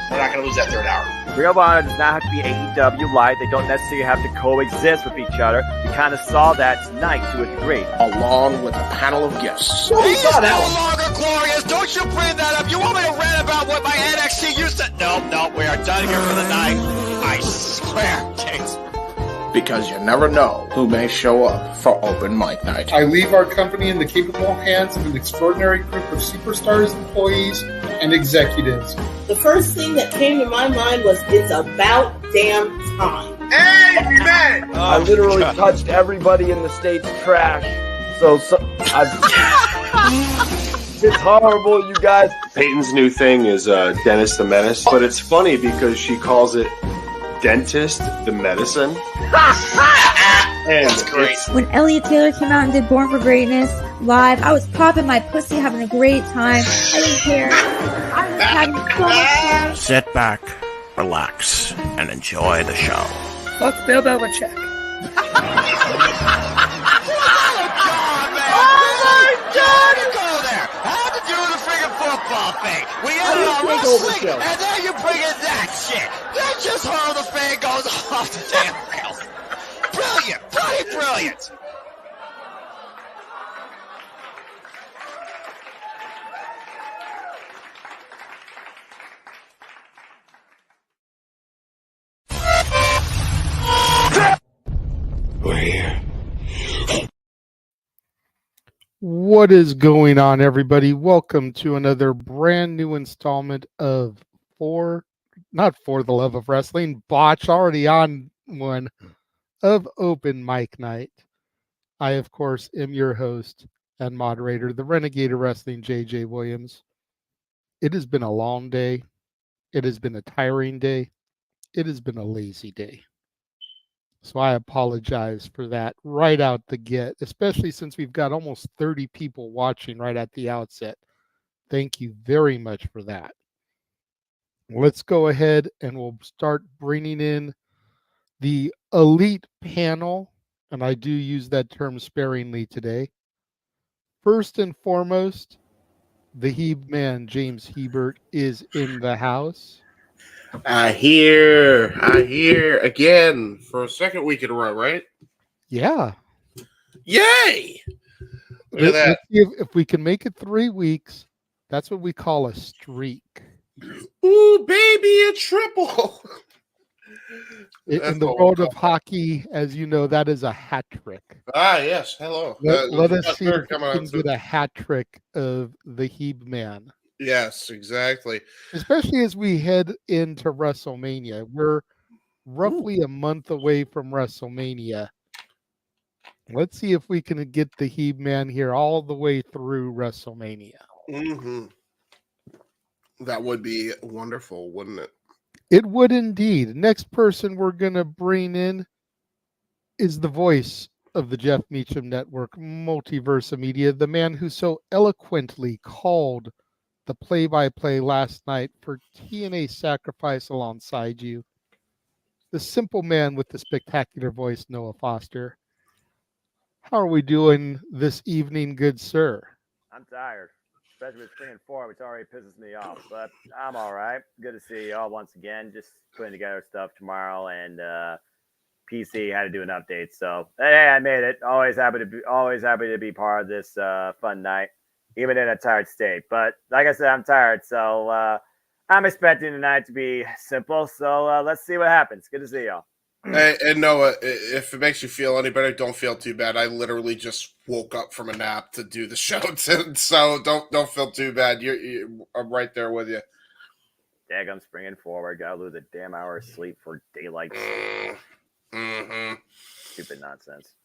We're not going to lose that third hour. Ring of Honor does not have to be AEW Light. They don't necessarily have to coexist with each other. You kind of saw that tonight to a degree. Along with a panel of guests. He's no longer glorious. Don't you bring that up. You want me to rant about what my NXT used to... No, we are done here for the night. I swear, James. Because you never know who may show up for open mic night. I leave our company in the capable hands of an extraordinary group of superstars, employees, and executives. The first thing that came to my mind was, it's about damn time. Amen! I literally touched everybody in the state's trash. So it's horrible, you guys. Peyton's new thing is Dennis the Menace, but it's funny because she calls it Dentist the Medicine. And that's great. When Elliot Taylor came out and did Born for Greatness live, I was popping my pussy, having a great time. I didn't care. I was having so much fun. Sit back, relax, and enjoy the show. Fuck Bill Belichick. Football thing. We ended on wrestling, and then you bring in that shit. That's just how the fan goes off the damn rails. Brilliant, bloody brilliant. We're here. What is going on, everybody? Welcome to another brand new installment of not For the Love of Wrestling, Botch, already on one, of Open Mic Night. I, of course, am your host and moderator, the Renegade of Wrestling, JJ Williams. It has been a long day. It has been a tiring day. It has been a lazy day. So I apologize for that right out the get, especially since we've got almost 30 people watching right at the outset. Thank you very much for that. Let's go ahead and we'll start bringing in the elite panel, and I do use that term sparingly today. First and foremost, the Heeb man, James Hebert, is in the house. I hear again for a second week in a row, right? Yeah. Yay! Look at that. Let's see if we can make it 3 weeks. That's what we call a streak. Ooh, baby, a triple. In the world of hockey, as you know, that is a hat trick. Ah, yes. Hello. Let us see if we can get a hat trick of the Heeb man. Yes, exactly. Especially as we head into WrestleMania. We're roughly a month away from WrestleMania. Let's see if we can get the Heeb man here all the way through WrestleMania. Mm-hmm. That would be wonderful, wouldn't it? It would indeed. Next person we're going to bring in is the voice of the Jeff Meacham Network, Multiversa Media, the man who so eloquently called the play-by-play last night for TNA Sacrifice alongside you. The simple man with the spectacular voice, Noah Foster. How are we doing this evening, good sir? I'm tired, especially with spring and form, which already pisses me off, but I'm all right. Good to see y'all once again. Just putting together stuff tomorrow, and PC had to do an update, so hey, I made it. Always happy to be part of this fun night, even in a tired state. But like I said, I'm tired, so I'm expecting tonight to be simple. So let's see what happens. Good to see y'all. Hey, and Noah, if it makes you feel any better, don't feel too bad. I literally just woke up from a nap to do the show, so don't feel too bad. I'm right there with you. Dag, I'm springing forward. Gotta lose a damn hour of sleep for daylight. Mm-hmm. Stupid nonsense.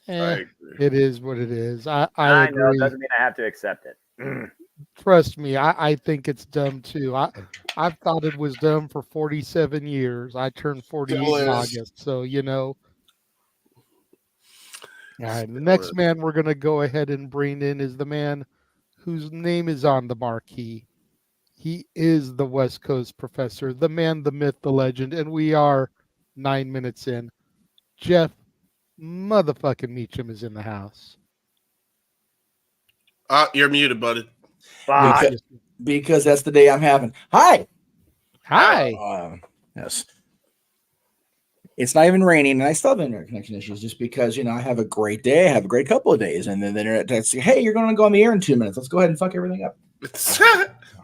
It is what it is. I know. It doesn't mean I have to accept it. Trust me, I think it's dumb too. I've thought it was dumb for 47 years. I turned 48 in August, so you know. All right, the next man we're going to go ahead and bring in is the man whose name is on the marquee. He is the West Coast professor, the man, the myth, the legend, and we are 9 minutes in. Jeff motherfucking Meacham is in the house. You're muted, buddy. Because that's the day I'm having. Hi. Hi. Yes. It's not even raining, and I still have internet connection issues just because, I have a great day. I have a great couple of days, and then the internet texts, hey, you're going to go on the air in 2 minutes. Let's go ahead and fuck everything up.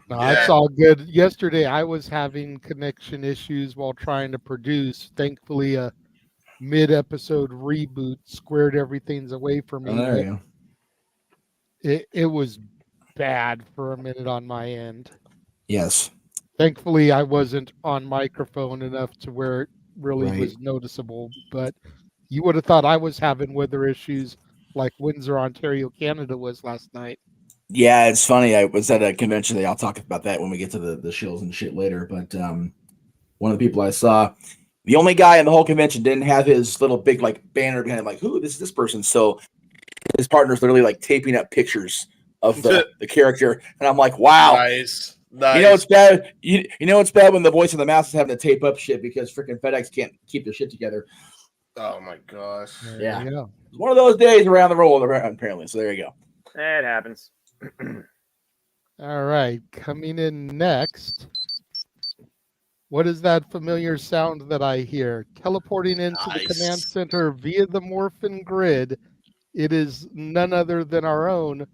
No, it's all good. Yesterday, I was having connection issues while trying to produce. Thankfully, a mid-episode reboot squared everything away for me. Oh, there you go. It was bad for a minute on my end. Yes. Thankfully, I wasn't on microphone enough to where it really was noticeable. But you would have thought I was having weather issues like Windsor, Ontario, Canada was last night. Yeah, it's funny. I was at a convention today. I'll talk about that when we get to the shills and shit later. But one of the people I saw, the only guy in the whole convention didn't have his little big banner behind him, like, "Who this is this person?" So his partner's literally taping up pictures of the character, and I'm like, "Wow, nice." It's bad. You know it's bad when the voice of the mouse is having to tape up shit because freaking FedEx can't keep their shit together. Oh my gosh! Yeah, it's one of those days around the world apparently. So there you go. It happens. All right, coming in next. What is that familiar sound that I hear? Teleporting into the command center via the Morphin grid. It is none other than our own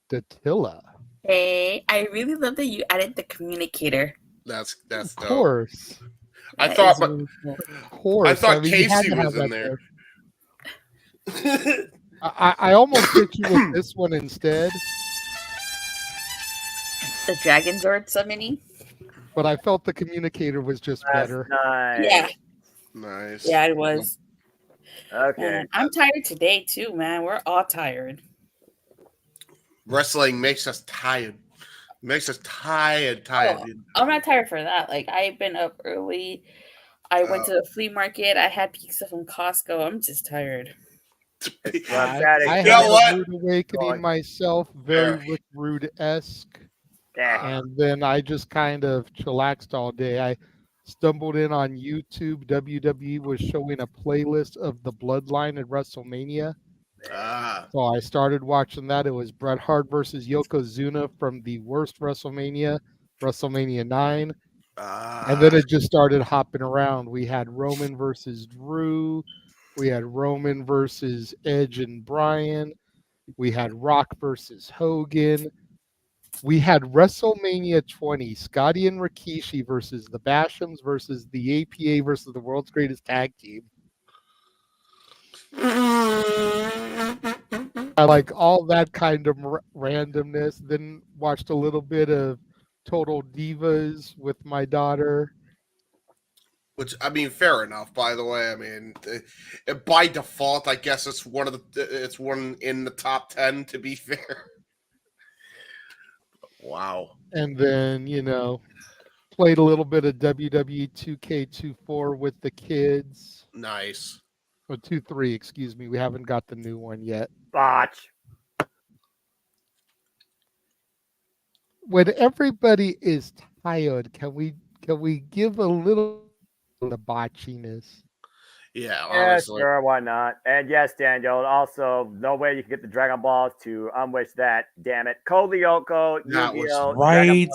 Datilla. Hey, I really love that you added the communicator. That's of course. I thought Casey was in there. I almost hit you with this one instead. The Dragon Zord summoning. But I felt the communicator was just better. Nice. Yeah. Nice. Yeah, it was. Okay. Man, I'm tired today too, man. We're all tired. Wrestling makes us tired. Tired. Dude. I'm not tired for that. I've been up early. I went to the flea market. I had pizza from Costco. I'm just tired. I had a rude awakening myself, very Rick Rude-esque. And then I just kind of chillaxed all day. I stumbled in on YouTube. WWE was showing a playlist of the Bloodline at WrestleMania. So I started watching that. It was Bret Hart versus Yokozuna from the worst WrestleMania, WrestleMania 9. And then it just started hopping around. We had Roman versus Drew. We had Roman versus Edge and Bryan. We had Rock versus Hogan. We had WrestleMania 20, Scotty and Rikishi versus the Bashams versus the APA versus the World's Greatest Tag Team. I like all that kind of randomness. Then watched a little bit of Total Divas with my daughter. Which, I mean, fair enough. By the way, I mean, by default, I guess it's one in the top 10. To be fair. Wow. And then played a little bit of WWE 2K24 with the kids. Nice. Or 2-3, excuse me. We haven't got the new one yet. Botch. When everybody is tired, can we give a little of the botchiness? Yeah, honestly. Sure, why not? And yes, Daniel, also, no way you can get the Dragon Balls to unwish that, damn it. Code Lyoko, Yu-Gi-Oh! Right.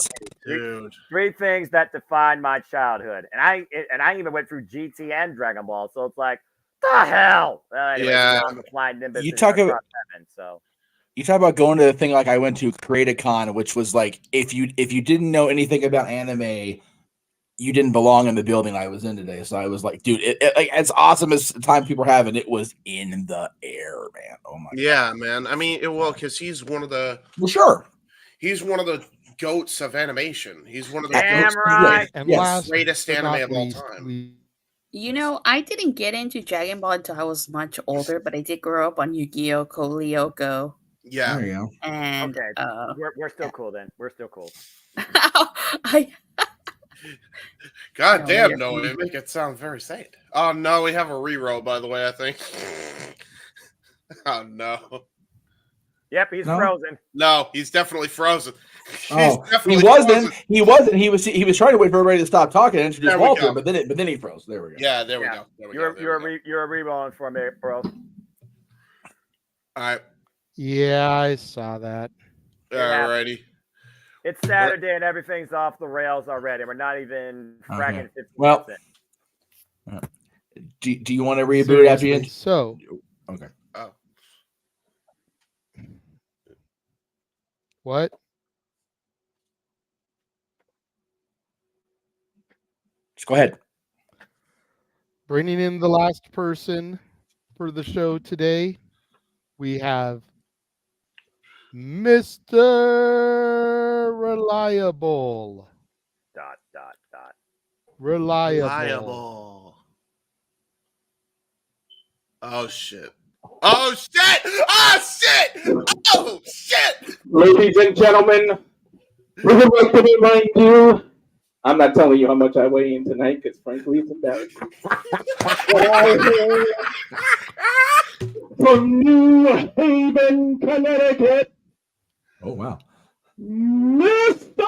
Dude. Three things that defined my childhood. And I even went through GT and Dragon Ball, so it's like, the hell? Anyway, yeah. I'm the flying Nimbus. You talk about going to the thing like I went to Create-A-Con, which was like if you didn't know anything about anime, you didn't belong in the building I was in today. So I was like, dude, it's awesome as the time people are having. It was in the air, man. Oh my God. Man. I mean, because he's one of the he's one of the goats of animation. He's one of the greatest anime of all time. I didn't get into Dragon Ball until I was much older, but I did grow up on Yu-Gi-Oh! Code Lyoko. Yeah. There you go. And we're still cool then. We're still cool. God damn, no, you make it sound very sad. Oh no, we have a reroll, by the way, I think. Oh no. Yep, he's frozen. No, he's definitely frozen. He wasn't. He was trying to wait for everybody to stop talking and introduce Walter, but then he froze. There we go. Yeah, there we go. You're rerolling for me, bro. All right. Yeah, I saw that. Alrighty. It's Saturday and everything's off the rails already. We're not even fracking 15 Well, minutes do you want to reboot after you? So, okay. Oh. What? Just go ahead. Bringing in the last person for the show today, we have Mr. Reliable. Dot, dot, dot. Reliable. Oh shit. Oh shit! Oh shit! Oh shit! Ladies and gentlemen, we would like to remind you, I'm not telling you how much I weigh in tonight because frankly it's embarrassing. From New Haven, Connecticut. Oh wow. Mr.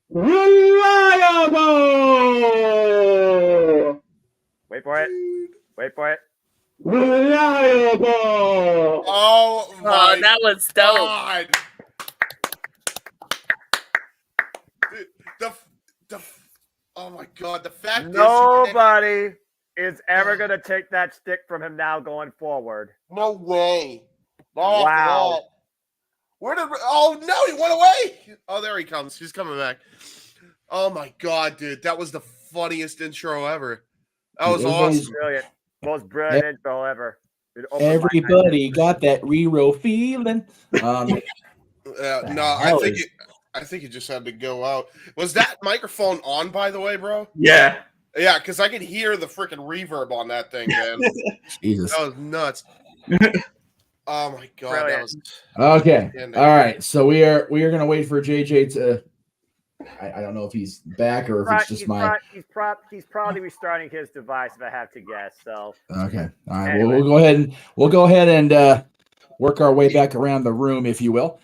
Reliable. Wait for it. Wait for it. Reliable. Oh my that was dope. God. Oh my God, the fact Nobody is ever going to take that stick from him now going forward. No way. Oh, Wow. God. Where did? Oh no, he went away. Oh, there he comes. He's coming back. Oh my God, dude, that was the funniest intro ever. That was awesome. Brilliant. Most brilliant intro ever. It opened my eyes. Everybody got that re-roll feeling. No, I think it just had to go out. Was that microphone on, by the way, bro? Yeah. Yeah, because I could hear the freaking reverb on that thing, man. Jesus. That was nuts. Oh my God, Brilliant. that was Okay. All right. So we are gonna wait for JJ to. I don't know if he's back or if it's just He's probably restarting his device, if I have to guess. So Okay. All right. Anyway. We'll go ahead and work our way back around the room, if you will.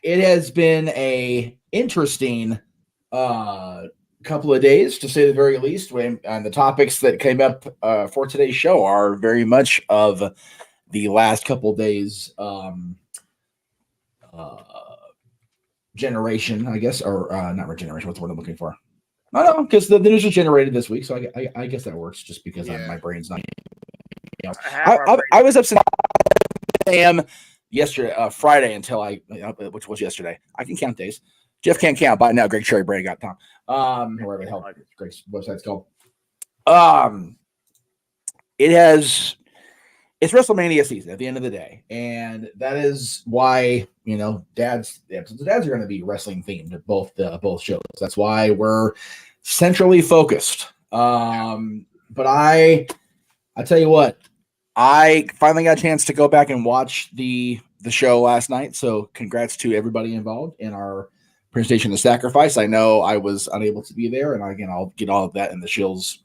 It has been a interesting couple of days, to say the very least. And the topics that came up for today's show are very much of the last couple of days generation, I guess, or not regeneration. What's the word I'm looking for? I don't know, because the news was generated this week, so I guess that works. Just because my brain's not. You know, I was up since 10 a.m. yesterday, Friday, until which was yesterday. I can count days. Jeff can't count by now. Greg Cherry Brady got Tom. Whatever the hell Greg's website's called. It's WrestleMania season at the end of the day, and that is why the episodes of Dads are going to be wrestling themed at both shows. That's why we're centrally focused. But I tell you what, I finally got a chance to go back and watch the show last night. So congrats to everybody involved in our presentation of Sacrifice. I know I was unable to be there, and again, I'll get all of that in the shills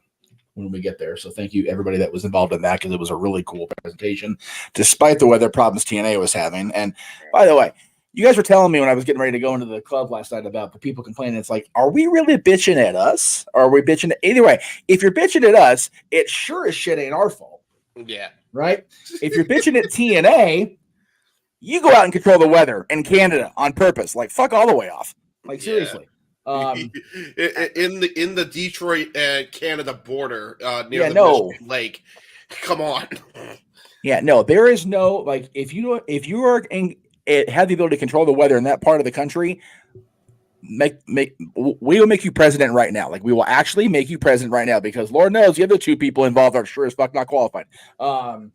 when we get there. So thank you everybody that was involved in that, because it was a really cool presentation, despite the weather problems TNA was having. And by the way, you guys were telling me when I was getting ready to go into the club last night about the people complaining. It's like, are we really bitching at us? Or are we bitching at either way? If you're bitching at us, it sure as shit ain't our fault. Yeah. Right? If you're bitching at TNA, you go out and control the weather in Canada on purpose. Like, fuck all the way off. Like, seriously. in the Detroit Canada border near the Michigan Lake. Come on. Yeah, no, there is no, like, if you are have the ability to control the weather in that part of the country, we will make you president right now. Like, we will actually make you president right now, because Lord knows the other two people involved are sure as fuck not qualified. Well,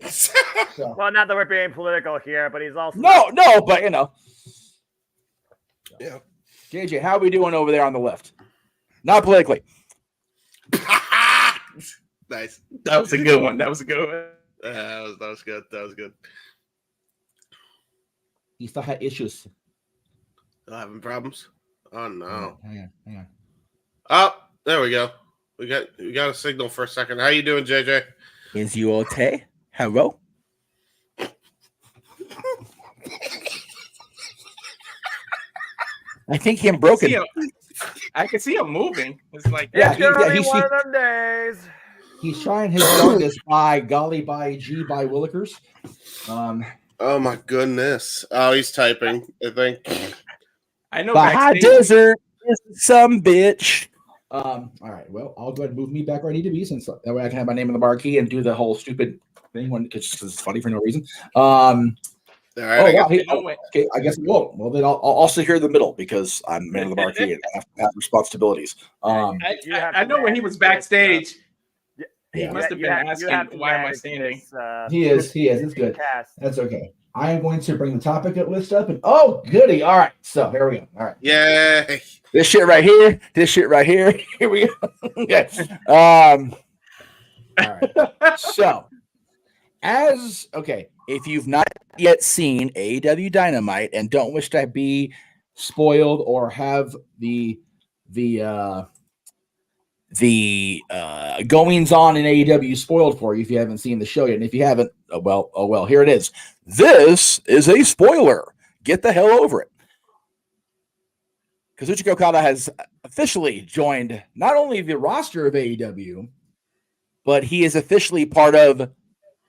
not that we're being political here, but he's also no, but yeah. JJ, how are we doing over there on the left? Not politically. Nice. That was a good one. That was good. That was good. That was good. You still had issues. Still having problems? Oh no. Hang on. Oh, there we go. We got a signal for a second. How you doing, JJ? Is you okay? Hello? I think him broken. I can see him moving. It's like, it's gonna be one of them days. He's trying his darndest by golly by G by Willikers. Oh my goodness! Oh, he's typing. I think. I know. The high backstage- desert is some bitch. All right. Well, I'll go ahead and move me back where I need to be, since that way I can have my name in the marquee and do the whole stupid thing because it's funny for no reason. All right. Wow, okay. I guess we won't. Well, then I'll also hear the middle because I'm man of the marquee and I have to have responsibilities. I know when he was backstage. He Yeah. must have been asking, "Why am I standing?" He is. It's good. That's okay. I am going to bring the topic list up, and oh, goody! All right, so here we go. All right, Yay! This shit right here. This shit right here. Here we go. Okay. All right. So, if you've not yet seen AEW Dynamite and don't wish to be spoiled or have the goings on in AEW spoiled for you if you haven't seen the show yet, and if you haven't, oh well, here it is. This is a spoiler. Get the hell over it. Kazuchika Okada has officially joined not only the roster of AEW, but he is officially part of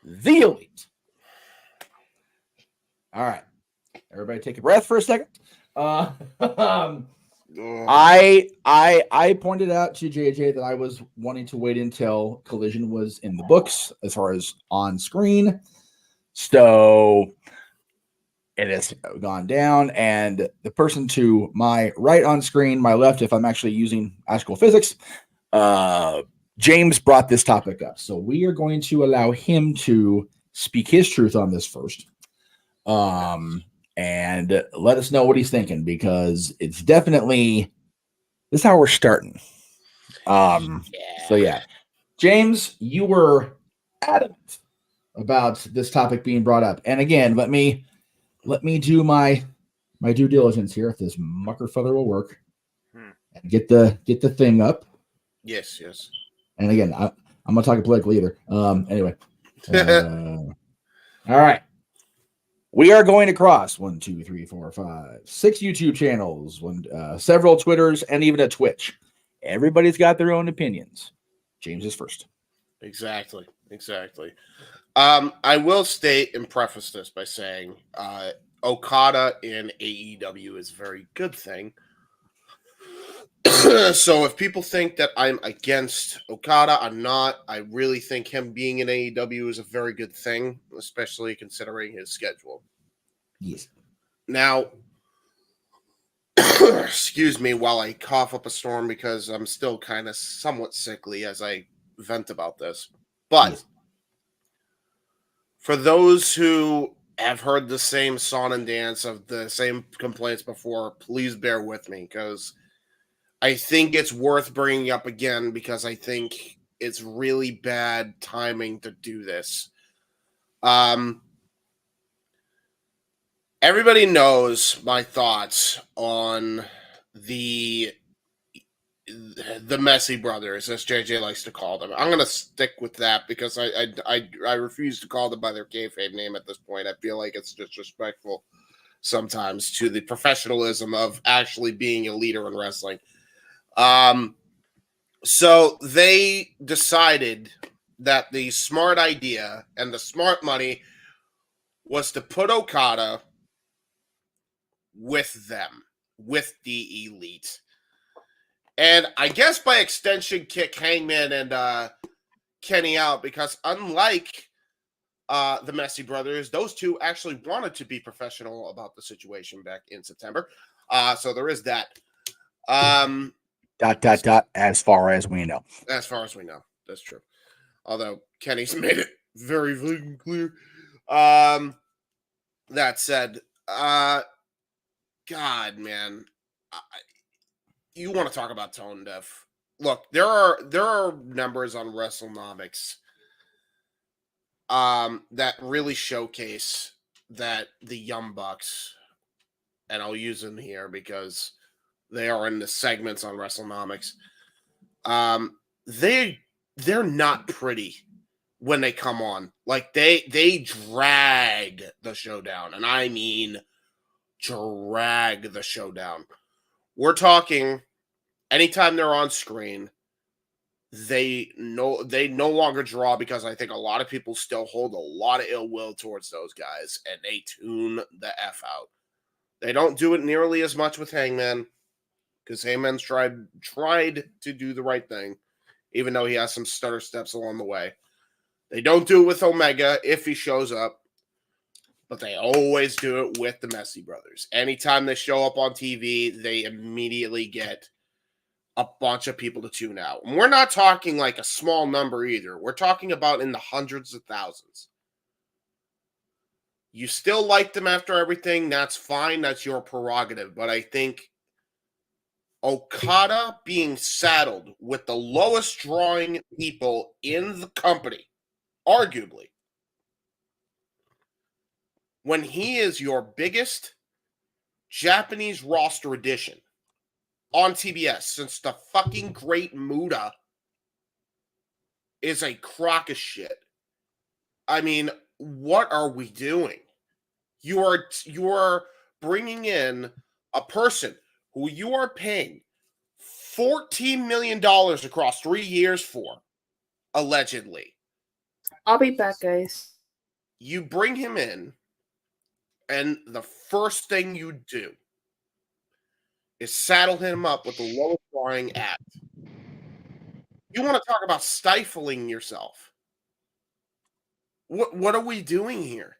the Elite. All right. Everybody take a breath for a second. I pointed out to JJ that I was wanting to wait until Collision was in the books as far as on screen. So it has gone down, and the person to my right on screen, my left, if I'm actually using actual physics, James brought this topic up. So we are going to allow him to speak his truth on this first. And let us know what he's thinking, because it's definitely this is how we're starting. So yeah, James, you were adamant about this topic being brought up, and again, let me do my due diligence here if this mucker feather will work and get the thing up. Yes. And again, I'm not talking politically either. Anyway, all right. We are going across 1, 2, 3, 4, 5, 6 YouTube channels, several Twitters, and even a Twitch. Everybody's got their own opinions. James is first. Exactly. I will state and preface this by saying Okada in AEW is a very good thing. So if people think that I'm against Okada, I'm not. I really think him being in AEW is a very good thing, especially considering his schedule. Yes. Now, excuse me while I cough up a storm because I'm still kind of somewhat sickly as I vent about this. But for those who have heard the same song and dance of the same complaints before, please bear with me, because I think it's worth bringing up again, because I think it's really bad timing to do this. Everybody knows my thoughts on the Messy Brothers, as JJ likes to call them. I'm going to stick with that because I refuse to call them by their kayfabe name at this point. I feel like it's disrespectful sometimes to the professionalism of actually being a leader in wrestling. So they decided that the smart idea and the smart money was to put Okada with them, with the Elite. And I guess by extension, kick Hangman and Kenny out, because unlike the Messy Brothers, those two actually wanted to be professional about the situation back in September. So there is that. As far as we know. As far as we know. That's true. Although Kenny's made it very, very clear. That said, God, man, you want to talk about tone deaf. Look, there are numbers on WrestleNomics that really showcase that the Young Bucks, and I'll use them here because they are in the segments on WrestleNomics. They're not pretty when they come on. Like they drag the show down, and I mean drag the show down. We're talking anytime they're on screen, they no longer draw because I think a lot of people still hold a lot of ill will towards those guys, and they tune the F out. They don't do it nearly as much with Hangman because Hangman's tried to do the right thing, even though he has some stutter steps along the way. They don't do it with Omega if he shows up, but they always do it with the Messy Brothers. Anytime they show up on TV, they immediately get a bunch of people to tune out. And we're not talking like a small number either. We're talking about in the hundreds of thousands. You still like them after everything, that's fine. That's your prerogative. But I think Okada being saddled with the lowest drawing people in the company, arguably, when he is your biggest Japanese roster addition on TBS since the fucking Great Muta, is a crock of shit. I mean, what are we doing? You are bringing in a person who you are paying $14 million across 3 years for, allegedly. I'll be back, guys. You bring him in, and the first thing you do is saddle him up with the lowest drawing act. You want to talk about stifling yourself? What are we doing here?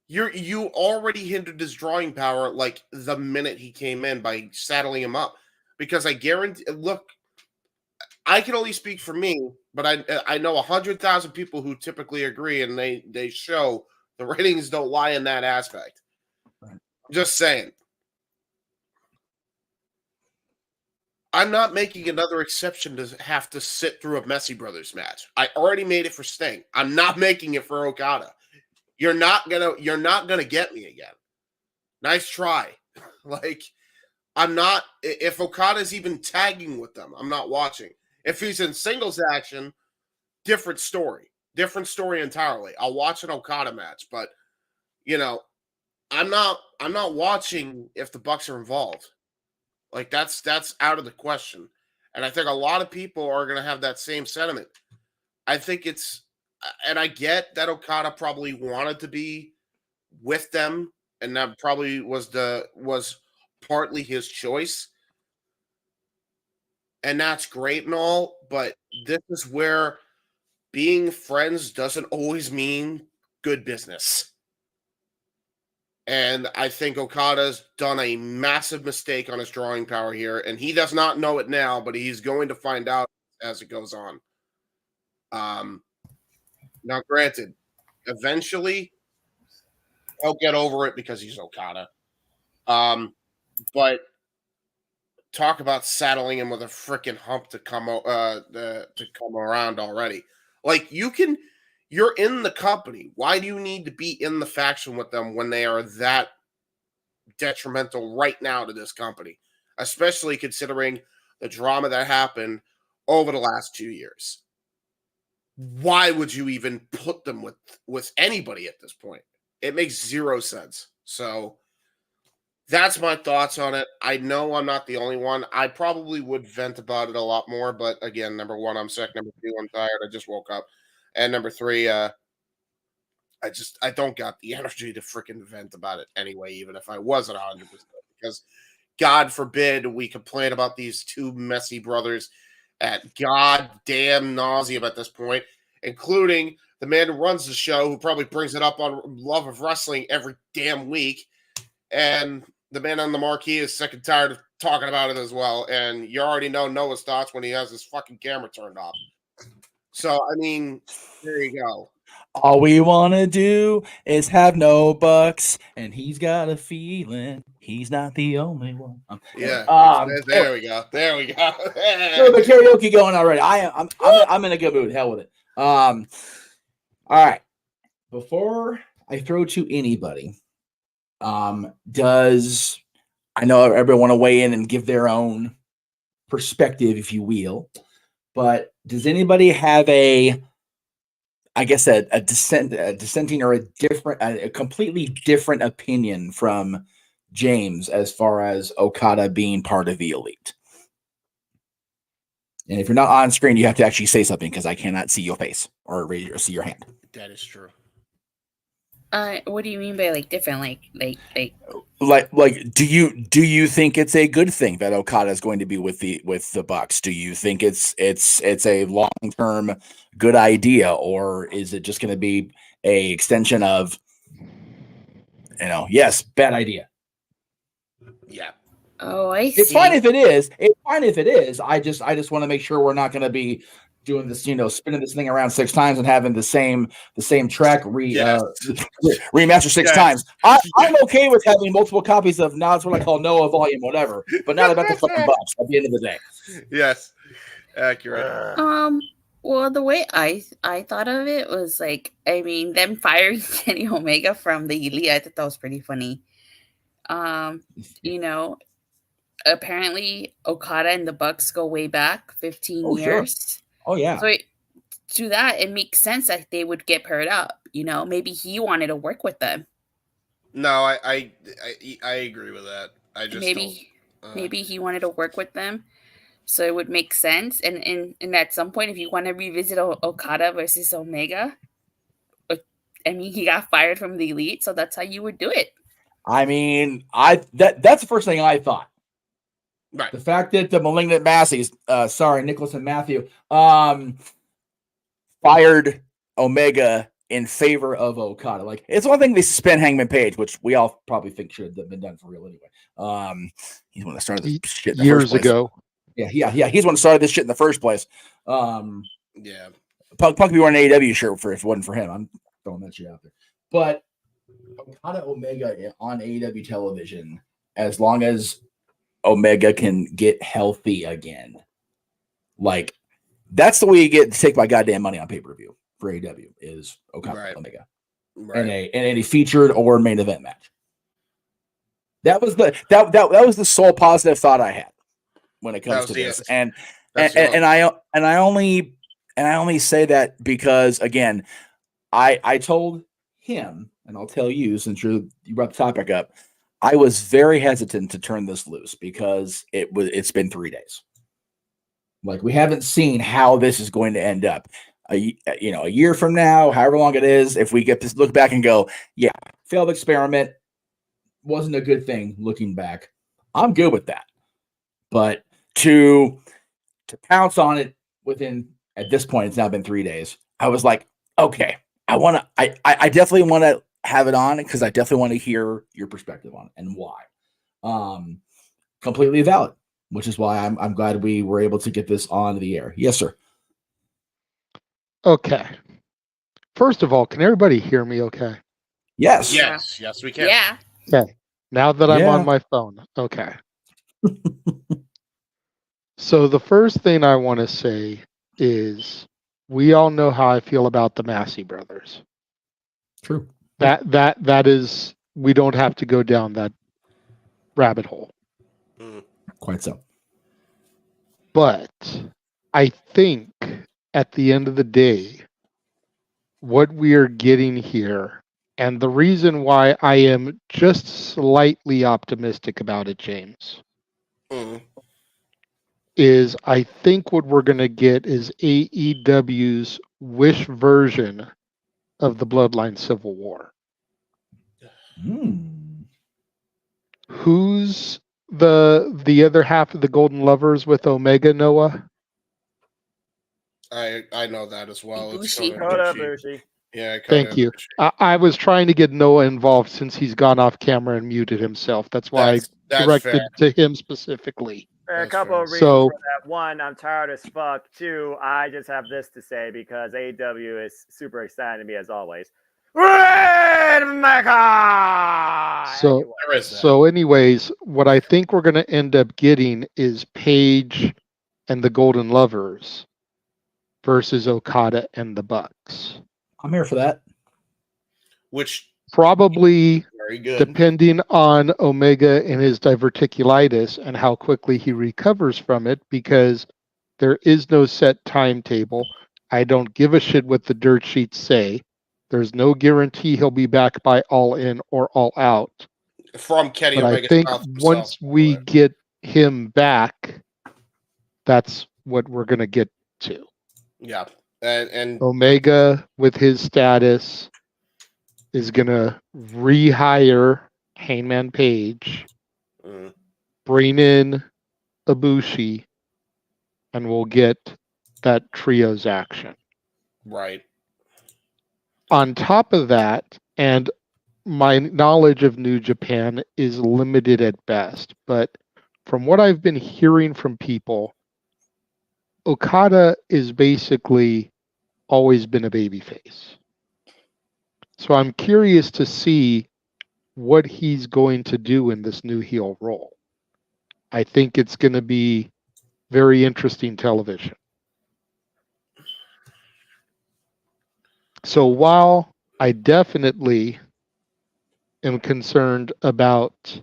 You already hindered his drawing power like the minute he came in by saddling him up. Because I guarantee, look, I can only speak for me, but I know 100,000 people who typically agree, and they show the ratings don't lie in that aspect. Just saying. I'm not making another exception to have to sit through a Messy Brothers match. I already made it for Sting. I'm not making it for Okada. You're not gonna get me again. Nice try. Like, I'm not. If Okada's even tagging with them, I'm not watching. If he's in singles action, different story. Different story entirely. I'll watch an Okada match, but I'm not watching if the Bucks are involved. Like, that's out of the question. And I think a lot of people are going to have that same sentiment. I think and I get that Okada probably wanted to be with them, and that probably was partly his choice. And that's great and all, but this is where being friends doesn't always mean good business. And I think Okada's done a massive mistake on his drawing power here, and he does not know it now, but he's going to find out as it goes on. Now, granted, eventually he'll get over it because he's Okada. But talk about saddling him with a freaking hump to come around already. Like, you're in the company. Why do you need to be in the faction with them when they are that detrimental right now to this company? Especially considering the drama that happened over the last 2 years. Why would you even put them with anybody at this point? It makes zero sense. So that's my thoughts on it. I know I'm not the only one. I probably would vent about it a lot more, but again, number one, I'm sick. Number two, I'm tired. I just woke up. And number three, I don't got the energy to freaking vent about it anyway, even if I wasn't 100%. Because God forbid we complain about these two Messy Brothers at goddamn nauseum at this point, including the man who runs the show, who probably brings it up on Love of Wrestling every damn week. And the man on the marquee is sick and tired of talking about it as well. And you already know Noah's thoughts when he has his fucking camera turned off. So, I mean, there you go. All we want to do is have no Bucks, and he's got a feeling he's not the only one. Yeah, there we go. There we go. So the karaoke going already. I'm in a good mood. Hell with it. All right. Before I throw to anybody, I know everyone want to weigh in and give their own perspective, if you will, but does anybody have a dissenting or a completely different opinion from James as far as Okada being part of the Elite? And if you're not on screen, you have to actually say something because I cannot see your face or see your hand. That is true. What do you mean by like different? Like do you think it's a good thing that Okada is going to be with the Bucks? Do you think it's a long-term good idea, or is it just going to be a extension of, yes, bad idea? Yeah. Oh, I see. It's fine if it is. It's fine if it is. I just want to make sure we're not going to be doing this, spinning this thing around 6 times and having the same track remaster 6 times. I'm okay with having multiple copies of now it's what I call Noah Volume whatever, but not about the fucking Bucks at the end of the day. Yes, accurate. Well, the way I thought of it was like, I mean, them firing Kenny Omega from the Elite, I thought that was pretty funny. Apparently Okada and the Bucks go way back 15 years. Sure. Oh yeah. So to that, it makes sense that they would get paired up. Maybe he wanted to work with them. No, I agree with that. I just maybe he wanted to work with them, so it would make sense. And at some point, if you want to revisit Okada versus Omega, I mean, he got fired from the Elite, so that's how you would do it. I mean, that's the first thing I thought. Right. The fact that the Malignant Masses, Nicholas and Matthew, fired Omega in favor of Okada. Like, it's one thing they suspend Hangman Page, which we all probably think should have been done for real anyway. He's one that started this shit in the years first place. ago. Yeah. He's one that started this shit in the first place. Yeah. Punk would be wearing an AEW shirt if it wasn't for him. I'm throwing that shit out there. But Okada Omega on AEW television, as long as Omega can get healthy again, like, that's the way you get to take my goddamn money on pay-per-view for AEW is Okada Omega in a featured or main event match. That was the sole positive thought I had when it comes to this. And I only say that because, again, I told him, and I'll tell you, since you brought the topic up, I was very hesitant to turn this loose because it's been 3 days. Like, we haven't seen how this is going to end up. A year from now, however long it is, if we get to look back and go, yeah, failed experiment, wasn't a good thing looking back, I'm good with that. But to pounce on it at this point, it's now been 3 days. I was like, okay, I definitely want to have it on because I definitely want to hear your perspective on it and why. Completely valid, which is why I'm glad we were able to get this on the air. Yes, sir. Okay. First of all, can everybody hear me okay? Yes. Yes, we can. Yeah. Okay. Now that I'm on my phone. Okay. So the first thing I want to say is we all know how I feel about the Massey brothers. True. That is, we don't have to go down that rabbit hole. Quite so. But I think at the end of the day, what we are getting here, and the reason why I am just slightly optimistic about it, James, is I think what we're going to get is AEW's Wish version of the Bloodline Civil War. Who's the other half of the Golden Lovers with Omega, Noah? I know that as well. It's Kota Ibushi. Yeah. Kota Thank you. Ibushi. I was trying to get Noah involved since he's gone off camera and muted himself. That's why I directed to him specifically. A couple of reasons for that. One, I'm tired as fuck. Two, I just have this to say because AEW is super exciting to me as always. So anyways, what I think we're going to end up getting is Paige and the Golden Lovers versus Okada and the Bucks. I'm here for that. Which probably, very good, depending on Omega and his diverticulitis and how quickly he recovers from it, because there is no set timetable. I don't give a shit what the dirt sheets say. There's no guarantee he'll be back by All In or All Out. From Kenny but Omega's I think mouth once we get him back, that's what we're gonna get to. Yeah, and Omega, with his status, is gonna rehire Hangman Page, bring in Ibushi, and we'll get that trios action. right. On top of that, and my knowledge of New Japan is limited at best, but from what I've been hearing from people, Okada is basically always been a babyface. So I'm curious to see what he's going to do in this new heel role. I think it's going to be very interesting television. So while I definitely am concerned about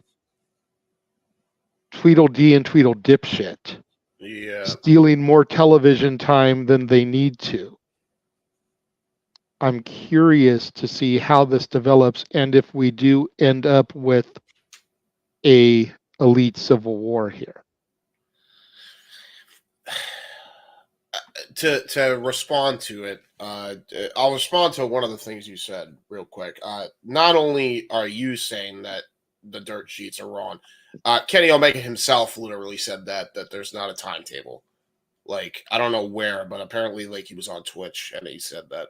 Tweedledee and Tweedle Dipshit stealing more television time than they need to, I'm curious to see how this develops and if we do end up with a elite civil war here. To respond to it, I'll respond to one of the things you said real quick. Not only are you saying that the dirt sheets are wrong, Kenny Omega himself literally said that there's not a timetable. Like, I don't know where, but apparently, like, he was on Twitch and he said that.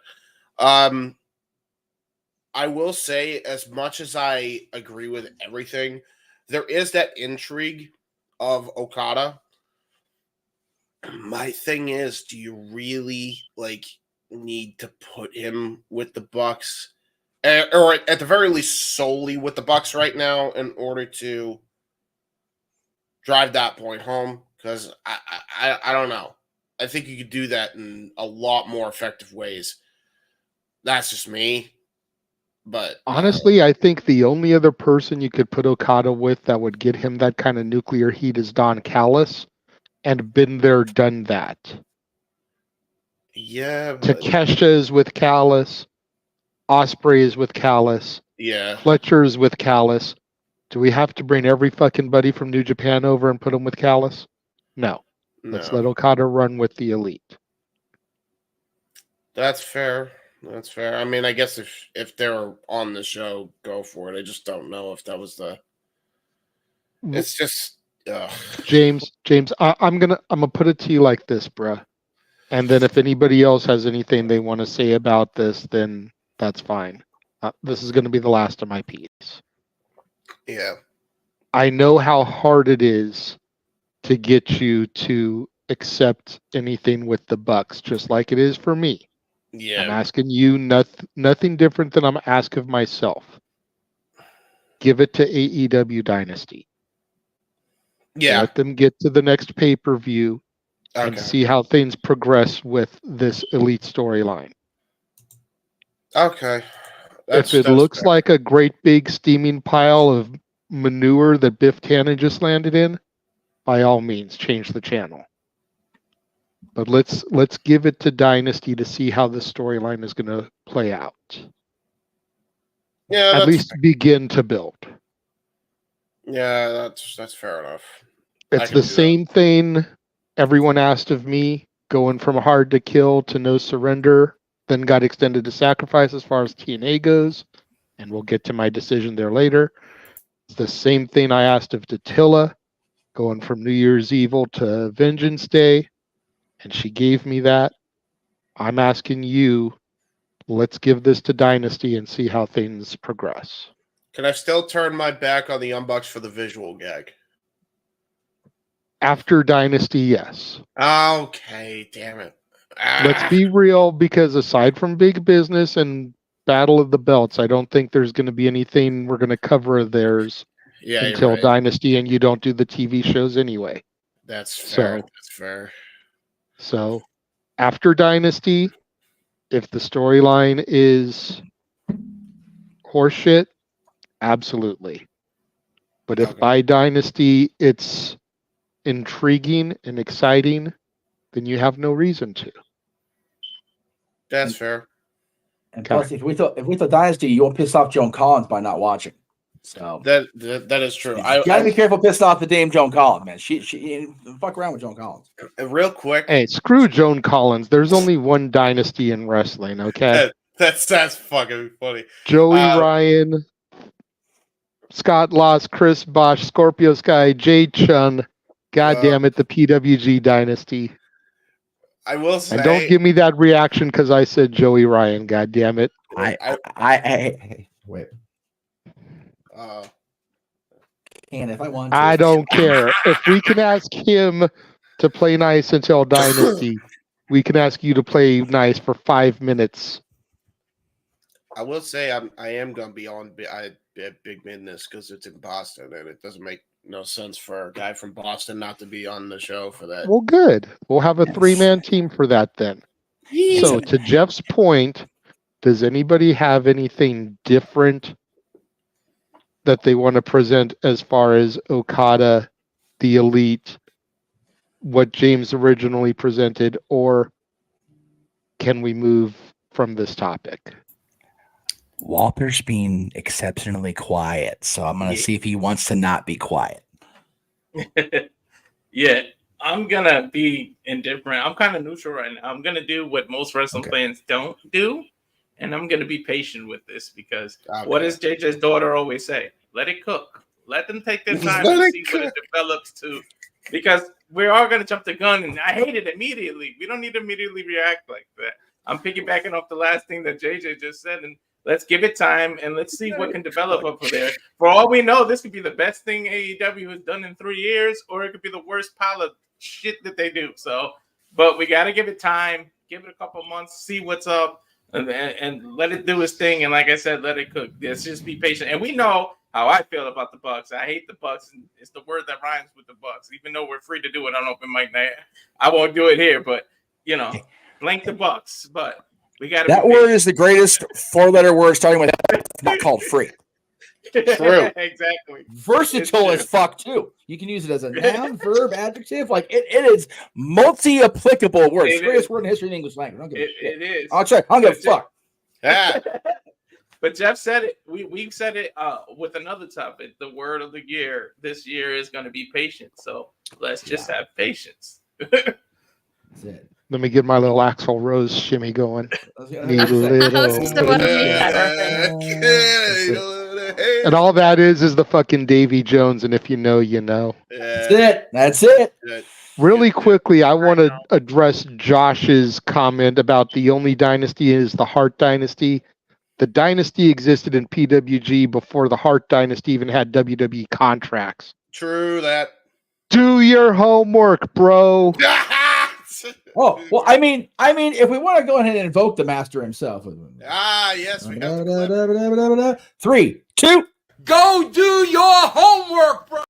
I will say, as much as I agree with everything, there is that intrigue of Okada. My thing is, do you really need to put him with the Bucks, or at the very least solely with the Bucks right now in order to drive that point home? Because I don't know. I think you could do that in a lot more effective ways. That's just me. But honestly, I think the only other person you could put Okada with that would get him that kind of nuclear heat is Don Callis. And been there, done that. Yeah. But... Takeshita is with Callis. Osprey is with Callis. Yeah. Fletcher is with Callis. Do we have to bring every fucking buddy from New Japan over and put him with Callis? No. Let's let Okada run with the elite. That's fair. That's fair. I mean, I guess if they're on the show, go for it. I just don't know if that was the. It's just. James, I'm gonna put it to you like this, bruh. And then if anybody else has anything they want to say about this, then that's fine. This is gonna be the last of my piece. Yeah. I know how hard it is to get you to accept anything with the Bucks, just like it is for me. Yeah. I'm asking you nothing different than I'm asking of myself. Give it to AEW Dynasty. Yeah. Let them get to the next pay-per-view and see how things progress with this elite storyline. Okay. If it looks like a great big steaming pile of manure that Biff Tannen just landed in, by all means, change the channel. But let's give it to Dynasty to see how the storyline is going to play out. Yeah. At least begin to build. Yeah, that's fair enough. It's the same thing everyone asked of me, going from hard to kill to no surrender, then got extended to sacrifice as far as TNA goes, and we'll get to my decision there later. It's the same thing I asked of Datilla, going from New Year's Evil to Vengeance Day, and she gave me that. I'm asking you, let's give this to Dynasty and see how things progress. Can I still turn my back on the Young Bucks for the visual gag? After Dynasty, yes. Okay, damn it. Let's be real, because aside from Big Business and Battle of the Belts, I don't think there's going to be anything we're going to cover of theirs until Dynasty, and you don't do the TV shows anyway. That's fair. That's fair. So, after Dynasty, if the storyline is horseshit, absolutely. But if by Dynasty it's intriguing and exciting, then you have no reason to. That's fair. And plus, if we thought Dynasty, you won't piss off Joan Collins by not watching. So that is true. You gotta be careful pissing off the Dame Joan Collins, man. She fuck around with Joan Collins. Real quick. Hey, screw Joan Collins. There's only one dynasty in wrestling, okay? That's fucking funny. Joey Ryan, Scott Lost, Chris Bosch, Scorpio Sky, Jay Chun. God damn it, the PWG dynasty. I will say, and don't give me that reaction because I said Joey Ryan. God damn it. I wait. And if I want to. I don't care. If we can ask him to play nice until Dynasty, we can ask you to play nice for 5 minutes. I will say I am going to be on Big Midness because it's in Boston, and it doesn't make no sense for a guy from Boston not to be on the show for that. Well, good. We'll have a 3-man team for that then. So to Jeff's point, does anybody have anything different that they want to present as far as Okada, the Elite, what James originally presented, or can we move from this topic? Walter's being exceptionally quiet, so I'm going to see if he wants to not be quiet. Yeah, I'm going to be indifferent. I'm kind of neutral right now. I'm going to do what most wrestling fans don't do, and I'm going to be patient with this because what does JJ's daughter always say? Let it cook. Let them take their time and see what it develops to. Because we're all going to jump the gun, and I hate it immediately. We don't need to immediately react like that. I'm piggybacking off the last thing that JJ just said, and let's give it time, and let's see what can develop up there. For all we know, this could be the best thing AEW has done in 3 years, or it could be the worst pile of shit that they do. So, but we got to give it time, give it a couple months, see what's up, and let it do its thing. And like I said, let it cook. Let's just be patient. And we know how I feel about the Bucks. I hate the Bucks. And it's the word that rhymes with the Bucks. Even though we're free to do it on open mic night, I won't do it here. But blank the Bucks. But we got that word is the greatest 4-letter word starting with F, not called free. True. Exactly. Versatile as fuck too. You can use it as a noun, verb, adjective. Like it is multi-applicable word. It's the greatest word in history in English language. I don't give a shit. It is. I'll try. I don't give a fuck. Yeah. But Jeff said it. We've said it with another topic. The word of the year this year is going to be patient. So let's just have patience. That's it. Let me get my little Axl Rose shimmy going. And all that is the fucking Davy Jones, and if you know, you know. That's it. That's it. Really quickly, I want to address Josh's comment about the only dynasty is the Hart Dynasty. The dynasty existed in PWG before the Hart Dynasty even had WWE contracts. True that. Do your homework, bro. Oh, well, I mean, if we want to go ahead and invoke the master himself. Yes, we got 3, 2, go do your homework, bro.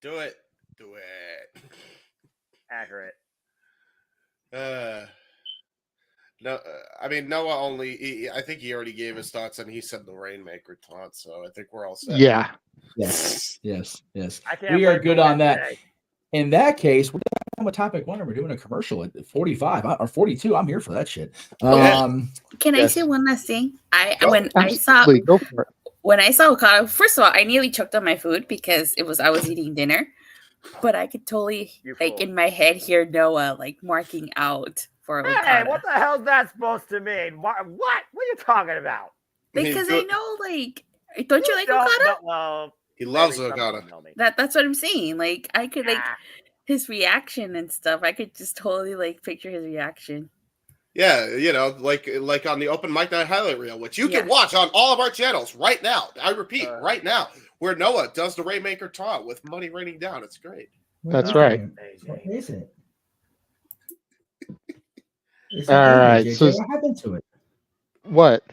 Do it. Accurate. No, I mean Noah only. I think he already gave his thoughts, and he said the Rainmaker taunt. So I think we're all set. Yeah. Yes. I can't We are wait good for on that. Wednesday. In that case, we're done with topic 1, and we're doing a commercial at 45 or 42. I'm here for that shit. Can I say one last thing? When I saw Okada, first of all, I nearly choked on my food because I was eating dinner, but I could totally in my head hear Noah marking out for Okada. Hey, what the hell's that supposed to mean? What? What are you talking about? Because I know, don't you like Okada? Well, he loves Okada. That's what I'm saying. I could his reaction and stuff. I could just totally picture his reaction. Yeah, like on the Open Mic Night highlight reel, which you can watch on all of our channels right now. I repeat, right now, where Noah does the Rainmaker taunt with money raining down. It's great. That's right. What is it? All right. So what happened to it? What?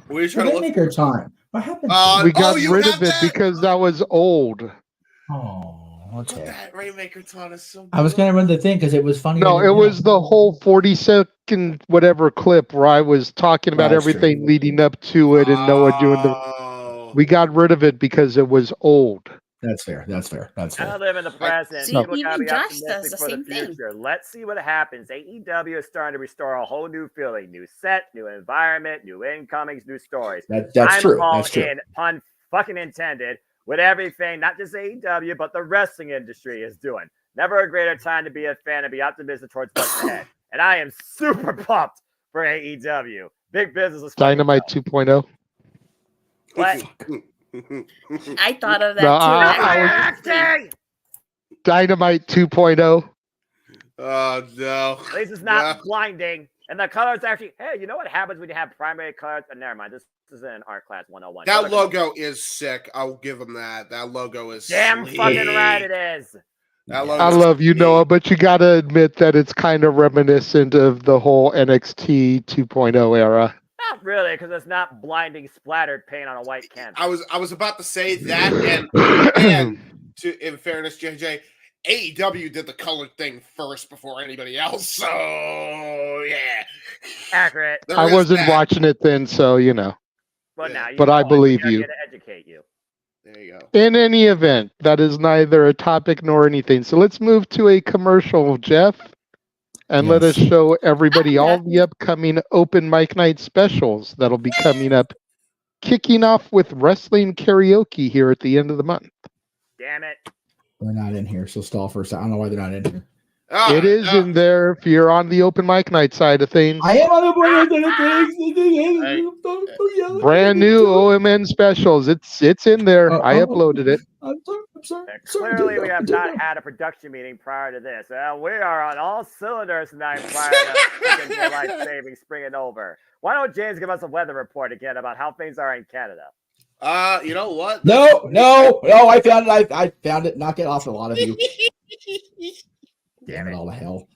We're trying to Rainmaker time. What happened? We got rid of it because that was old. Oh, okay. That Rainmaker taunt is so good. I was gonna run the thing because it was funny. No, it was the whole 40-second whatever clip where I was talking about everything leading up to it, and Noah doing the. We got rid of it because it was old. That's fair. I live in the present. See, People even gotta be Josh optimistic does the for same thing. future. Let's see what happens. AEW is starting to restore a whole new feeling, new set, new environment, new incomings, new stories. That's I'm true. all That's true. in, pun fucking intended with everything, not just AEW, but the wrestling industry is doing. Never a greater time to be a fan and be optimistic towards what's ahead. And I am super pumped for AEW. Big business is Dynamite 2.0. What? I thought of that No, too. Dynamite 2.0. Oh no! At least it's not blinding. And the colors actually, hey, you know what happens when you have primary colors? Never mind. This is in art class 101. That logo is sick. I'll give them that. That logo is damn sweet. fucking right it is. That I love you, Noah, but you got to admit that it's kind of reminiscent of the whole NXT 2.0 era. Not really, because it's not blinding splattered paint on a white canvas. I was about to say that, and in fairness, JJ, AEW did the colored thing first before anybody else. So yeah, accurate. I wasn't watching it then, so you know. But now, but I believe you. Here to educate you. There you go. In any event, that is neither a topic nor anything. So let's move to a commercial, Jeff, and let us show everybody all the upcoming open mic night specials that'll be coming up, kicking off with wrestling karaoke here at the end of the month. Damn it. They're not in here, so stall for a second. I don't know why they're not in here. It is in there if you're on the open mic night side of things. I am on the open mic side of things. Brand new OMN specials. It's in there. I uploaded it. I'm sorry. Clearly, we have not had a production meeting prior to this. We are on all cylinders tonight prior to daylight saving springing over. Why don't James give us a weather report again about how things are in Canada? You know what? No. I found it. I found it. Knock it off a lot of you. Damn it all to hell.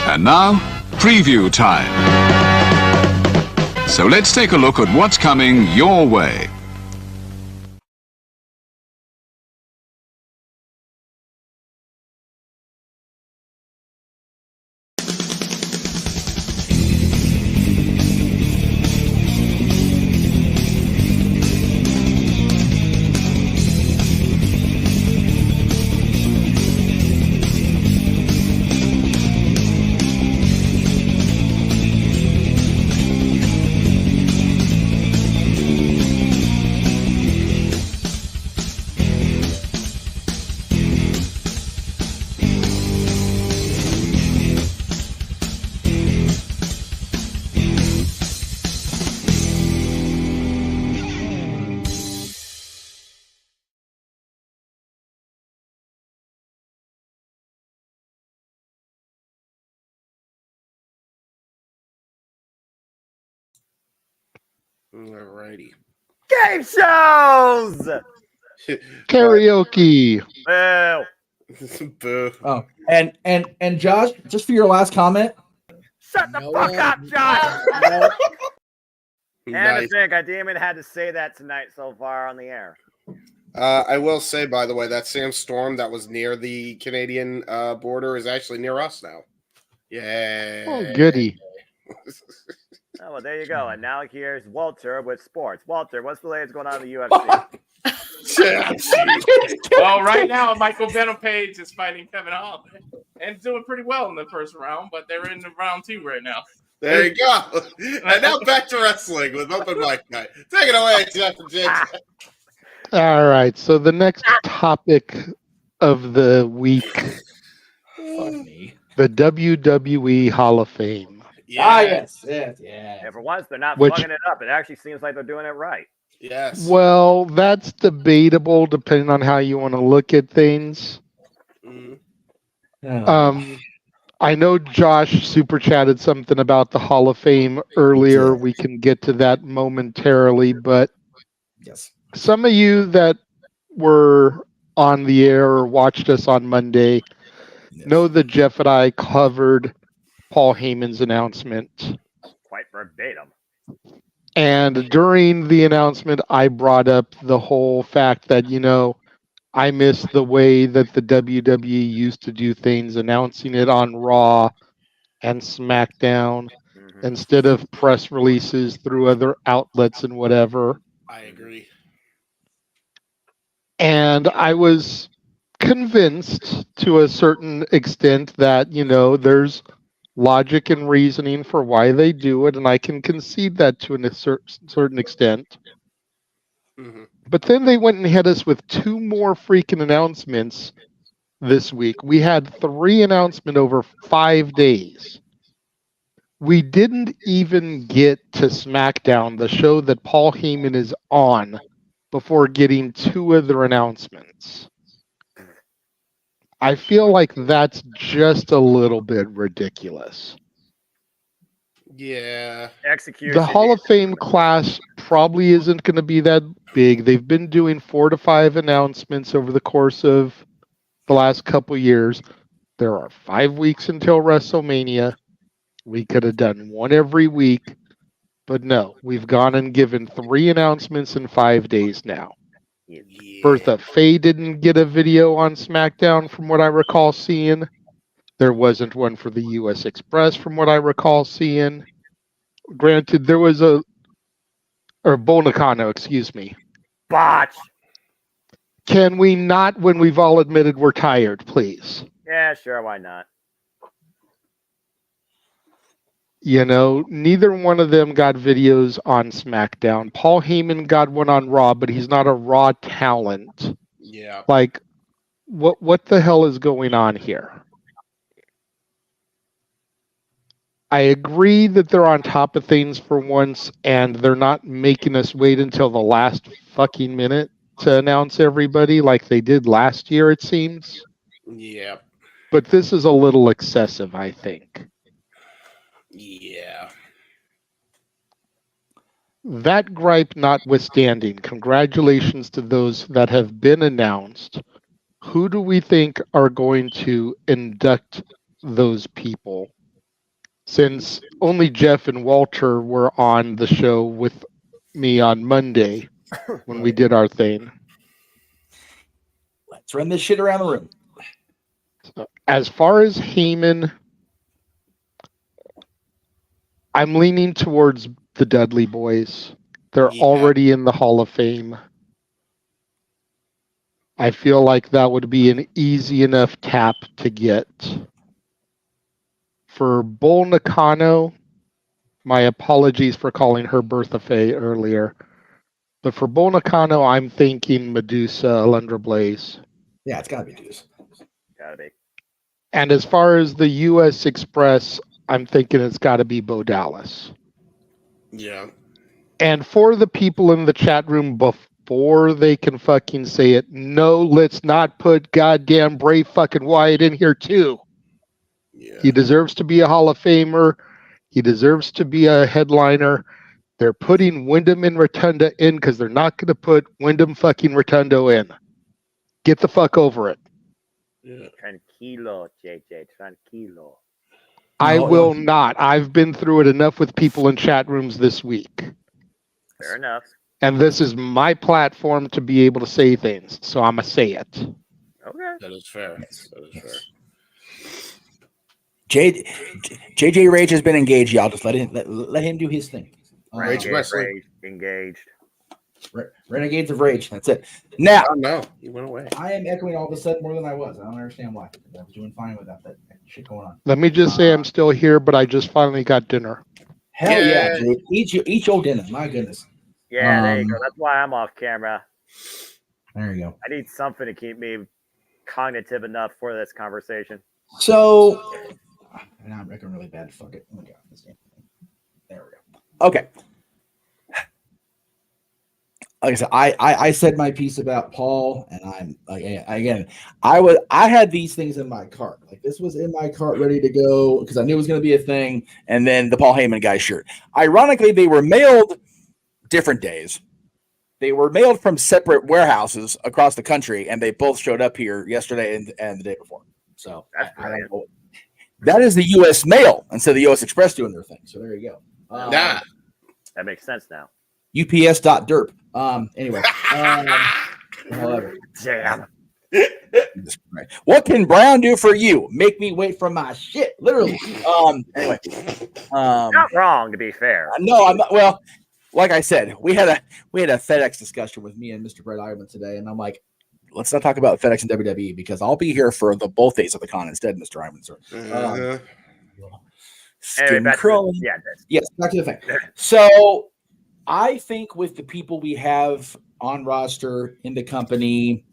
And now, preview time. So let's take a look at what's coming your way. Alrighty. Game shows! Karaoke. Boo. Boo. Oh, and Josh, just for your last comment. Shut the fuck up, Josh! And I Nice. think I didn't even had to say that tonight so far on the air. I will say, by the way, that Sam Storm that was near the Canadian border is actually near us now. Yeah. Oh, goody. Oh, well, there you go. And now here's Walter with sports. Walter, what's the latest going on in the UFC? Well, right now, Michael Venom Page is fighting Kevin Holland and doing pretty well in the first round, but they're in the round 2 right now. There you go. And now back to wrestling with Open Mic Night. Take it away, Jeff and James. All right. So the next topic of the week, the WWE Hall of Fame. Yes. Yeah, for once, they're not Which- fucking it up. It actually seems like they're doing it right. Yes. Well, that's debatable depending on how you want to look at things. I know Josh super chatted something about the Hall of Fame earlier. We can get to that momentarily, but yes, some of you that were on the air or watched us on Monday know that Jeff and I covered Paul Heyman's announcement. Quite verbatim. And during the announcement, I brought up the whole fact that, you know, I miss the way that the WWE used to do things, announcing it on Raw and SmackDown instead of press releases through other outlets and whatever. I agree. And I was convinced to a certain extent that, you know, there's logic and reasoning for why they do it, and I can concede that to a certain extent. Mhm. But then they went and hit us with 2 more freaking announcements this week. We had 3 announcements over 5 days. We didn't even get to SmackDown, the show that Paul Heyman is on, before getting 2 other announcements. I feel like that's just a little bit ridiculous. Yeah. Execution. The Hall of Fame class probably isn't going to be that big. They've been doing 4 to 5 announcements over the course of the last couple years. There are 5 weeks until WrestleMania. We could have done 1 every week, but no, we've gone and given 3 announcements in 5 days now. Bertha Faye didn't get a video on SmackDown from what I recall seeing. There wasn't one for the US Express from what I recall seeing. Granted, there was or Bull Nakano, excuse me. Botch. Can we not, when we've all admitted we're tired, please? Yeah, sure. Why not? You know, neither one of them got videos on SmackDown. Paul Heyman got one on Raw, but he's not a Raw talent. Yeah. Like, what the hell is going on here? I agree that they're on top of things for once, and they're not making us wait until the last fucking minute to announce everybody like they did last year, it seems. Yeah. But this is a little excessive, I think. Yeah. That gripe notwithstanding, congratulations to those that have been announced. Who do we think are going to induct those people? Since only Jeff and Walter were on the show with me on Monday when we did our thing. Let's run this shit around the room. As far as Heyman, I'm leaning towards the Dudley Boys. They're already in the Hall of Fame. I feel like that would be an easy enough tap to get. For Bull Nakano, my apologies for calling her Bertha Faye earlier. But for Bull Nakano, I'm thinking Medusa, Alundra Blaze. Yeah, it's gotta be Deuce. Gotta be. And as far as the US Express, I'm thinking it's gotta be Bo Dallas. Yeah. And for the people in the chat room before they can fucking say it, no, let's not put goddamn Bray fucking Wyatt in here too. Yeah. He deserves to be a Hall of Famer. He deserves to be a headliner. They're putting Wyndham and Rotunda in because they're not going to put Wyndham fucking Rotundo in. Get the fuck over it. Yeah. Tranquilo, JJ. Tranquilo. I will not. I've been through it enough with people in chat rooms this week. Fair enough. And this is my platform to be able to say things. So I'm going to say it. Okay. That is fair. That is fair. JJ Rage has been engaged, y'all. Just let him do his thing. Rage Wesley. Rage engaged. Renegades of Rage. That's it. Now, Oh no, he went away. I am echoing all of a sudden more than I was. I don't understand why. I was doing fine without that shit going on. Let me just say I'm still here, but I just finally got dinner. Hell yeah, dude. Eat your dinner. My goodness. Yeah, there you go. That's why I'm off camera. There you go. I need something to keep me cognitive enough for this conversation. So, now I'm echoing really bad. Fuck it. Oh my God. There we go. Okay. Like I said, I said my piece about Paul, and I'm again. I had these things in my cart. Like this was in my cart, ready to go because I knew it was going to be a thing. And then the Paul Heyman guy shirt. Ironically, they were mailed different days. They were mailed from separate warehouses across the country, and they both showed up here yesterday and the day before. So that is the U.S. mail instead of the U.S. Express doing their thing. So there you go. That makes sense now. UPS.derp. Anyway. Damn. What can Brown do for you? Make me wait for my shit. Literally. Anyway. Not wrong, to be fair. No, I'm not. Well, like I said, we had a FedEx discussion with me and Mr. Brett Ivan today, and I'm like, let's not talk about FedEx and WWE because I'll be here for both days of the con instead, Mr. Ivan, sir. skin back to crawling. the- yeah, Yes, back to the thing. So I think with the people we have on roster in the company,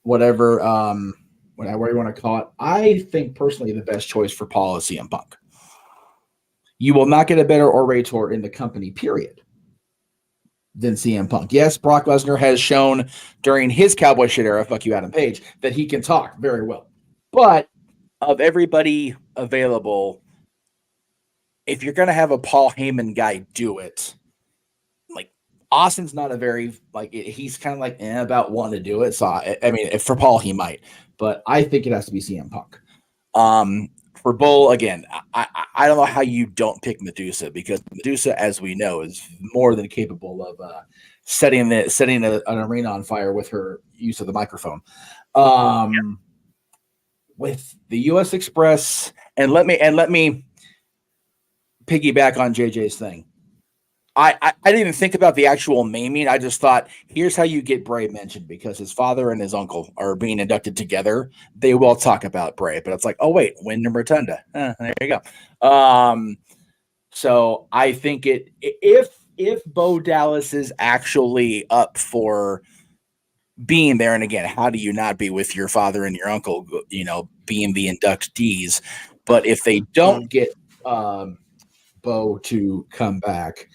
whatever you want to call it, I think personally the best choice for Paul is CM Punk. You will not get a better orator in the company, period, than CM Punk. Yes, Brock Lesnar has shown during his cowboy shit era, fuck you, Adam Page, that he can talk very well. But of everybody available, if you're going to have a Paul Heyman guy do it, like Austin's not a very, like, he's kind of like about wanting to do it. So, I mean, for Paul, he might, but I think it has to be CM Punk. For Bull, again, I don't know how you don't pick Medusa, because Medusa, as we know, is more than capable of setting an arena on fire with her use of the microphone. With the U.S. Express, and let me piggyback on JJ's thing. I didn't even think about the actual naming. I just thought, here's how you get Bray mentioned, because his father and his uncle are being inducted together. They will talk about Bray, but it's like, oh wait, Wyndham Rotunda. There you go. So I think if Bo Dallas is actually up for being there, and again, how do you not be with your father and your uncle, being the inductees? But if they don't get Bo to come back,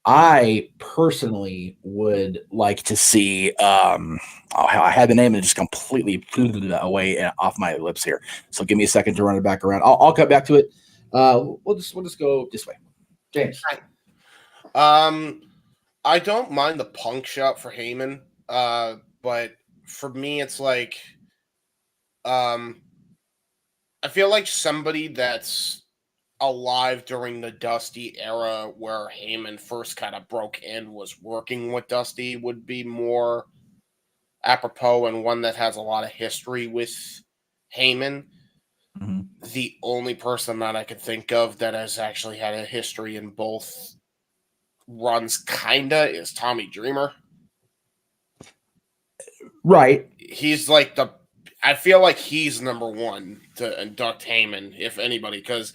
I personally would like to see. I had the name and just completely away off my lips here. So give me a second to run it back around. I'll come back to it. We'll just go this way. James. I don't mind the Punk shot for Heyman, but for me, it's like, I feel like somebody that's alive during the Dusty era where Heyman first kind of broke in was working with Dusty would be more apropos, and one that has a lot of history with Heyman. Mm-hmm. The only person that I could think of that has actually had a history in both runs kinda is Tommy Dreamer. Right. He's like I feel like he's number one to induct Heyman, if anybody, because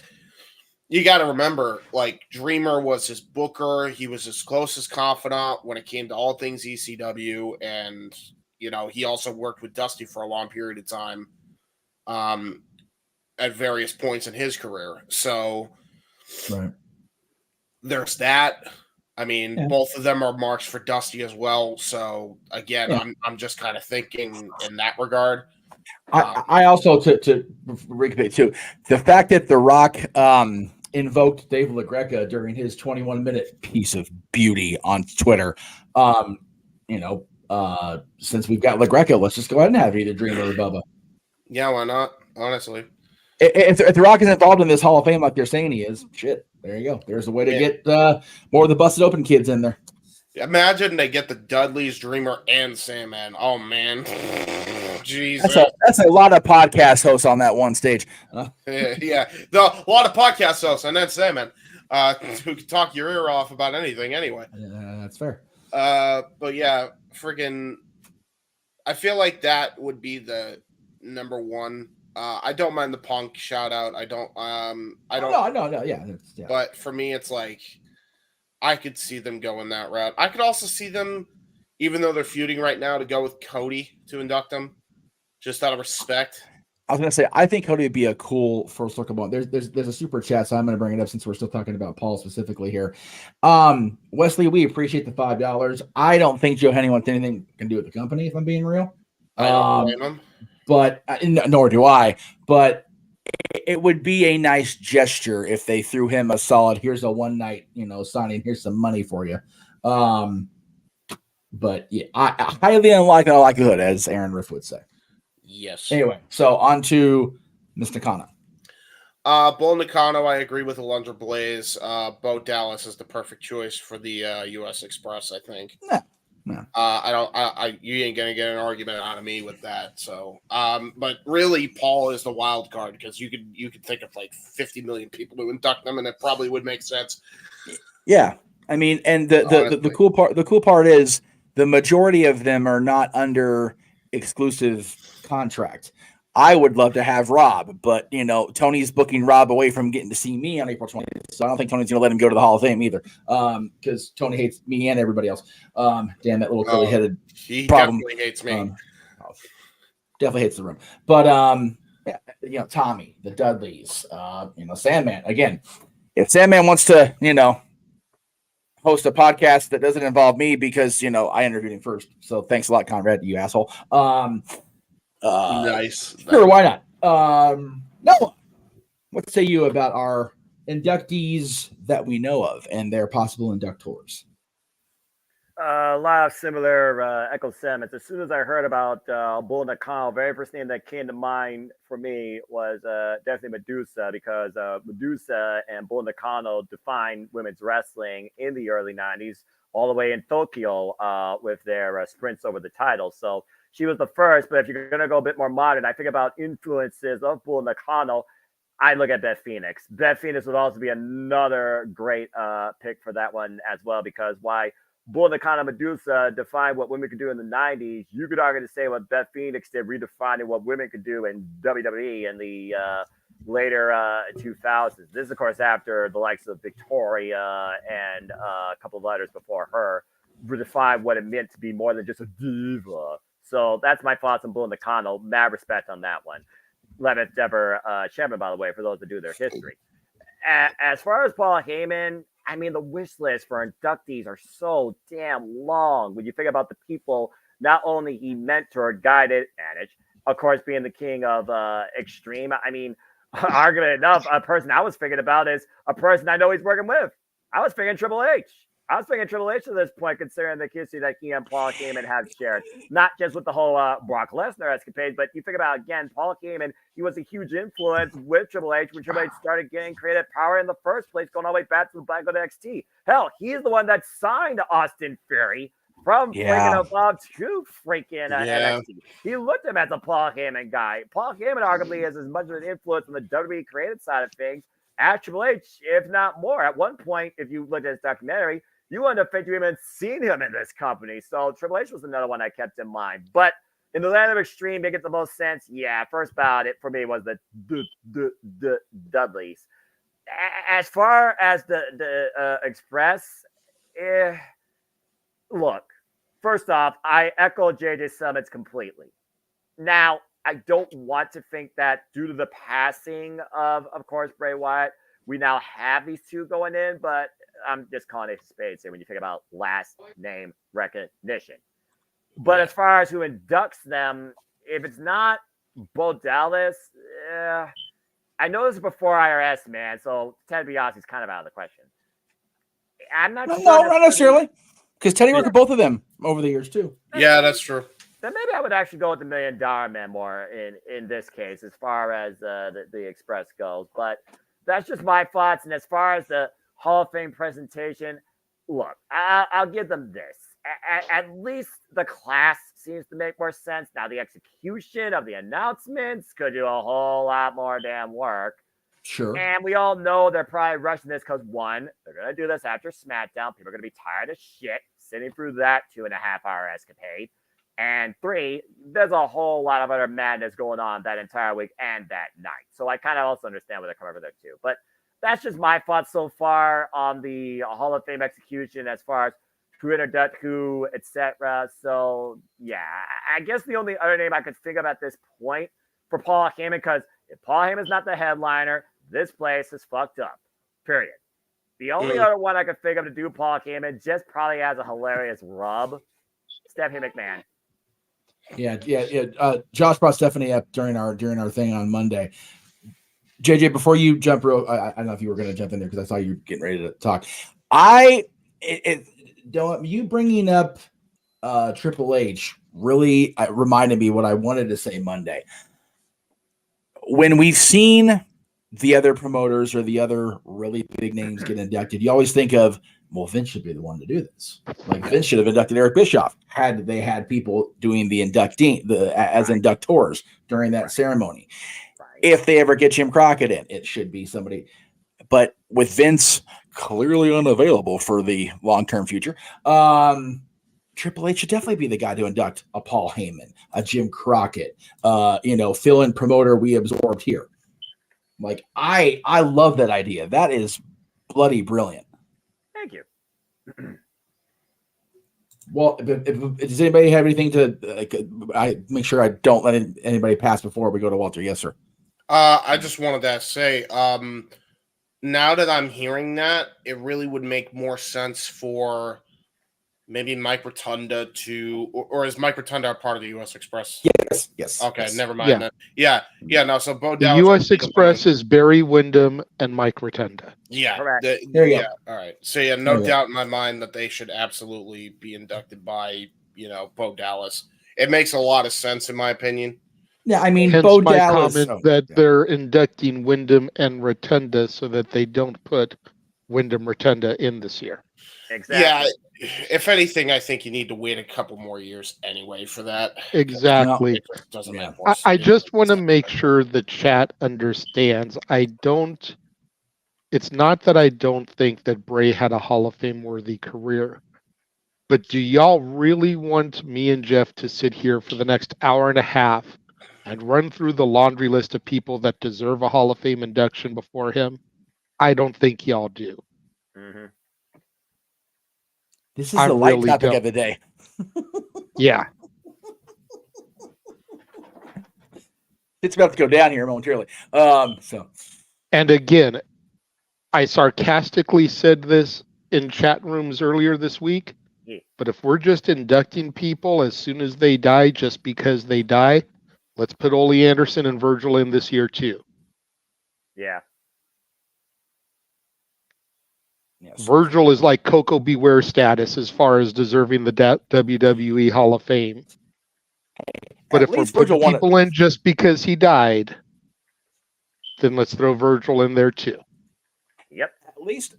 you got to remember, like, Dreamer was his booker. He was his closest confidant when it came to all things ECW. And, he also worked with Dusty for a long period of time at various points in his career. So right. There's that. I mean, both of them are marks for Dusty as well. So, again, I'm just kind of thinking in that regard. I also, to recap too, the fact that The Rock invoked Dave LaGreca during his 21-minute piece of beauty on Twitter. Since we've got LaGreca, let's just go ahead and have either Dreamer or Bubba. Yeah, why not? Honestly, if The Rock is involved in this Hall of Fame like they're saying he is, shit, there you go. There's a way to get more of the busted open kids in there. Imagine they get the Dudleys, Dreamer, and Sandman. Oh man, Jesus, that's a lot of podcast hosts on that one stage. Yeah, a lot of podcast hosts, and then Sandman, who can talk your ear off about anything anyway. That's fair. But yeah, friggin', I feel like that would be the number one. I don't mind the Punk shout out. I don't. No, yeah. But for me, it's like, I could see them going that route. I could also see them, even though they're feuding right now, to go with Cody to induct them, just out of respect. I was gonna say, I think Cody would be a cool first look about. There's a super chat, so I'm gonna bring it up since we're still talking about Paul specifically here. Wesley, we appreciate the $5. I don't think Joe Henny wants anything can do with the company, if I'm being real. I don't blame him. But nor do I. But it would be a nice gesture if they threw him a solid, here's a one night, signing, here's some money for you. But yeah, I highly unlikely likelihood, as Aaron Riff would say. Yes. Anyway, so on to Mr. Nakano. Bull Nakano, I agree with Alundra Blaze. Bo Dallas is the perfect choice for the U.S. Express, I think. Yeah. You ain't gonna get an argument out of me with that. So, but really, Paul is the wild card, because you could think of like 50 million people who induct them, and it probably would make sense. Yeah, I mean, and the cool part is the majority of them are not under exclusive contract. I would love to have Rob, but Tony's booking Rob away from getting to see me on April 20th. So I don't think Tony's going to let him go to the Hall of Fame either, because Tony hates me and everybody else. Damn, that little curly-headed He problem. definitely hates me. Definitely hates the room. But Tommy, the Dudleys, Sandman. Again, if Sandman wants to, host a podcast that doesn't involve me because I interviewed him first. So thanks a lot, Conrad, you asshole. Nice. Sure, why not? No. What say you about our inductees that we know of and their possible inductors? A lot of similar echo sentiments. As soon as I heard about Bull Nakano, very first name that came to mind for me was definitely Medusa, because Medusa and Bull Nakano defined women's wrestling in the early 90s, all the way in Tokyo with their sprints over the title. So she was the first, but if you're going to go a bit more modern, I think about influences of Bull Nakano, I look at Beth Phoenix. Beth Phoenix would also be another great pick for that one as well, because why Bull Nakano Medusa defined what women could do in the 90s, you could argue to say what Beth Phoenix did, redefining what women could do in WWE in the later 2000s. This is, of course, after the likes of Victoria and a couple of others before her redefined what it meant to be more than just a diva. So that's my thoughts on Bull Nakano. Mad respect on that one. 11th ever champion, by the way, for those that do their history. As far as Paul Heyman, I mean, the wish list for inductees are so damn long. When you think about the people, not only he mentored, guided, managed, of course, being the king of Extreme. I mean, arguably enough, a person I was thinking about is a person I know he's working with. I was thinking Triple H. I was thinking Triple H at this point, considering the history that he and Paul Heyman have shared, not just with the whole Brock Lesnar escapade, but you think about, again, Paul Heyman, he was a huge influence with Triple H when Triple H started getting creative power in the first place, going all the way back to the Black NXT. Hell, he's the one that signed Austin Theory from freaking above to freaking NXT. He looked at him as a Paul Heyman guy. Paul Heyman arguably is as much of an influence on the WWE creative side of things as Triple H, if not more. At one point, if you looked at his documentary, you wouldn't have think you even seen him in this company. So Triple H was another one I kept in mind. But in the land of Extreme, make it the most sense. Yeah, first bout it for me was the Dudleys. As far as the Express, look, first off, I echo JJ Summits completely. Now, I don't want to think that due to the passing of course, Bray Wyatt, we now have these two going in, but I'm just calling it spades here when you think about last name recognition. But as far as who inducts them, if it's not Bo Dallas, I know this is before IRS, man, so Ted DiBiase is kind of out of the question. I'm not sure. No, not necessarily. Because Teddy worked with both of them over the years, too. Yeah, that's true. Then maybe I would actually go with the $1 Million Man more in this case, as far as the Express goes. But that's just my thoughts. And as far as the Hall of Fame presentation, look, I'll give them this. At least the class seems to make more sense. Now, the execution of the announcements could do a whole lot more damn work. Sure. And we all know they're probably rushing this because, one, they're going to do this after SmackDown. People are going to be tired of shit sitting through that 2.5-hour escapade. And 3, there's a whole lot of other madness going on that entire week and that night. So I kind of also understand where they're coming over there, too. But that's just my thoughts so far on the Hall of Fame execution as far as who introduced who, etc. So, yeah, I guess the only other name I could think of at this point for Paul Heyman, because if Paul Heyman's not the headliner, this place is fucked up, period. The only other one I could think of to do Paul Heyman just probably has a hilarious rub, Stephanie McMahon. Yeah. Josh brought Stephanie up during our thing on Monday. JJ, before you jump, I don't know if you were going to jump in there because I saw you getting ready to talk. You bringing up Triple H really reminded me what I wanted to say Monday. When we've seen the other promoters or the other really big names get inducted, you always think of, well, Vince should be the one to do this. Like Vince should have inducted Eric Bischoff had they had people doing the inducting as inductors during that ceremony. If they ever get Jim Crockett in, it should be somebody. But with Vince clearly unavailable for the long-term future, Triple H should definitely be the guy to induct a Paul Heyman, a Jim Crockett, fill in promoter we absorbed here. Like, I love that idea. That is bloody brilliant. Thank you. Well, does anybody have anything to I make sure I don't let anybody pass before we go to Walter? Yes, sir. I just wanted to say, now that I'm hearing that, it really would make more sense for maybe Mike Rotunda or is Mike Rotunda a part of the U.S. Express? Yes. Okay, yes. never mind. Yeah. Yeah. No, so Bo The Dallas. U.S. Express is Barry Windham and Mike Rotunda. Yeah. Correct. There you go. All right. So yeah, no doubt in my mind that they should absolutely be inducted by Bo Dallas. It makes a lot of sense in my opinion. Yeah, I mean, Hence Bo my Dallas. comment that they're inducting Wyndham and Rotunda so that they don't put Wyndham Rotunda in this year. Exactly. Yeah. If anything, I think you need to wait a couple more years anyway for that. Exactly. It just doesn't make more I sense. just want to make sure the chat understands. It's not that I don't think that Bray had a Hall of Fame worthy career, but do y'all really want me and Jeff to sit here for the next hour and a half and run through the laundry list of people that deserve a Hall of Fame induction before him? I don't think y'all do. Mm-hmm. This is the light topic of the day. Yeah. It's about to go down here momentarily. And again, I sarcastically said this in chat rooms earlier this week, but if we're just inducting people as soon as they die just because they die, let's put Ole Anderson and Virgil in this year too. Yeah. Yes. Virgil is like Coco Beware status as far as deserving the WWE Hall of Fame. But if we're putting people in just because he died, then let's throw Virgil in there too. Yep.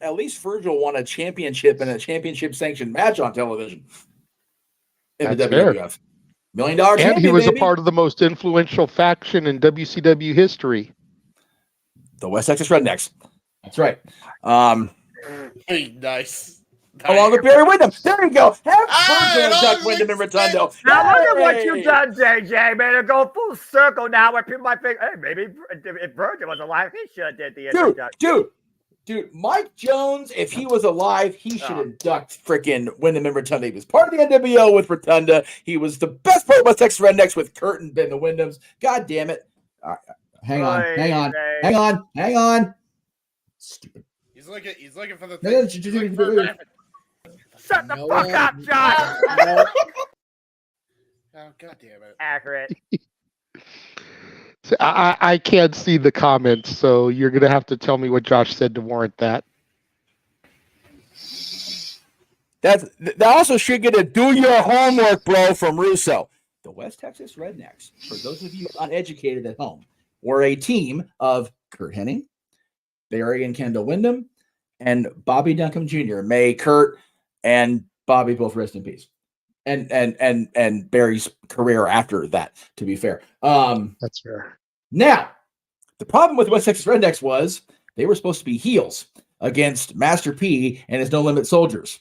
At least Virgil won a championship and a championship sanctioned match on television. In the fair. WWF. $1 million champion, And he was baby. a part of the most influential faction in WCW history. The West Texas Rednecks. That's right. Nice. Along with Barry Windham. There you go. Have Virgil induct Windham and Rotundo. Now look at what you've done, JJ, man. To go full circle now where people might think, hey, maybe if Virgil was alive, he should have did the introduction. Dude, Mike Jones, if he was alive, he should induct freaking Wyndham and Rotunda. He was part of the NWO with Rotunda. He was the best part of West Texas Rednecks with Kurt and Ben the Wyndhams. God damn it. All right. Hang on. Stupid. He's looking for the No, thing. Shut the fuck up, Josh. Oh, God damn it. Accurate. So I can't see the comments, so you're going to have to tell me what Josh said to warrant that. That also should get a do your homework, bro, from Russo. The West Texas Rednecks, for those of you uneducated at home, were a team of Kurt Hennig, Barry and Kendall Windham, and Bobby Duncombe Jr. May Kurt and Bobby both rest in peace. And Barry's career after that, to be fair. That's fair. Now, the problem with West Texas Rednecks was they were supposed to be heels against Master P and his No Limit Soldiers.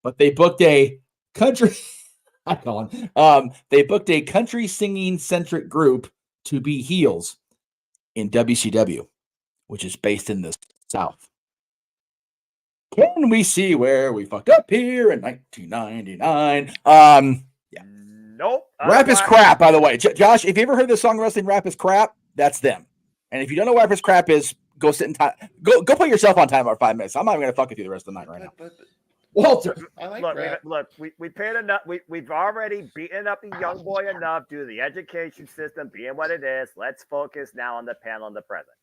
But they booked a country they booked a country singing centric group to be heels in WCW, which is based in the South. Can we see where we fucked up here in 1999? Yeah. Nope. Rap is crap, by the way. Josh, if you ever heard the song Wrestling Rap is Crap, that's them. And if you don't know what Rap is Crap is, go sit in time. Go put yourself on time for 5 minutes. I'm not even going to fuck with you the rest of the night right now. Walter. I like we paid enough. We've already beaten up the young boy enough due to the education system being what it is. Let's focus now on the panel in the present.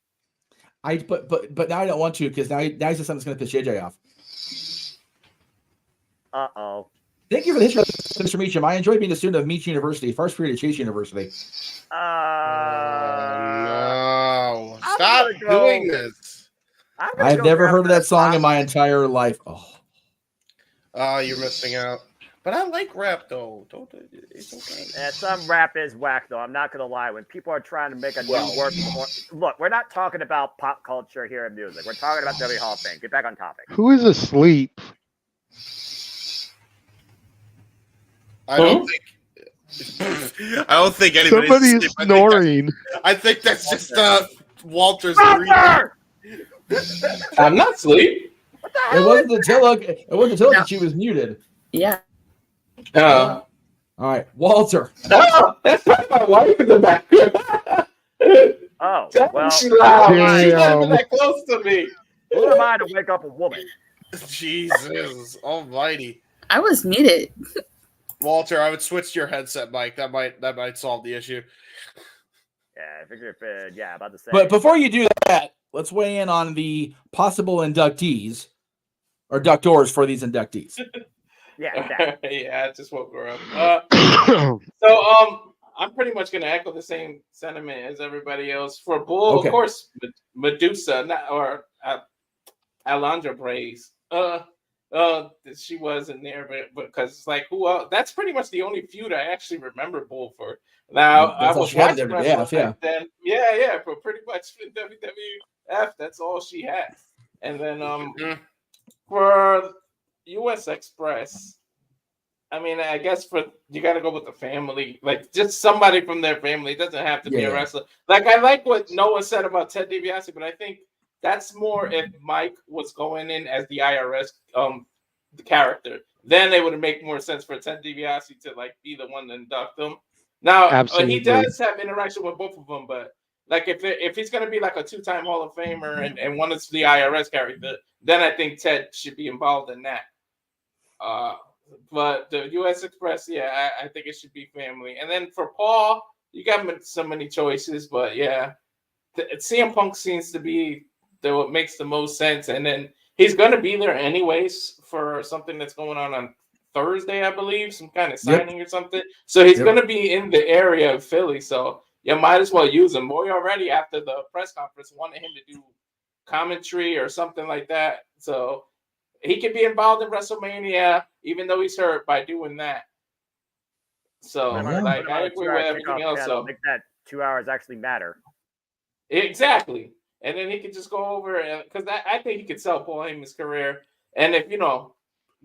But now I don't want to because now he's just something that's going to piss JJ off. Uh-oh. Thank you for the history, Mr. Meacham. I enjoyed being a student of Meach University, first period of Chase University. No. Stop doing this. I've never heard of that song in my entire life. Oh, you're missing out. But I like rap, though. It's okay. Yeah, some rap is whack, though. I'm not going to lie. When people are trying to make a new word, look, we're not talking about pop culture here in music. We're talking about WWE Hall of Fame. Get back on topic. Who is asleep? I don't think anybody's Somebody is asleep. snoring. I think that's just Walter's Walter! breathing. I'm not asleep. It wasn't until she was muted. Yeah. All right, Walter. Oh, that's probably my wife in the background. Oh, well. She's loud. She's not Damn. even that close to me. Who am I to wake up a woman? Jesus almighty. I was muted. Walter, I would switch to your headset mic. That might solve the issue. Yeah, I figure if about the same. But before you do that, let's weigh in on the possible inductees or inductors for these inductees. Yeah, yeah, I just woke her up. So I'm pretty much gonna echo the same sentiment as everybody else. For Bull, Okay. of course, Medusa, or Alundra Blaze. She was in there, but because it's like who else? That's pretty much the only feud I actually remember Bull for. Now I That's all was she had watching in WWF, wrestling yeah. back then. Yeah, but pretty much in WWF, that's all she had. And then for US Express, I mean, I guess you got to go with the family, like just somebody from their family. It doesn't have to be a wrestler. Like I like what Noah said about Ted DiBiase, but I think that's more if Mike was going in as the IRS the character, then it would make more sense for Ted DiBiase to like be the one to induct them. Now Absolutely. he does have interaction with both of them, but like if he's gonna be like a 2-time Hall of Famer and one is the IRS character, then I think Ted should be involved in that. But the US Express, yeah, I think it should be family. And then for Paul, you got so many choices, but yeah, CM Punk seems to be what makes the most sense. And then he's going to be there anyways for something that's going on Thursday, I believe, some kind of signing or something. So he's going to be in the area of Philly. So you might as well use him. We already, after the press conference, wanted him to do commentary or something like that. So he could be involved in WrestleMania, even though he's hurt, by doing that. So, like, I agree with everything else. So make that 2 hours actually matter. Exactly. And then he could just go over, because I think he could sell Paul Heyman's career. And if,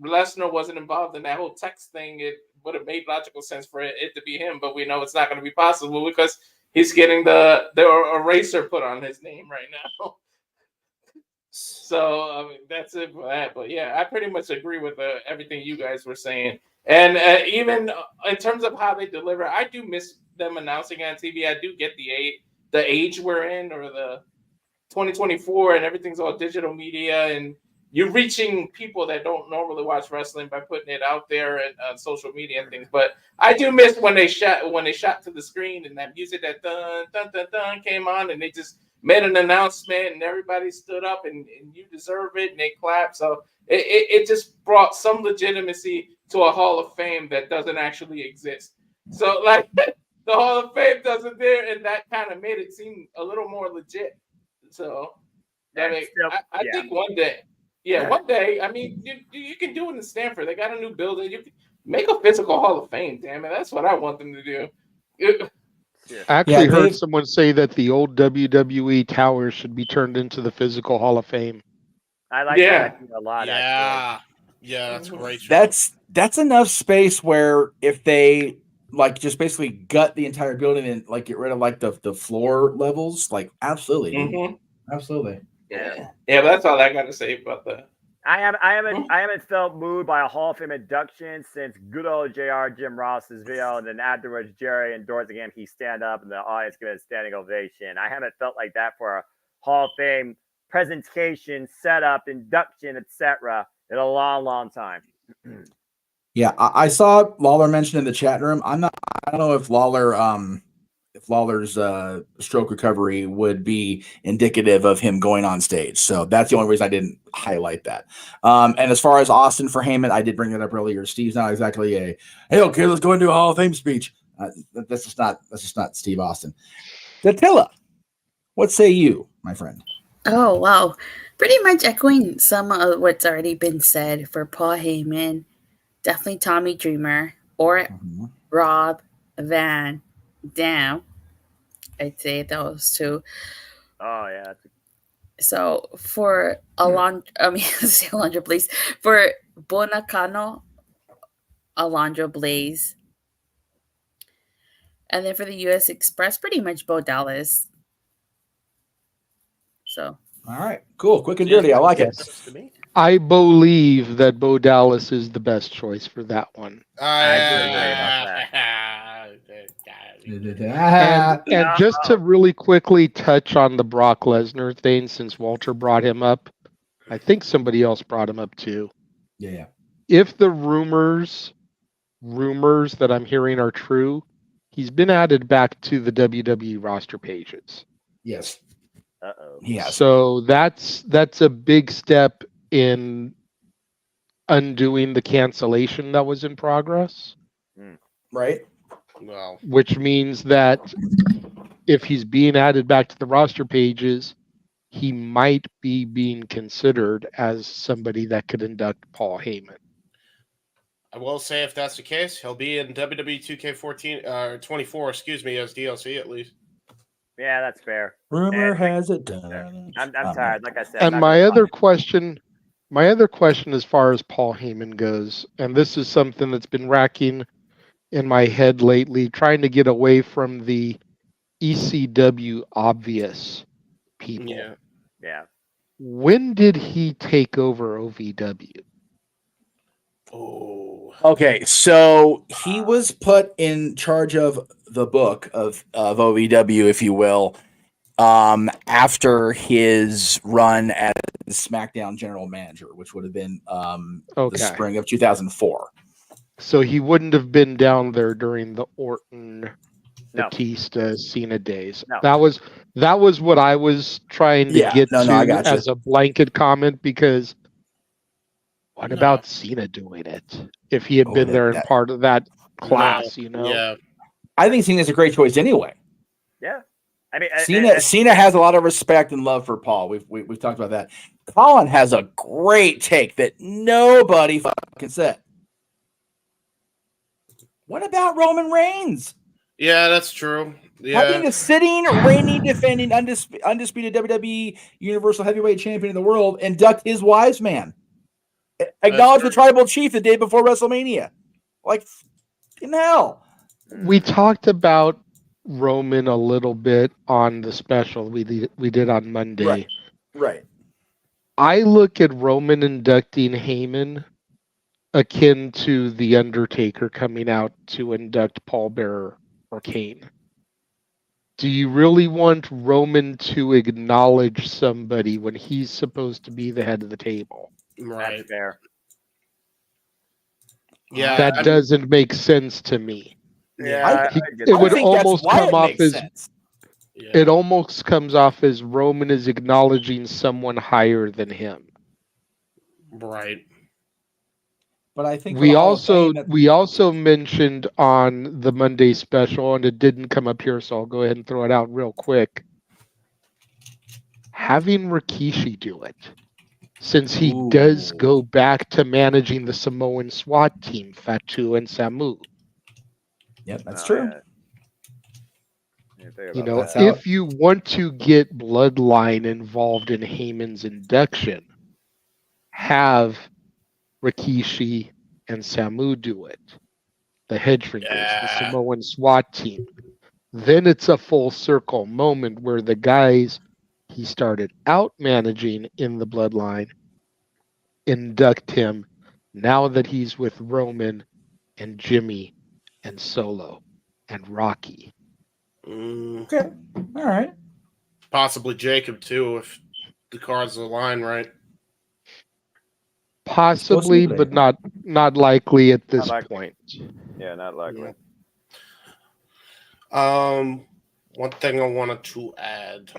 Lesnar wasn't involved in that whole text thing, it would have made logical sense for it to be him. But we know it's not going to be possible because he's getting the eraser put on his name right now. So, I mean, that's it for that. But yeah, I pretty much agree with everything you guys were saying. And even in terms of how they deliver, I do miss them announcing on TV. I do get the age we're in, or the 2024, and everything's all digital media, and you're reaching people that don't normally watch wrestling by putting it out there and on social media and things. But I do miss when they shot to the screen and that music that dun dun dun dun came on, and they just made an announcement and everybody stood up and you deserve it, and they clapped. So it just brought some legitimacy to a Hall of Fame that doesn't actually exist. So like the Hall of Fame doesn't there, and that kind of made it seem a little more legit. So I think one day, I mean, you can do it in Stanford. They got a new building. You can make a physical Hall of Fame. Damn it, that's what I want them to do. I actually heard someone say that the old WWE towers should be turned into the Physical Hall of Fame. I like that a lot. Yeah, that's great. That's enough space where if they like just basically gut the entire building and like get rid of like the floor levels, like absolutely, absolutely. Yeah, but that's all I got to say about that. I haven't felt moved by a Hall of Fame induction since good old JR Jim Ross's video, and then afterwards Jerry endorsing him. He stand up and the audience give a standing ovation. I haven't felt like that for a Hall of Fame presentation, setup, induction, etc. in a long time. Yeah, I saw Lawler mentioned in the chat room. I don't know if Lawler's stroke recovery would be indicative of him going on stage. So that's the only reason I didn't highlight that. And as far as Austin for Heyman, I did bring that up earlier. Steve's not exactly hey, okay, let's go into a Hall of Fame speech. That's just not Steve Austin. Datilla, what say you, my friend? Oh, wow. Pretty much echoing some of what's already been said for Paul Heyman. Definitely Tommy Dreamer or Rob Van Dam. I'd say those two. Oh, yeah. So for Alundra Blaze, for Bull Nakano, Alundra Blaze, And then for the U.S. Express, pretty much Bo Dallas. So. All right, cool, quick and dirty. I like it. I believe that Bo Dallas is the best choice for that one. And just to really quickly touch on the Brock Lesnar thing, since Walter brought him up, I think somebody else brought him up too. Yeah. If the rumors that I'm hearing are true, he's been added back to the WWE roster pages. Yes. Uh-oh. So that's a big step in undoing the cancellation that was in progress. Right. Well, Which means that if he's being added back to the roster pages, he might be being considered as somebody that could induct Paul Heyman. I will say if that's the case, he'll be in WWE 2K14 24, excuse me, as DLC at least. Yeah, that's fair. Rumor has it done. I'm tired. Like I said. And my other question as far as Paul Heyman goes, and this is something that's been racking in my head lately, trying to get away from the ECW obvious people. Yeah. When did he take over OVW? Oh. Okay, so he was put in charge of the book of OVW, if you will, after his run as SmackDown general manager, which would have been the spring of 2004. So he wouldn't have been down there during the Orton, Batista, Cena days. No. That was what I was trying to get to I got you. as a blanket comment, because what about Cena doing it? If he had been there and part of that class, Yeah. I think Cena's a great choice anyway. Yeah. I mean, Cena has a lot of respect and love for Paul. We've talked about that. Colin has a great take that nobody fucking said. What about Roman Reigns? Yeah, that's true. Yeah. Having a sitting, reigning, defending, undisputed WWE Universal Heavyweight Champion in the world induct his wise man. Acknowledge the tribal chief the day before WrestleMania. Like, fucking hell. We talked about Roman a little bit on the special we did on Monday. Right. I look at Roman inducting Heyman akin to The Undertaker coming out to induct Paul Bearer or Kane. Do you really want Roman to acknowledge somebody when he's supposed to be the head of the table? Right. That's fair. Yeah. That doesn't make sense to me. Yeah. It would almost come off as it almost comes off as Roman is acknowledging someone higher than him. Right. But I think we also mentioned on the Monday special, and it didn't come up here, so I'll go ahead and throw it out real quick. Having Rikishi do it, since he does go back to managing the Samoan SWAT team, Fatu and Samu. Yep, that's true. You know, if you want to get Bloodline involved in Heyman's induction, have Rikishi and Samu do it. The Head Shrinkers, the Samoan SWAT team. Then it's a full circle moment where the guys he started out managing in the Bloodline induct him now that he's with Roman and Jimmy and Solo and Rocky. Okay. All right. Possibly Jacob too, if the cards align right. Possibly, but not likely at this point. Yeah, not likely. One thing I wanted to add.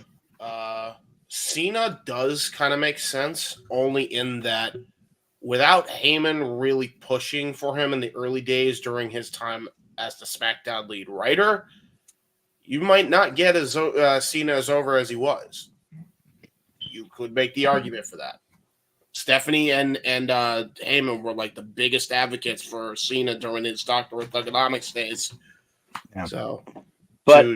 Cena does kind of make sense, only in that without Heyman really pushing for him in the early days during his time as the SmackDown lead writer, you might not get as Cena as over as he was. You could make the argument for that. Stephanie and Heyman were like the biggest advocates for Cena during his Dr. Thugonomics days. Yeah. So, but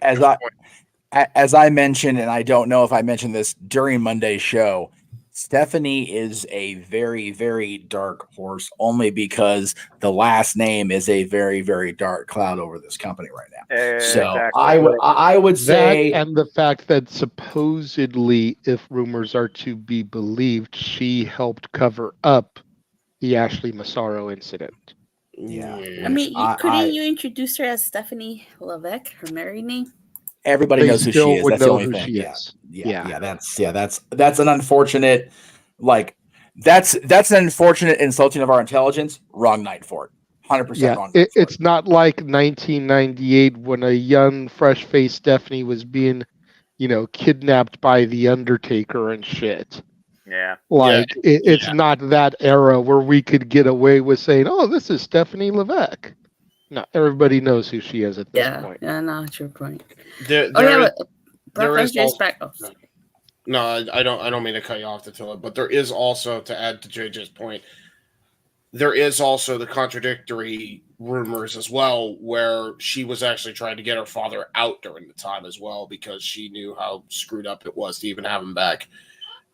as I mentioned, and I don't know if I mentioned this during Monday's show, Stephanie is a very, very dark horse only because the last name is a very, very dark cloud over this company right now. So Exactly. I would say that, and the fact that supposedly, if rumors are to be believed, she helped cover up the Ashley Massaro incident. Yeah. I mean, couldn't you introduce her as Stephanie Levesque, her married name? Everybody They knows who she still is. would That's the know only who thing. she Yeah. is. That's an unfortunate, like that's an unfortunate insulting of our intelligence. Wrong night for it. 100% wrong. It's not like 1998 when a young, fresh-faced Stephanie was being, kidnapped by the Undertaker and shit. Yeah. It's not that era where we could get away with saying, "Oh, this is Stephanie Levesque." No, everybody knows who she is at this point. Yeah, no, true point. There but Brock is Lesnar's also- back. No, I don't mean to cut you off, Attila, but there is also, to add to JJ's point, there is also the contradictory rumors as well, where she was actually trying to get her father out during the time as well, because she knew how screwed up it was to even have him back.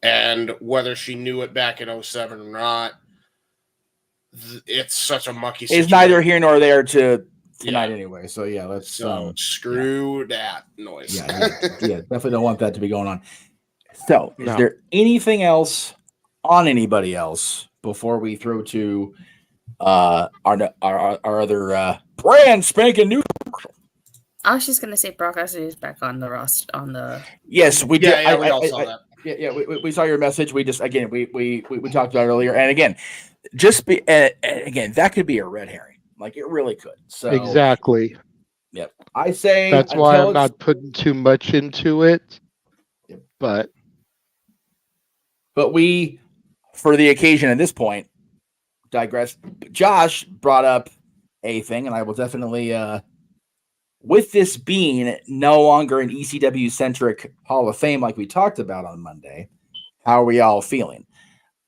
And whether she knew it back in 2007 or not, it's such a mucky situation. It's neither here nor there tonight anyway. So yeah, let's screw that noise. Yeah, definitely don't want that to be going on. So, is No. there anything else on anybody else before we throw to our other brand spanking new? I was just gonna say Brock Lesnar is back on the roster on the. Yes, we did. Yeah, we all saw that. Yeah, we saw your message. We just again we talked about it earlier, and again, just be again that could be a red herring. Like it really could. So Exactly. Yep. I say That's why until I'm not putting too much into it. But we, for the occasion at this point, digress. Josh brought up a thing, and I will definitely, with this being no longer an ECW-centric Hall of Fame like we talked about on Monday, how are we all feeling?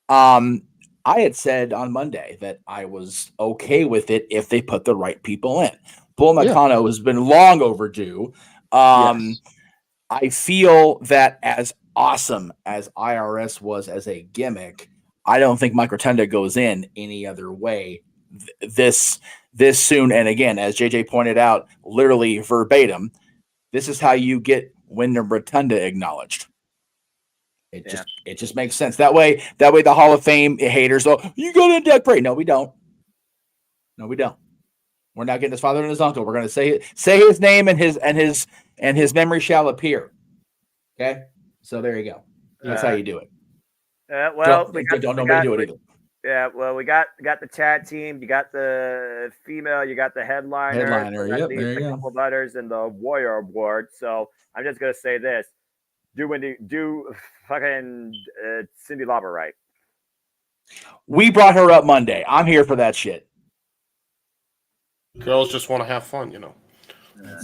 I had said on Monday that I was okay with it if they put the right people in. Bull Nakano has been long overdue. Yes. I feel that as awesome as IRS was as a gimmick, I don't think Mike Rotunda goes in any other way this soon. And again, as JJ pointed out, literally verbatim, this is how you get Wyndham Rotunda acknowledged. It just makes sense. That way the Hall of Fame haters, you go to Deck Bray. No, we don't. We're not getting his father and his uncle. We're going to say his name and his memory shall appear. Okay, so there you go. That's how you do it. Well, don't nobody do it either. Yeah, well, we got the chat team. You got the female. You got the headliner. Yep, there you go. Couple of others and the Warrior Award. So I'm just gonna say this: do fucking Cyndi Lauper right. We brought her up Monday. I'm here for that shit. Girls just want to have fun,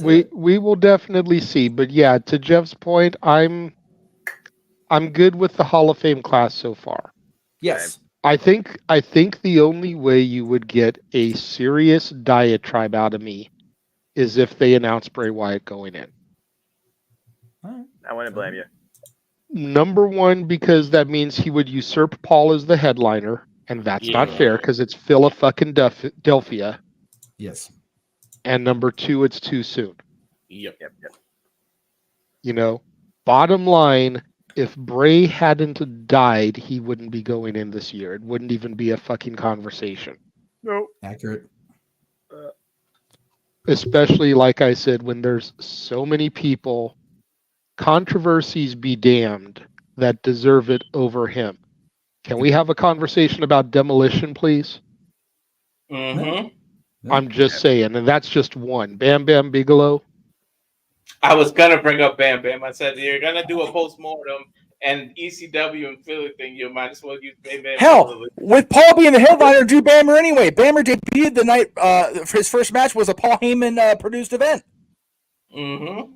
we will definitely see. But yeah, to Jeff's point, I'm good with the Hall of Fame class so far. Yes. I think the only way you would get a serious diatribe out of me is if they announce Bray Wyatt going in. I wouldn't blame you. Number one, because that means he would usurp Paul as the headliner, and that's not fair because it's Philadelphia. Yes. And number two, it's too soon. Yep. Bottom line, if Bray hadn't died, he wouldn't be going in this year. It wouldn't even be a fucking conversation. Nope. Accurate. Especially, like I said, when there's so many people, controversies be damned, that deserve it over him. Can we have a conversation about Demolition, please? Mm-hmm. I'm just saying, and that's just one. Bam Bam Bigelow. I was gonna bring up Bam Bam. I said you're gonna do a postmortem and ECW and Philly thing. You might as well use Bam Bam. Hell, with Paul being the headliner, do Bammer anyway. Bammer debuted the night for his first match was a Paul Heyman produced event. Mm-hmm.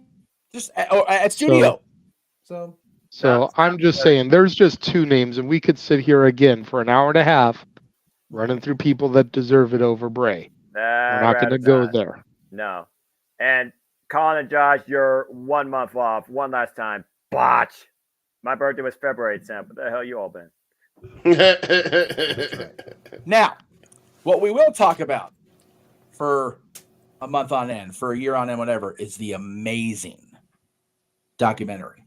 Just at studio. So I'm just saying, there's just two names, and we could sit here again for an hour and a half running through people that deserve it over Bray. We're not going to go there. No. And Colin and Josh, you're 1 month off. One last time. Botch. My birthday was February 10th. What the hell you all been? Now, what we will talk about for a month on end, for a year on end, whatever, is the amazing documentary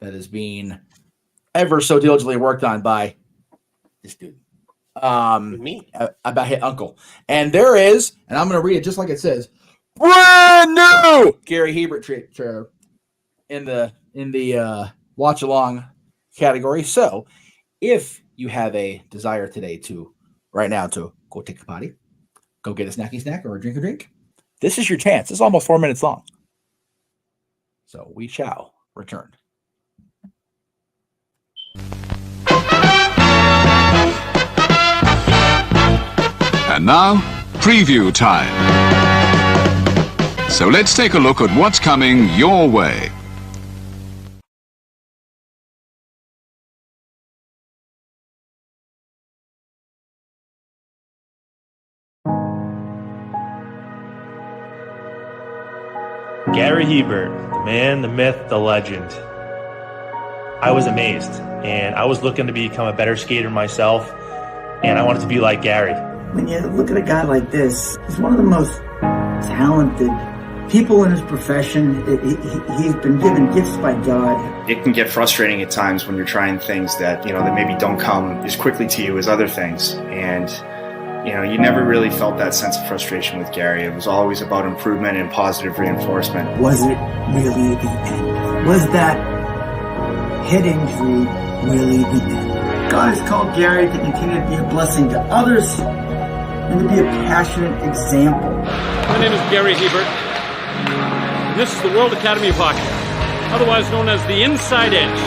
that is being ever so diligently worked on by this dude. Me. About his uncle. And there is, and I'm going to read it just like it says, brand new Gary Hebert trailer in the watch along category. So if you have a desire today right now to go take a potty, go get a snacky snack or a drink, this is your chance. It's almost 4 minutes long. So we shall return. And now, preview time. So let's take a look at what's coming your way. Gary Hebert, the man, the myth, the legend. I was amazed, and I was looking to become a better skater myself, and I wanted to be like Gary. When you look at a guy like this, he's one of the most talented people in his profession. He's been given gifts by God. It can get frustrating at times when you're trying things that, that maybe don't come as quickly to you as other things. And, you never really felt that sense of frustration with Gary. It was always about improvement and positive reinforcement. Was it really the end? Was that head injury really the end? God has called Gary to continue to be a blessing to others and to be a passionate example. My name is Gary Hebert, and this is the World Academy of Hockey, otherwise known as the Inside Edge.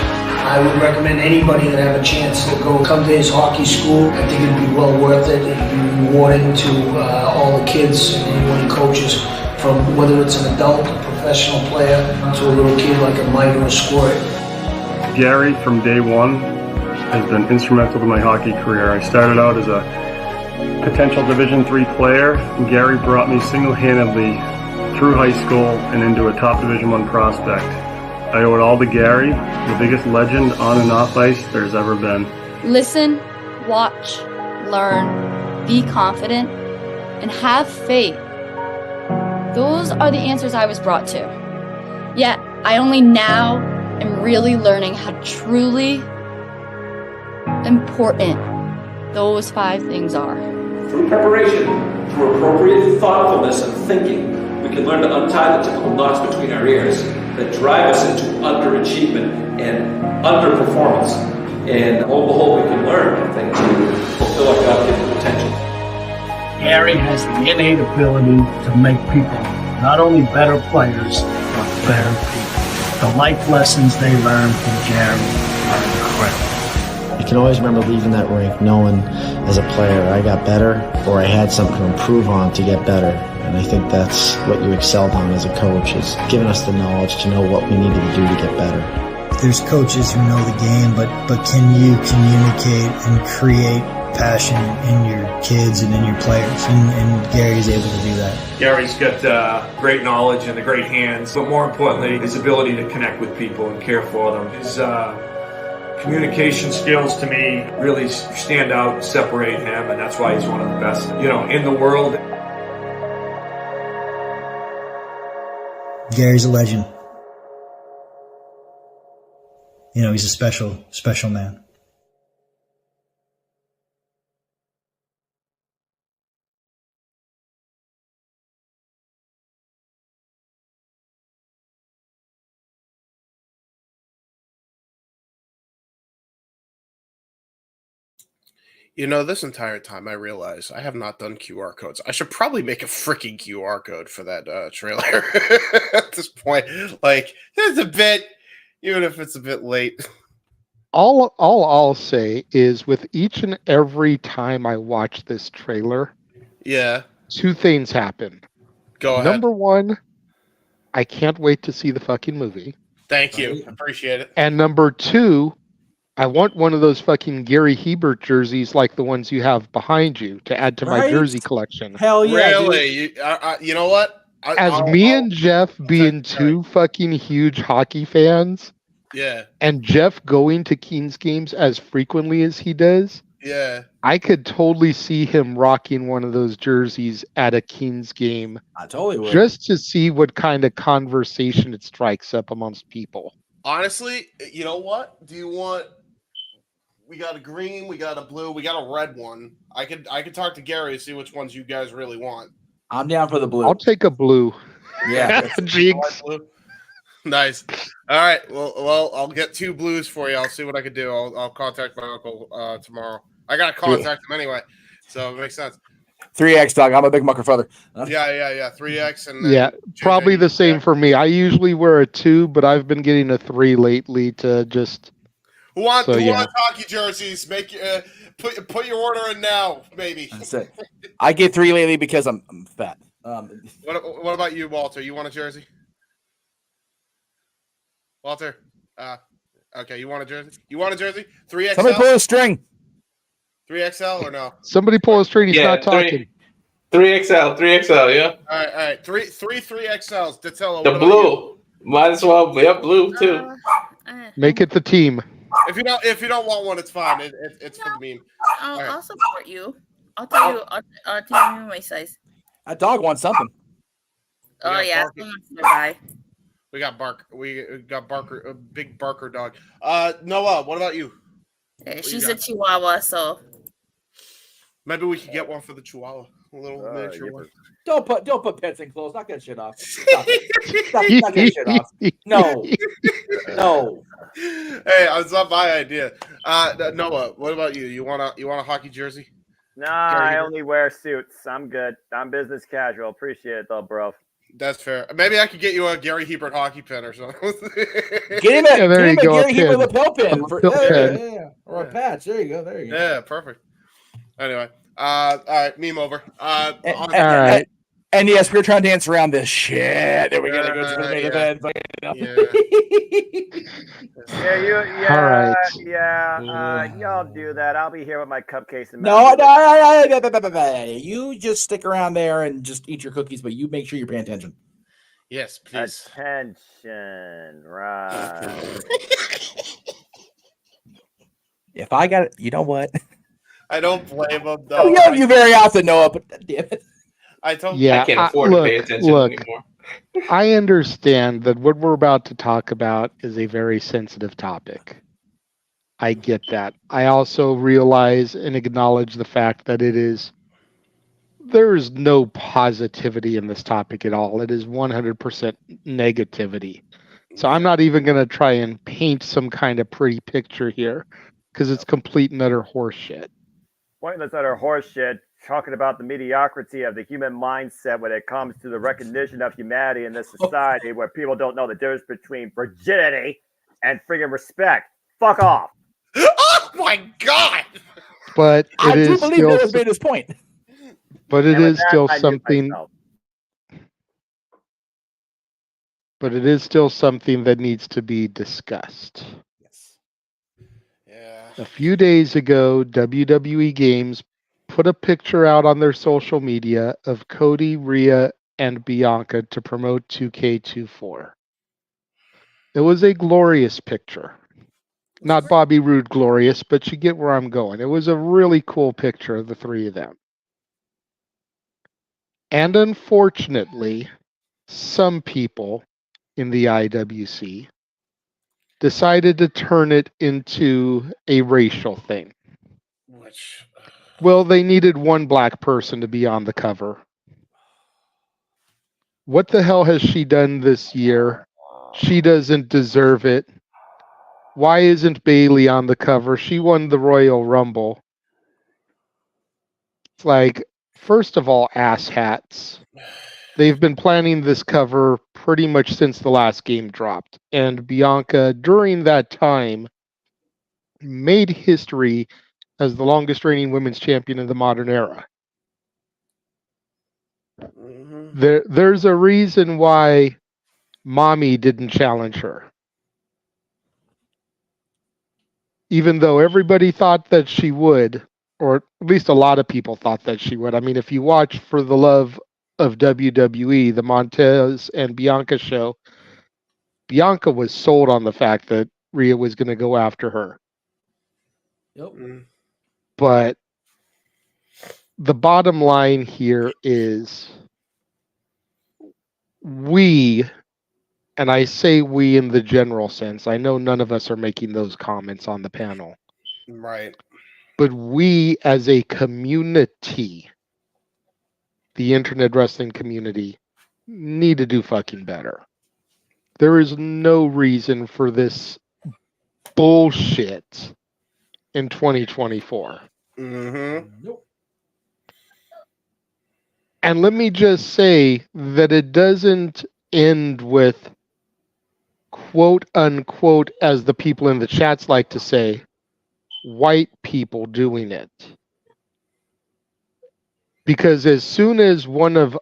I would recommend anybody that have a chance to come to his hockey school. I think it'd be well worth it. It'd be rewarding to all the kids and anyone he coaches, from whether it's an adult, a professional player, to a little kid like a Mike or a Squirt. Gary, from day one, has been instrumental to my hockey career. I started out as a potential Division III player. Gary brought me single-handedly through high school and into a top Division I prospect. I owe it all to Gary, the biggest legend on and off ice there's ever been. Listen, watch, learn, be confident, and have faith. Those are the answers I was brought to. Yet, I only now am really learning how truly important those 5 things are. Through preparation, through appropriate thoughtfulness and thinking, we can learn to untie the typical knots between our ears that drive us into underachievement and underperformance. And lo and behold, we can learn, I think, to fulfill our God-given potential. Gary has the innate ability to make people not only better players, but better people. The life lessons they learn from Gary are incredible. I can always remember leaving that rink knowing as a player I got better, or I had something to improve on to get better. And I think that's what you excelled on as a coach, is giving us the knowledge to know what we needed to do to get better. There's coaches who know the game, but can you communicate and create passion in your kids and in your players? And Gary's able to do that. Gary's got great knowledge and the great hands, but more importantly, his ability to connect with people and care for them. His communication skills, to me, really stand out and separate him, and that's why he's one of the best, in the world. Gary's a legend. He's a special, special man. This entire time I realize I have not done QR codes. I should probably make a freaking QR code for that trailer at this point. Like, there's a bit, even if it's a bit late. All I'll say is, with each and every time I watch this trailer, yeah, 2 things happen. Go ahead. Number 1, I can't wait to see the fucking movie. Thank you. Appreciate it. And number 2, I want one of those fucking Gary Hebert jerseys like the ones you have behind you to add to my jersey collection. Hell yeah. Really? You know what? And Jeff being 2 fucking huge hockey fans, Yeah. And Jeff going to Kings games as frequently as he does, Yeah. I could totally see him rocking one of those jerseys at a Kings game. I totally would. Just to see what kind of conversation it strikes up amongst people. Honestly, you know what? Do you want? We got a green, we got a blue, we got a red one. I could talk to Gary to see which ones you guys really want. I'm down for the blue. I'll take a blue. Yeah, Jigs. Nice. All right. Well, I'll get 2 blues for you. I'll see what I can do. I'll contact my uncle tomorrow. I gotta contact him anyway, so it makes sense. 3X dog. I'm a big mucker feather. Yeah. 3X and Yeah, probably the same for me. I usually wear a 2, but I've been getting a 3 lately to just. Who wants hockey jerseys? Make put your order in now, maybe. That's it. I get 3 lately because I'm fat. What about you, Walter? You want a jersey? Walter, okay, you want a jersey? 3XL? Somebody pull a string. 3XL or no? Somebody pull a string. He's not talking. 3XL, yeah. All right. 3XLs. Datello, the blue. Might as well be a blue too. Make it the team. If you don't want one, it's fine. It's for the meme. I'll support you. I'll tell you. I'll tell you my size. That dog wants something. Oh yeah, bye. We got Barker, a big Barker dog. Noah, what about you? She's a Chihuahua, so maybe we could get one for the Chihuahua. A little miniature one. Don't put pets in clothes. Knock that shit off. Stop that shit off. No. Hey, it's not my idea. Noah, what about you? You want a hockey jersey? Nah, I only wear suits. I'm good. I'm business casual. Appreciate it though, bro. That's fair. Maybe I could get you a Gary Hebert hockey pin or something. Get him a Gary Hebert lapel pin. Yeah. Or a patch. There you go. Yeah, perfect. Anyway, all right, meme over. All right. And yes, we're trying to dance around this shit. There we go. Go to the main event. All right. Y'all do that. I'll be here with my cupcakes and No. You just stick around there and just eat your cookies, but you make sure you're paying attention. Yes, please. Attention, right? If I got it, you know what? I don't blame him though. Oh, yeah, you very often, Noah, but damn it. I can't afford to pay attention anymore. I understand that what we're about to talk about is a very sensitive topic. I get that. I also realize and acknowledge the fact that there is no positivity in this topic at all. It is 100% negativity. So I'm not even going to try and paint some kind of pretty picture here because it's complete and utter horseshit. Pointless utter horseshit. Talking about the mediocrity of the human mindset when it comes to the recognition of humanity in this society where people don't know the difference between virginity and friggin' respect. Fuck off. Oh my God. But I do believe Miller's made his point. But it is still something. But it is still something that needs to be discussed. Yes. Yeah. A few days ago, WWE Games put a picture out on their social media of Cody, Rhea, and Bianca to promote 2K24. It was a glorious picture. Not Bobby Roode glorious, but you get where I'm going. It was a really cool picture of the three of them. And unfortunately, some people in the IWC decided to turn it into a racial thing. Well, they needed one black person to be on the cover. What the hell has she done this year? She doesn't deserve it. Why isn't Bayley on the cover? She won the Royal Rumble. It's like, first of all, asshats. They've been planning this cover pretty much since the last game dropped. And Bianca, during that time, made history as the longest reigning women's champion in the modern era. There's a reason why Mommy didn't challenge her. Even though everybody thought that she would, or at least a lot of people thought that she would. I mean, if you watch For the Love of WWE, the Montez and Bianca show, Bianca was sold on the fact that Rhea was going to go after her. Yep. But the bottom line here is we, and I say we in the general sense, I know none of us are making those comments on the panel, Right. but we as a community, the internet wrestling community, need to do fucking better. There is no reason for this bullshit in 2024. Nope. And let me just say that it doesn't end with quote unquote, as the people in the chats like to say, white people doing it. Because as soon as one of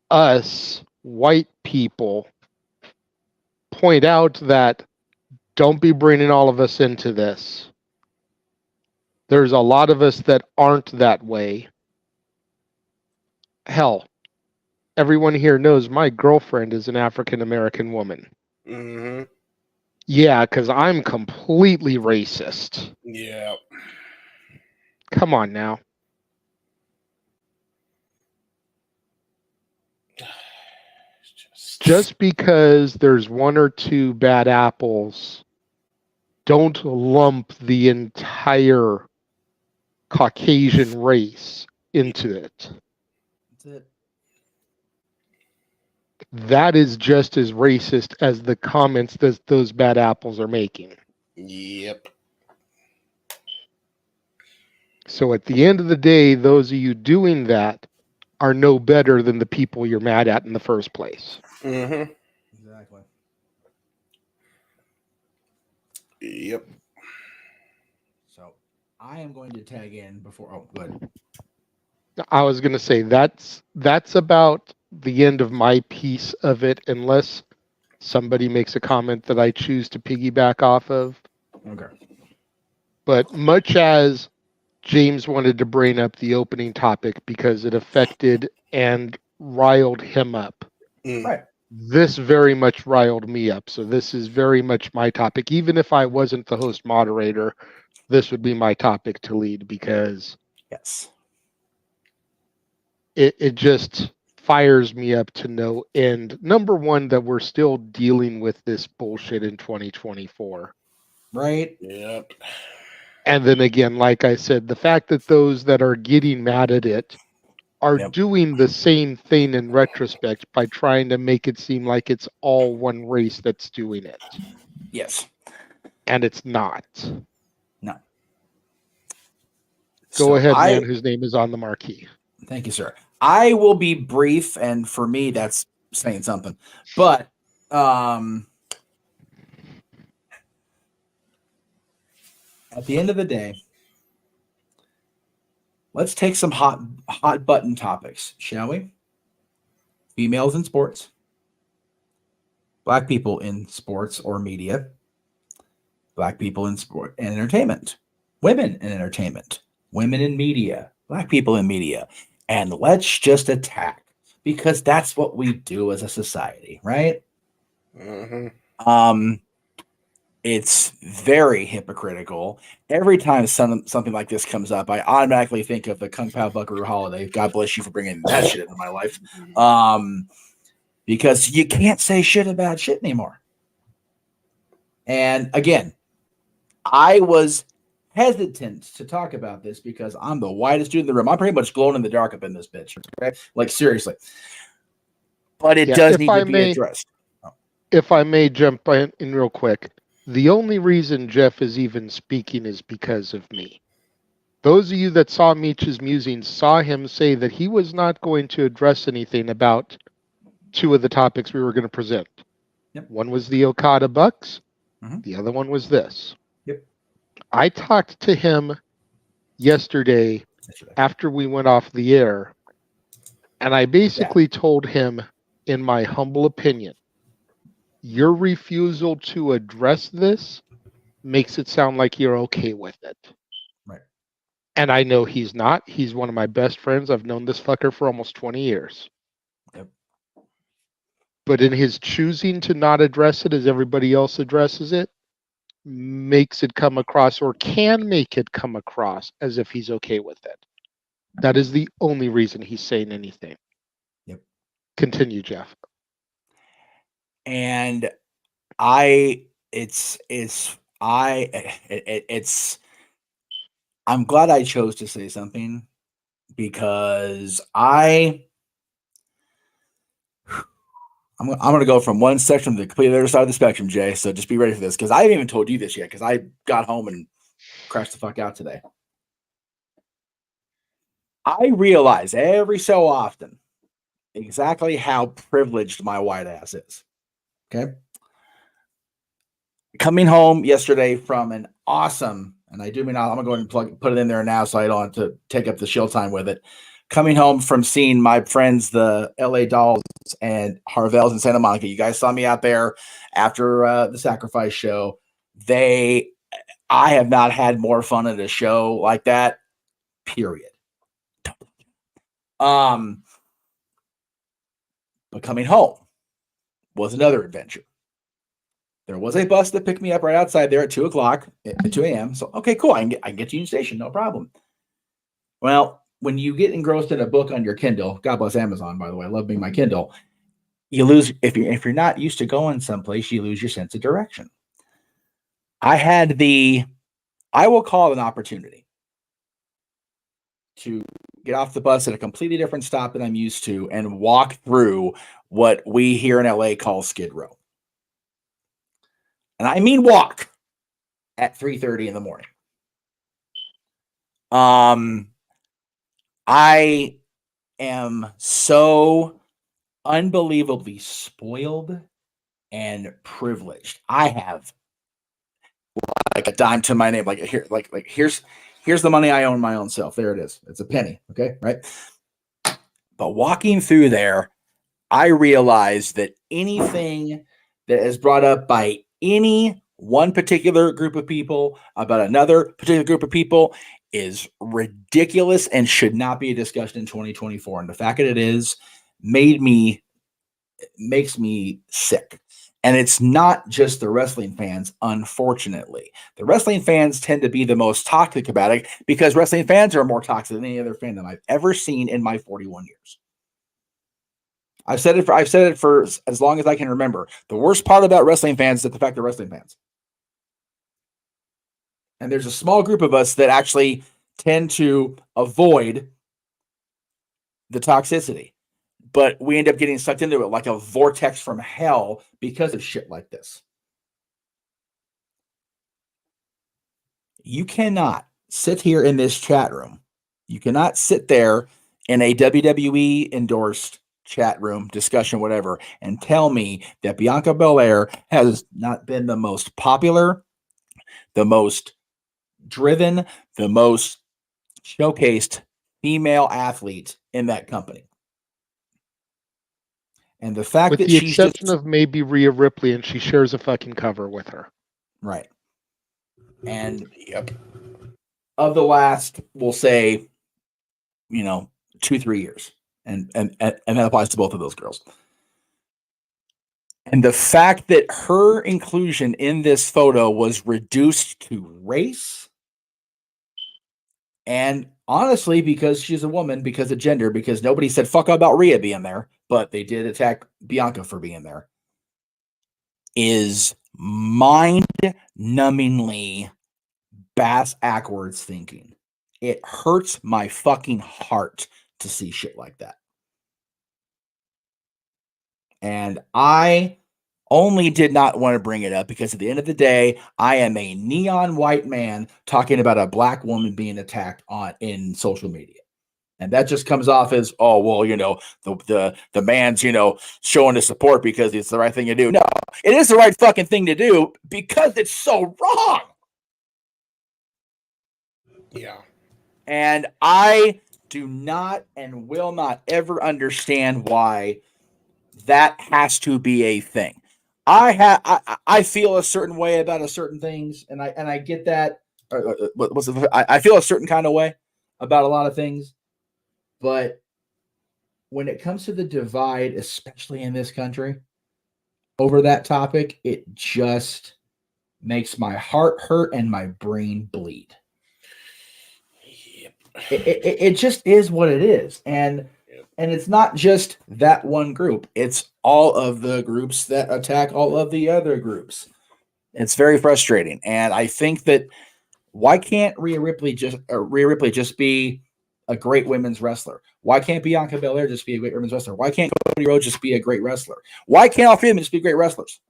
us white people point out that don't be bringing all of us into this, there's a lot of us that aren't that way. Hell, everyone here knows my girlfriend is an African American woman. Mm-hmm. Yeah, because I'm completely racist. Yeah. Come on now. Just because there's one or two bad apples, don't lump the entire Caucasian race into it. That's it. That is just as racist as the comments that those bad apples are making. Yep. So at the end of the day, those of you doing that are no better than the people you're mad at in the first place. Mm-hmm. Exactly. Yep. So I am going to tag in before. Oh, good. I was going to say that's about the end of my piece of it, unless somebody makes a comment that I choose to piggyback off of. Okay. But much as James wanted to bring up the opening topic because it affected and riled him up. Right. This very much riled me up. So this is very much my topic. Even if I wasn't the host moderator, this would be my topic to lead because yes, it just fires me up to no end. Number one, that we're still dealing with this bullshit in 2024. Right. Yep. And then again, like I said, the fact that those that are getting mad at it are doing the same thing in retrospect by trying to make it seem like it's all one race that's doing it. Yes. And it's not. No. Go So ahead, man, whose name is on the marquee. Thank you, sir. I will be brief, and for me, that's saying something. But at the end of the day, let's take some hot button topics, shall we? Females in sports, black people in sports or media, black people in sport and entertainment, women in entertainment, women in media, black people in media, and let's just attack, because that's what we do as a society, right? Mm-hmm. It's very hypocritical. Every time something like this comes up, I automatically think of the Kung Pao Buckaroo holiday. God bless you for bringing that shit into my life. Because you can't say shit about shit anymore. And again, I was hesitant to talk about this because I'm the whitest dude in the room. I'm pretty much glowing in the dark up in this bitch. Okay? Like, seriously. But it does need to be addressed. If I may jump in real quick. The only reason Jeff is even speaking is because of me. Those of you that saw Meech's musings saw him say that he was not going to address anything about two of the topics we were going to present. Yep. One was the Okada Bucks. Mm-hmm. The other one was this. Yep. I talked to him yesterday after we went off the air, and I basically told him, in my humble opinion, your refusal to address this makes it sound like you're okay with it. Right. And I know he's not. He's one of my best friends. I've known this fucker for almost 20 years. Yep. But in his choosing to not address it as everybody else addresses it, makes it come across or can make it come across as if he's okay with it. That is the only reason he's saying anything. Yep. Continue, Jeff. And I'm glad I chose to say something because I'm going to go from one section to the complete other side of the spectrum, Jay. So just be ready for this because I haven't even told you this yet because I got home and crashed the fuck out today. I realize every so often exactly how privileged my white ass is. Okay. Coming home yesterday from an awesome, and I do mean I'm going to go ahead and put it in there now so I don't have to take up the shill time with it. Coming home from seeing my friends, the LA Dolls and Harvell's in Santa Monica. You guys saw me out there after the Sacrifice show. I have not had more fun at a show like that, period. But coming home was another adventure. There was a bus that picked me up right outside there at 2 a.m. So, okay, cool. I can get to Union Station, no problem. Well, when you get engrossed in a book on your Kindle, God bless Amazon, by the way, I love being my Kindle, you lose, if you're not used to going someplace, you lose your sense of direction. I will call it an opportunity to get off the bus at a completely different stop than I'm used to and walk through what we here in LA call Skid Row. And I mean walk at 3:30 in the morning. I am so unbelievably spoiled and privileged. I have like a dime to my name. Like here's the money I own my own self. There it is. It's a penny. Okay. Right. But walking through there, I realized that anything that is brought up by any one particular group of people about another particular group of people is ridiculous and should not be a discussion in 2024. And the fact that it is makes me sick. And it's not just the wrestling fans, unfortunately. The wrestling fans tend to be the most toxic about it because wrestling fans are more toxic than any other fandom I've ever seen in my 41 years. I've said it for as long as I can remember. The worst part about wrestling fans is the fact they're wrestling fans. And there's a small group of us that actually tend to avoid the toxicity. But we end up getting sucked into it like a vortex from hell because of shit like this. You cannot sit here in this chat room. You cannot sit there in a WWE endorsed chat room discussion, whatever, and tell me that Bianca Belair has not been the most popular, the most driven, the most showcased female athlete in that company. And the fact with that the she's exception of maybe Rhea Ripley, and she shares a fucking cover with her. Right. And of the last, we'll say, 2-3 years. And that applies to both of those girls. And the fact that her inclusion in this photo was reduced to race, and honestly, because she's a woman, because of gender, because nobody said fuck about Rhea being there, but they did attack Bianca for being there, is mind-numbingly bass-ackwards thinking. It hurts my fucking heart to see shit like that. And I only did not want to bring it up because at the end of the day, I am a neon white man talking about a black woman being attacked in social media. And that just comes off as, oh, well, the man's, showing his support because it's the right thing to do. No, it is the right fucking thing to do because it's so wrong. Yeah. And I do not and will not ever understand why that has to be a thing. I feel a certain way about a certain things, and I get that. I feel a certain kind of way about a lot of things, but when it comes to the divide, especially in this country, over that topic, it just makes my heart hurt and my brain bleed. It just is what it is. And it's not just that one group. It's all of the groups that attack all of the other groups. It's very frustrating. And I think that why can't Rhea Ripley just be a great women's wrestler? Why can't Bianca Belair just be a great women's wrestler? Why can't Cody Rhodes just be a great wrestler? Why can't all three of them just be great wrestlers?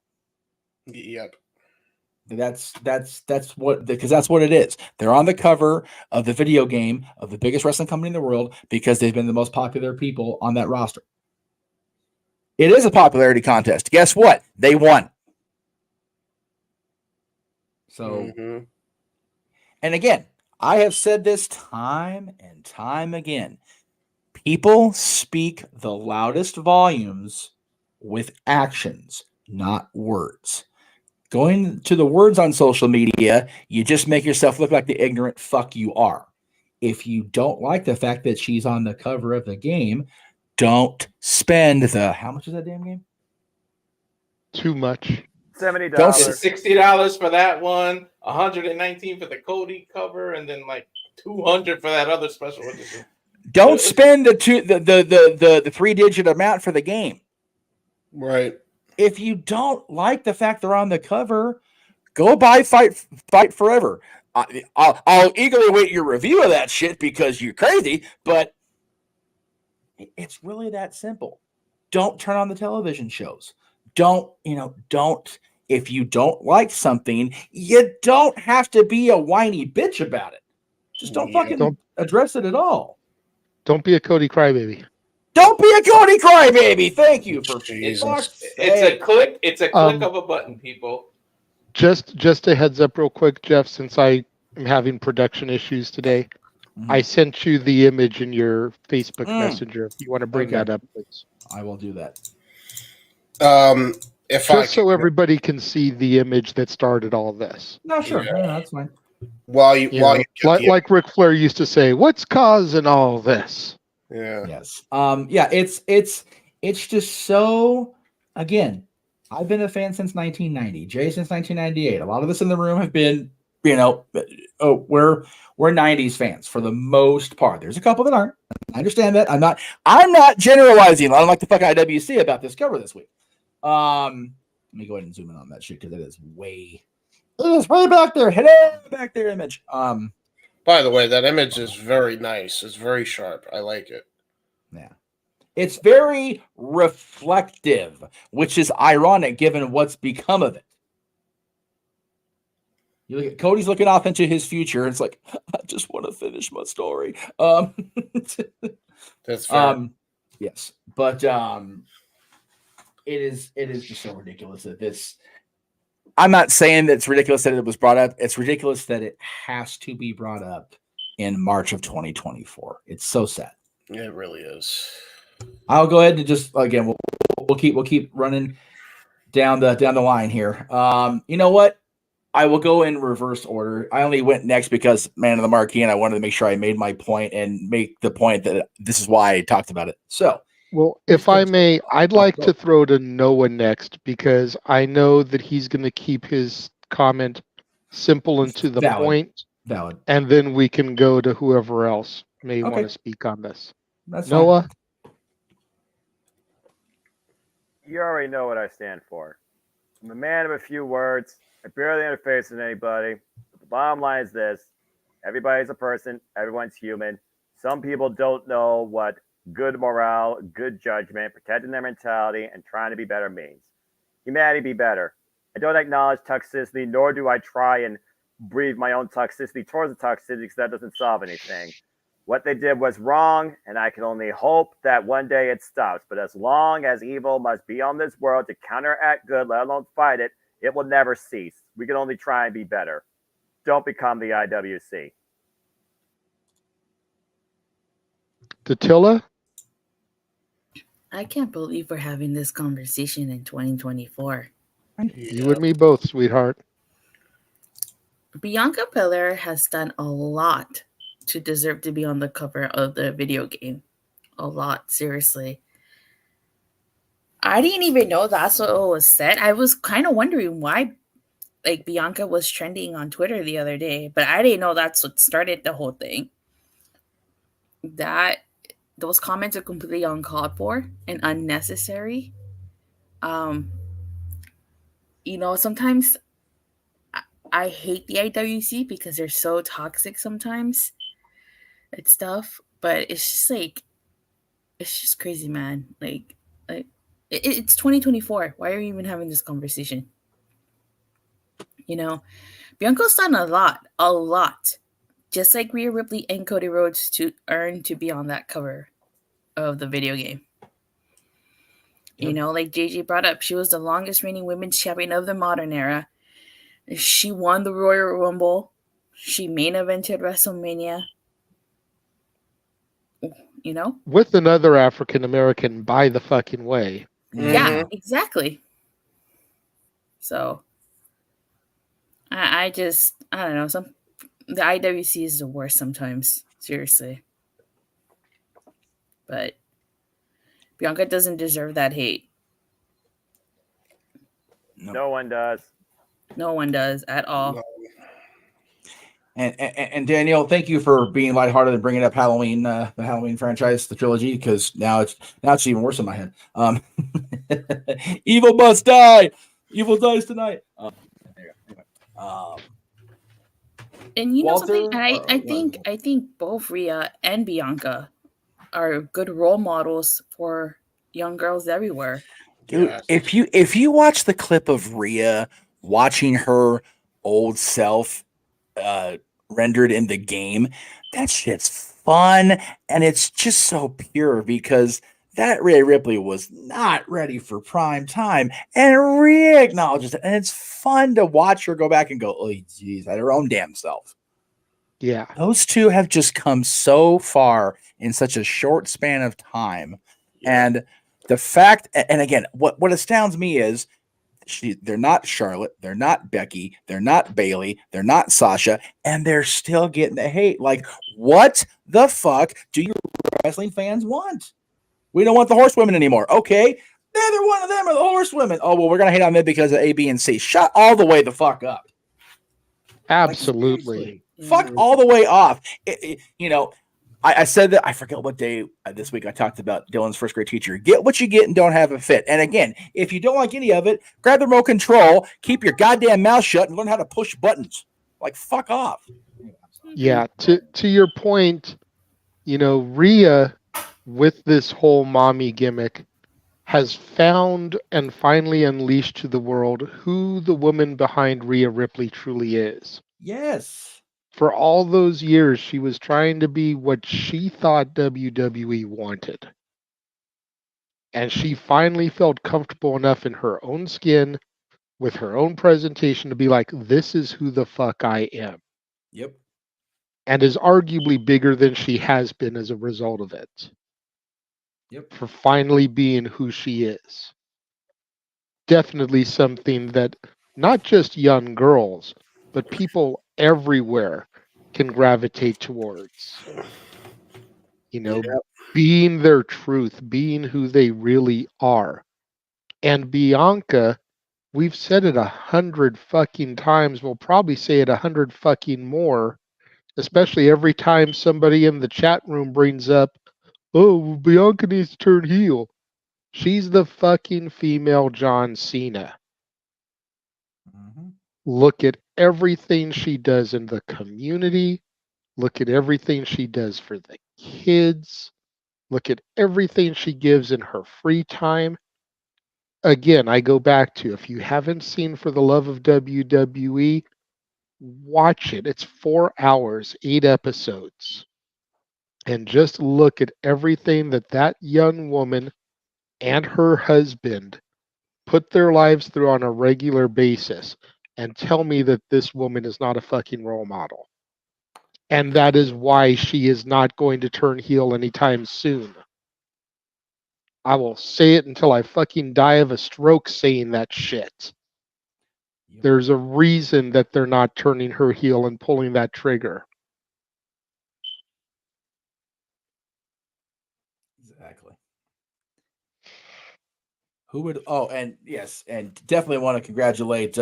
Yep. That's what, because that's what it is. They're on the cover of the video game of the biggest wrestling company in the world because they've been the most popular people on that roster. It is a popularity contest. Guess what? They won. So, and again, I have said this time and time again. People speak the loudest volumes with actions, not words. Going to the words on social media, you just make yourself look like the ignorant fuck you are. If you don't like the fact that she's on the cover of the game, don't spend how much is that damn game? Too much. $70. $60 for that one, $119 for the Cody cover, and then like $200 for that other special edition. Don't spend the 3-digit amount for the game. Right. If you don't like the fact they're on the cover, go buy Fight Forever. I'll eagerly wait your review of that shit because you're crazy, but it's really that simple. Don't turn on the television shows. Don't. If you don't like something, you don't have to be a whiny bitch about it. Just don't address it at all. Don't be a Cody crybaby. Don't be a Cody crybaby. Thank you for It's a click. It's a click of a button, people. Just a heads up real quick, Jeff, since I am having production issues today. I sent you the image in your Facebook Messenger. If you want to bring that up, please. I will do that. So everybody can see the image that started all this. No, sure. Yeah. No, that's fine. Like Ric Flair used to say, what's causing all this? Yeah. Yes. It's just so, again, I've been a fan since 1990, Jay since 1998. A lot of us in the room have been, we're 90s fans for the most part. There's a couple that aren't. I understand that. I'm not generalizing. I don't like the fucking IWC about this cover this week. Let me go ahead and zoom in on that shit because it is way back there. Hello, back there image. By the way, that image is very nice. It's very sharp. I like it. Yeah. It's very reflective, which is ironic given what's become of it. You look at Cody's looking off into his future. It's like, I just want to finish my story. That's fair. Yes, but it is just so ridiculous that this. I'm not saying that it's ridiculous that it was brought up. It's ridiculous that it has to be brought up in March of 2024. It's so sad. It really is. I'll go ahead and just again we'll keep running down the line here. You know what? I will go in reverse order. I only went next because Man of the Marquee, and I wanted to make sure I made my point and make the point that this is why I talked about it. So, well, if I may, I'd like to throw to Noah next because I know that he's going to keep his comment simple and to the point. Valid. And then we can go to whoever else may want to speak on this. That's Noah. You already know what I stand for. I'm a man of a few words. I barely interface with anybody. But the bottom line is this. Everybody's a person. Everyone's human. Some people don't know what good morale, good judgment, protecting their mentality, and trying to be better means. Humanity be better. I don't acknowledge toxicity, nor do I try and breathe my own toxicity towards the toxicity because that doesn't solve anything. What they did was wrong, and I can only hope that one day it stops. But as long as evil must be on this world to counteract good, let alone fight it, it will never cease. We can only try and be better. Don't become the IWC. Datilla? I can't believe we're having this conversation in 2024. You and me both, sweetheart. Bianca Belair has done a lot to deserve to be on the cover of the video game. A lot, seriously. I didn't even know that's what was said. I was kind of wondering why like Bianca was trending on Twitter the other day, but I didn't know that's what started the whole thing. That those comments are completely uncalled for and unnecessary. Sometimes I hate the IWC because they're so toxic sometimes and stuff, but it's just crazy, man. Like it's 2024. Why are we even having this conversation? Bianca's done a lot, just like Rhea Ripley and Cody Rhodes to earn to be on that cover of the video game. Yep. Like JJ brought up, she was the longest reigning women's champion of the modern era. She won the Royal Rumble. She main evented WrestleMania. With another African American by the fucking way. Yeah, exactly. So I don't know. The IWC is the worst sometimes, seriously. But Bianca doesn't deserve that hate. No one does. No one does at all. No. And Danielle, thank you for being lighthearted and bringing up Halloween, the Halloween franchise, the trilogy, because now it's even worse in my head. Evil must die. Evil dies tonight. And something, and I think both Rhea and Bianca are good role models for young girls everywhere. Dude, yes. if you watch the clip of Rhea watching her old self rendered in the game, that shit's fun, and it's just so pure because that Rhea Ripley was not ready for prime time, and Rhea acknowledges it, and it's fun to watch her go back and go, oh, geez, at her own damn self. Yeah. Those two have just come so far in such a short span of time. Yeah. And the fact, and again, what astounds me is they're not Charlotte, they're not Becky, they're not Bayley, they're not Sasha, and they're still getting the hate. Like, what the fuck do you wrestling fans want? We don't want the horsewomen anymore. Okay, neither one of them are the horsewomen. Oh, well, we're going to hate on them because of A, B, and C. Shut all the way the fuck up. Absolutely. Like, fuck all the way off. I said that, I forget what day this week I talked about Dylan's first grade teacher. Get what you get and don't have a fit. And again, if you don't like any of it, grab the remote control, keep your goddamn mouth shut, and learn how to push buttons. Like, fuck off. Yeah, to your point, Rhea, with this whole mommy gimmick, has found and finally unleashed to the world who the woman behind Rhea Ripley truly is. Yes. For all those years, she was trying to be what she thought WWE wanted. And she finally felt comfortable enough in her own skin, with her own presentation, to be like, this is who the fuck I am. Yep. And is arguably bigger than she has been as a result of it. Yep. For finally being who she is. Definitely something that not just young girls, but people everywhere can gravitate towards. Being their truth, being who they really are. And Bianca, we've said it 100 fucking times, we'll probably say it 100 fucking more, especially every time somebody in the chat room brings up, oh, Bianca needs to turn heel. She's the fucking female John Cena. Mm-hmm. Look at everything she does in the community. Look at everything she does for the kids. Look at everything she gives in her free time. Again, I go back to, if you haven't seen For the Love of WWE, watch it. It's 4 hours, 8 episodes. And just look at everything that young woman and her husband put their lives through on a regular basis, and tell me that this woman is not a fucking role model. And that is why she is not going to turn heel anytime soon. I will say it until I fucking die of a stroke saying that shit. Yep. There's a reason that they're not turning her heel and pulling that trigger. Exactly. Who would? Oh, and yes, and definitely want to congratulate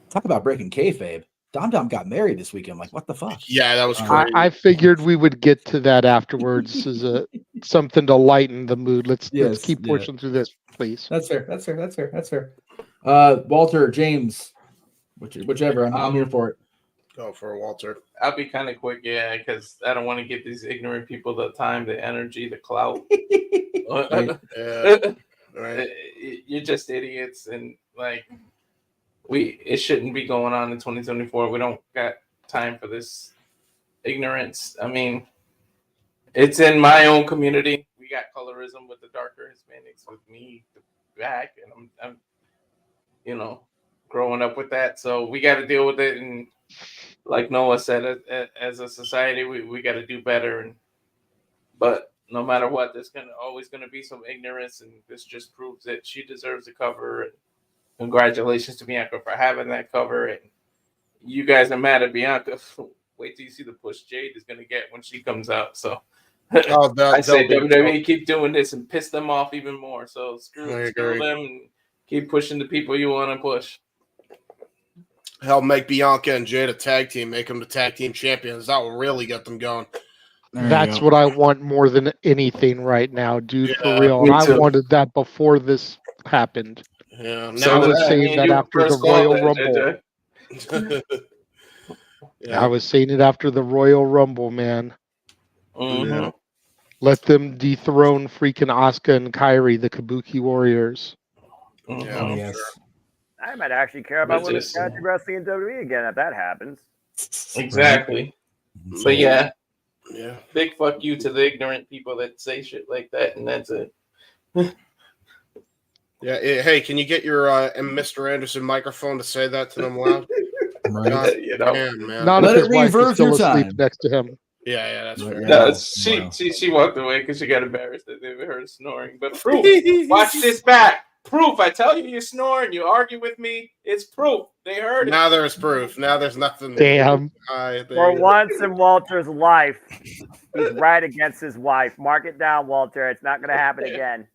Talk about breaking kayfabe. Dom Dom got married this weekend. Like, what the fuck? Yeah, that was crazy. I figured we would get to that afterwards as something to lighten the mood. Let's keep pushing through this, please. That's fair. Walter, James, whichever. I'm here for it. Go for Walter. I'll be kind of quick, yeah, because I don't want to give these ignorant people the time, the energy, the clout. Right. You're just idiots, and like it shouldn't be going on in 2024. We don't got time for this ignorance. I mean, it's in my own community. We got colorism with the darker Hispanics, with me back, and I'm growing up with that. So we got to deal with it. And like Noah said, as a society, we got to do better. But no matter what, there's always going to be some ignorance, and this just proves that she deserves a cover. And congratulations to Bianca for having that cover. And you guys are mad at Bianca. Wait till you see the push Jade is going to get when she comes out. So I say WWE, keep doing this and piss them off even more. So screw them and keep pushing the people you want to push. Hell, make Bianca and Jade a tag team. Make them the tag team champions. That will really get them going. That's what I want more than anything right now, dude. For real. And I wanted that before this happened. Yeah. I was saying that after the Royal Rumble. I was saying it after the Royal Rumble, man. Mm-hmm. Let them dethrone freaking Asuka and Kairi, the Kabuki Warriors. Yeah, yes. I might actually care about women's country wrestling in WWE again if that happens. Exactly. But yeah, big fuck you to the ignorant people that say shit like that, and that's it. Yeah. Hey, can you get your Mr. Anderson microphone to say that to them loud? Right. Man. Not if his wife is still asleep next to him. Yeah, that's fair. No, she walked away because she got embarrassed that they heard snoring. But proof, watch this back. Proof. I tell you, you're snoring. You argue with me. It's proof. They heard it. Now there's proof. Now there's nothing. Damn. For once in Walter's life, he's right against his wife. Mark it down, Walter. It's not going to happen again.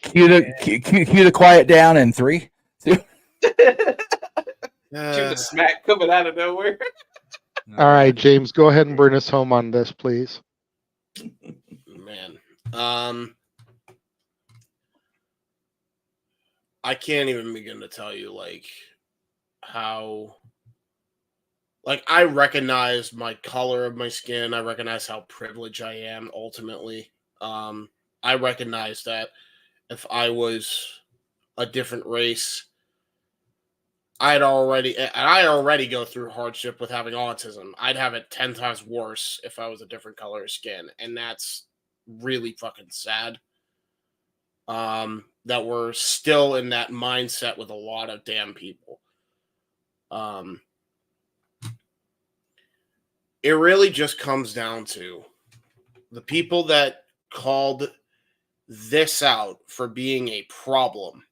Cue the quiet down in 3, 2. Cue the smack coming out of nowhere. All right, James, go ahead and bring us home on this, please. Man. I can't even begin to tell you, how... I recognize my color of my skin. I recognize how privileged I am, ultimately. I recognize that if I was a different race... I already go through hardship with having autism. I'd have it 10 times worse if I was a different color of skin. And that's really fucking sad. That we're still in that mindset with a lot of damn people. It really just comes down to the people that called this out for being a problem.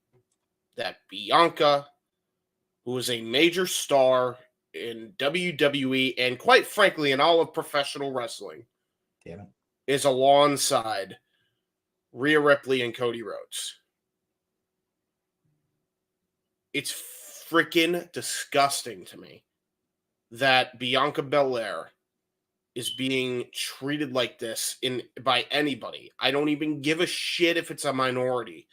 That Bianca, who is a major star in WWE and, quite frankly, in all of professional wrestling, is alongside Rhea Ripley and Cody Rhodes. It's freaking disgusting to me that Bianca Belair is being treated like this by anybody. I don't even give a shit if it's a minority.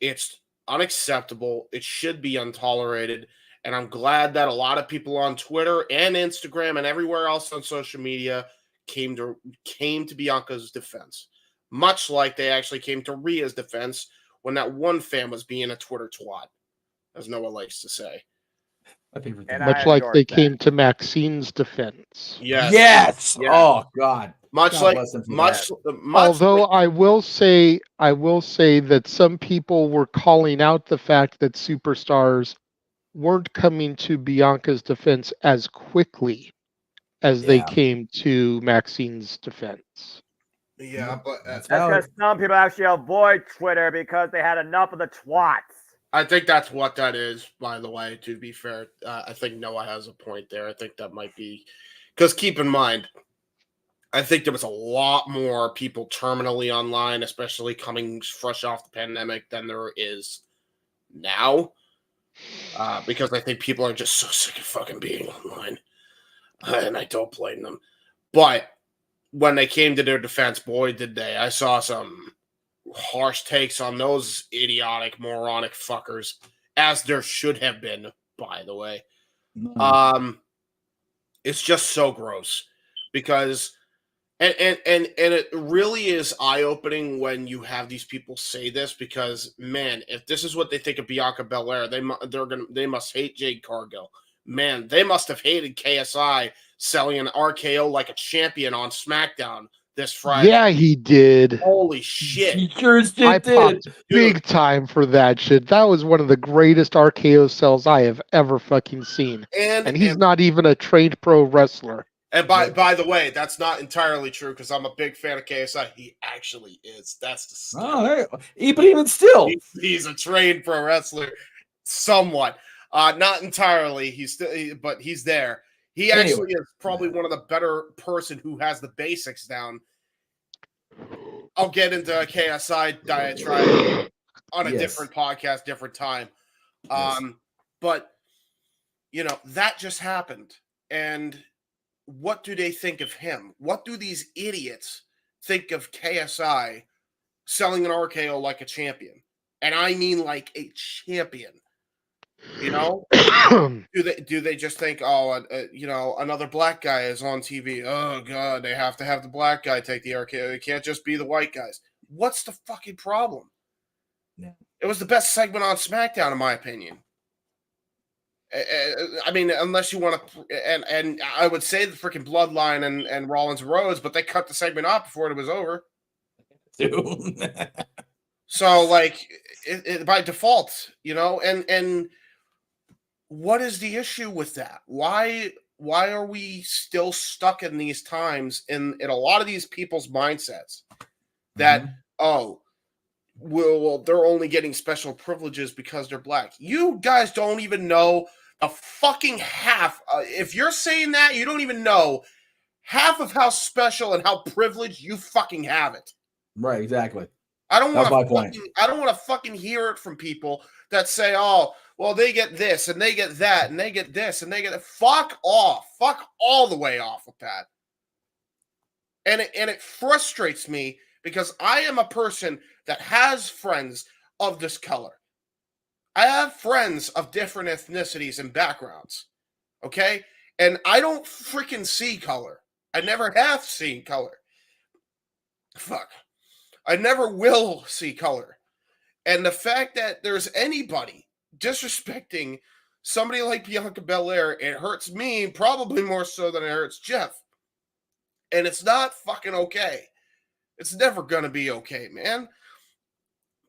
It's unacceptable. It should be untolerated. And I'm glad that a lot of people on Twitter and Instagram and everywhere else on social media came to Bianca's defense. Much like they actually came to Rhea's defense when that one fan was being a Twitter twat, as Noah likes to say. Much like they came to Maxine's defense. Yes. Oh God. Although I will say that some people were calling out the fact that superstars weren't coming to Bianca's defense as quickly as they came to Maxine's defense. Yeah, but that's because some people actually avoid Twitter because they had enough of the twats. I think that's what that is, by the way, to be fair. I think Noah has a point there. I think that might be... Because keep in mind, I think there was a lot more people terminally online, especially coming fresh off the pandemic, than there is now. because I think people are just so sick of fucking being online, and I don't blame them. But when they came to their defense, boy, did they. I saw some harsh takes on those idiotic, moronic fuckers, as there should have been, by the way. It's just so gross because and it really is eye-opening when you have these people say this, because man, if this is what they think of Bianca Belair, they must hate Jade Cargill. Man, they must have hated KSI selling an RKO like a champion on SmackDown this Friday. Yeah, he did. Holy shit. He sure I popped big time for that shit. That was one of the greatest RKO sells I have ever fucking seen. And he's not even a trained pro wrestler. And by the way, that's not entirely true, because I'm a big fan of KSI. He actually is. That's the stuff. But even still, he's a trained pro wrestler, somewhat. Not entirely. But he's there. He actually is probably one of the better person who has the basics down. I'll get into a KSI diatribe on a different podcast, different time. But that just happened. And what do they think of him? What do these idiots think of KSI selling an RKO like a champion? And I mean like a champion. Do they just think, another black guy is on TV? Oh God, they have to have the black guy take the RKO. It can't just be the white guys. What's the fucking problem? Yeah. It was the best segment on SmackDown, in my opinion. I mean, unless you want to, and I would say the freaking Bloodline and Rollins Rhodes, but they cut the segment off before it was over. So, like, by default, and what is the issue with that? Why are we still stuck in these times in a lot of these people's mindsets that, well, they're only getting special privileges because they're black? You guys don't even know a fucking half. If you're saying that, you don't even know half of how special and how privileged you fucking have it. Right, exactly. I don't That's my want point. I don't want to fucking hear it from people that say, "Oh, well, they get this and they get that and they get this and they get that." Fuck off. Fuck all the way off with that. And it frustrates me because I am a person that has friends of this color. I have friends of different ethnicities and backgrounds. Okay? And I don't freaking see color. I never have seen color. Fuck. I never will see color. And the fact that there's anybody disrespecting somebody like Bianca Belair, it hurts me probably more so than it hurts Jeff. And it's not fucking okay. It's never going to be okay, man.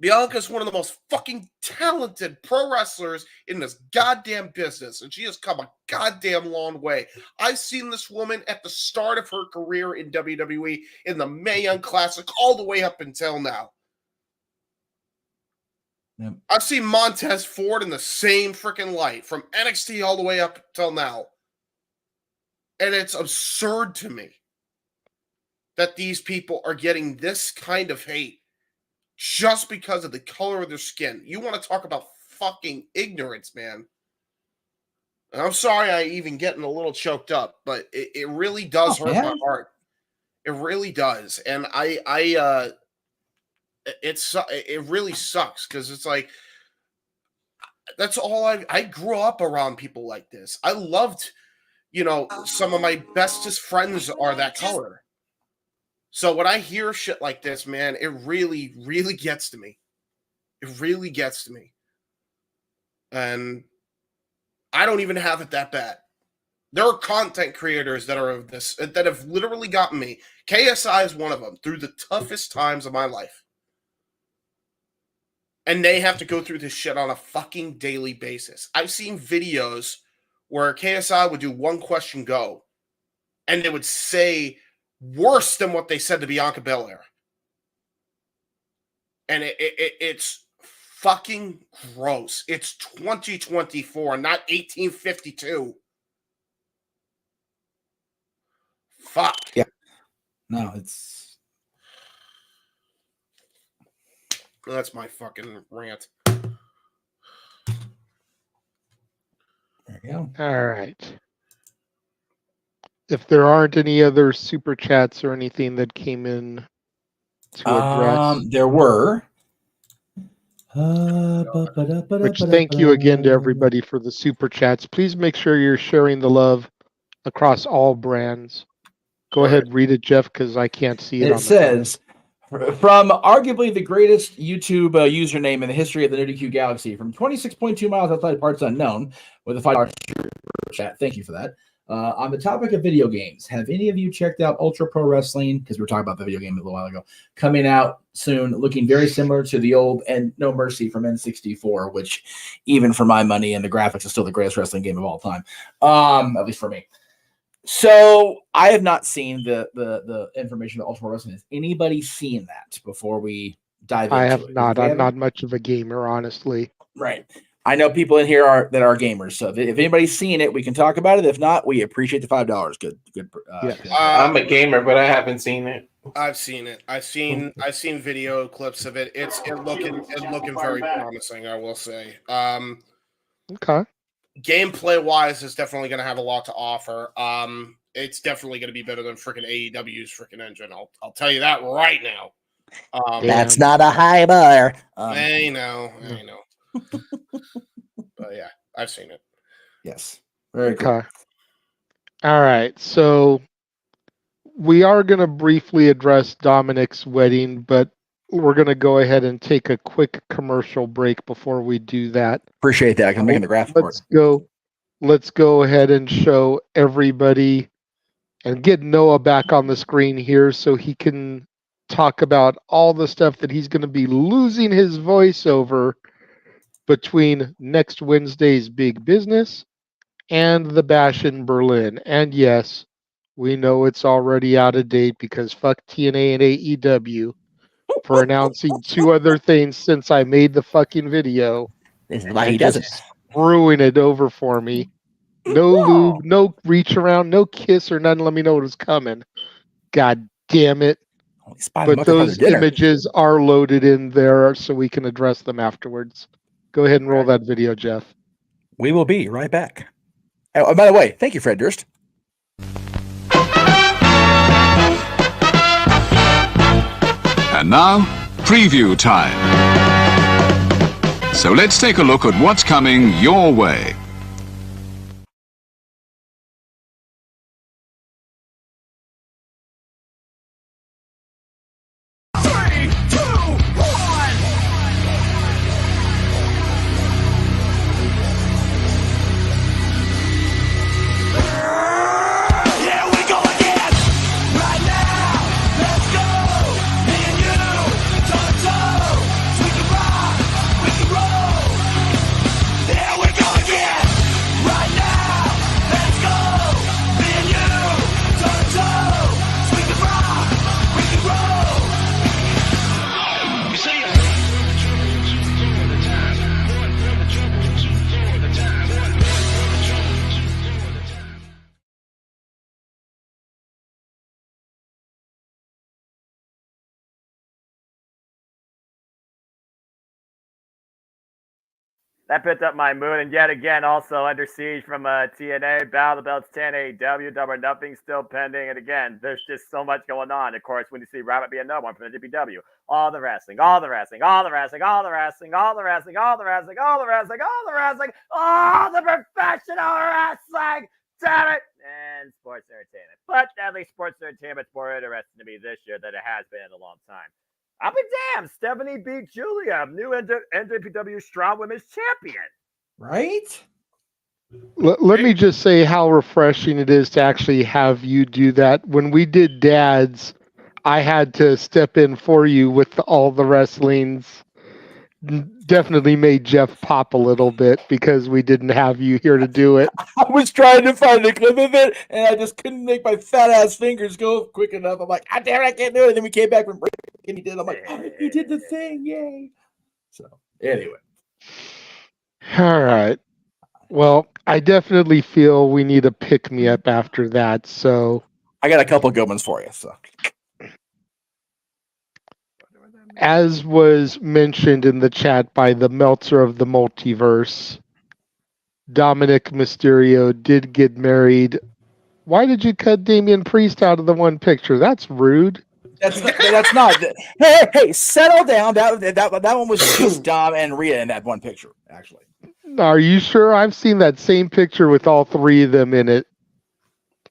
Bianca's one of the most fucking talented pro wrestlers in this goddamn business, and she has come a goddamn long way. I've seen this woman at the start of her career in WWE in the Mae Young Classic all the way up until now. Yep. I've seen Montez Ford in the same freaking light from NXT all the way up till now. And it's absurd to me that these people are getting this kind of hate just because of the color of their skin. You want to talk about fucking ignorance, man. And I'm sorry I even getting a little choked up, but it really does hurt my heart. It really does. And it really sucks because it's like, that's all I grew up around people like this. I loved, some of my bestest friends are that color. So when I hear shit like this, man, it really, really gets to me. It really gets to me. And I don't even have it that bad. There are content creators that are of this, that have literally gotten me. KSI is one of them through the toughest times of my life. And they have to go through this shit on a fucking daily basis. I've seen videos where KSI would do one question go, and they would say worse than what they said to Bianca Belair. And it's fucking gross. It's 2024, not 1852. Fuck. Yeah. No, it's... That's my fucking rant. go. All right. If there aren't any other super chats or anything that came in to address, There were. which thank you again to everybody for the super chats. Please make sure you're sharing the love across all brands. Go ahead, read it, Jeff, because I can't see it. It says, from arguably the greatest YouTube username in the history of the NerdQ Galaxy, from 26.2 miles outside parts unknown, with a $5 chat. Thank you for that. On the topic of video games, have any of you checked out Ultra Pro Wrestling? Because we were talking about the video game a little while ago. Coming out soon, looking very similar to the old and No Mercy from N64, which even for my money and the graphics is still the greatest wrestling game of all time, at least for me. So I have not seen the information about Ultra Pro Wrestling. Has anybody seen that before we dive into it? I have not. I'm not much of a gamer, honestly. Right. I know people in here that are gamers. So if anybody's seen it, we can talk about it. If not, we appreciate the $5. Good. I'm a gamer, but I haven't seen it. I've seen it. I've seen video clips of it. It's looking very promising, I will say. Okay. Gameplay wise, is definitely going to have a lot to offer. It's definitely going to be better than freaking AEW's freaking engine. I'll tell you that right now. That's not a high bar. I know. But yeah, I've seen it. Yes. Very Okay. cool. All right. So we are going to briefly address Dominic's wedding, but we're going to go ahead and take a quick commercial break before we do that. Appreciate that. I'm making the graphic for it. Let's go ahead and show everybody and get Noah back on the screen here so he can talk about all the stuff that he's going to be losing his voice over between next Wednesday's Big Business and the Bash in Berlin. And yes, we know it's already out of date because fuck TNA and AEW for announcing two other things since I made the fucking video. This is why he does it. Ruin it over for me. No lube, no reach around, no kiss or nothing. Let me know what was coming. God damn it. But those images are loaded in there so we can address them afterwards. Go ahead and roll that video, Jeff. We will be right back. Oh, by the way, thank you, Fred Durst. And now, preview time. So let's take a look at what's coming your way. That picked up my mood, and yet again, also under siege from TNA, Battle of the Belts 10, AEW, Double or Nothing still pending, and again, there's just so much going on. Of course, when you see Rabbit be another one from the GPW, all the wrestling, all the professional wrestling, damn it, and sports entertainment. But at least sports entertainment's more interesting to me this year than it has been in a long time. I'll be damned. Stephanie beat Julia, new NWPW Strong Women's Champion. Right? Let me just say how refreshing it is to actually have you do that. When we did Dads, I had to step in for you with all the wrestlings. Definitely made Jeff pop a little bit because we didn't have you here to do it. I was trying to find a clip of it, and I just couldn't make my fat ass fingers go quick enough. I'm like, ah, damn it, I can't do it. And then we came back from break, and he did. I'm like, oh, you did the thing, yay! So anyway, all right. Well, I definitely feel we need a pick me up after that. So I got a couple good ones for you. So. As was mentioned in the chat by the Meltzer of the Multiverse, Dominic Mysterio did get married. Why did you cut Damian Priest out of the one picture? That's rude. That's not. Hey, settle down. That one was just Dom and Rhea in that one picture, actually. Are you sure? I've seen that same picture with all three of them in it.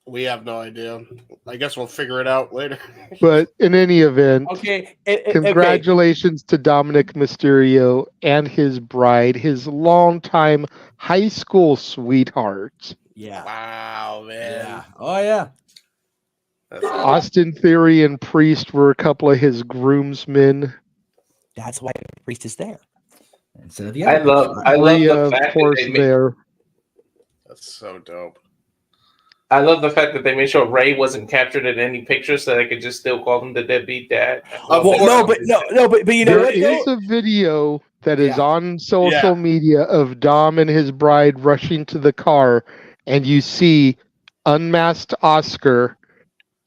We have no idea. I guess we'll figure it out later. But in any event, okay. Congratulations to Dominic Mysterio and his bride, his longtime high school sweetheart. Yeah. Wow, man. Yeah. Oh, yeah. Austin Theory and Priest were a couple of his groomsmen. That's why Priest is there. Instead of I love the fact that they there. That's so dope. I love the fact that they made sure Ray wasn't captured in any pictures, so they could just still call him the deadbeat dad. But you know there what? is a video that is on social media of Dom and his bride rushing to the car, and you see unmasked Oscar,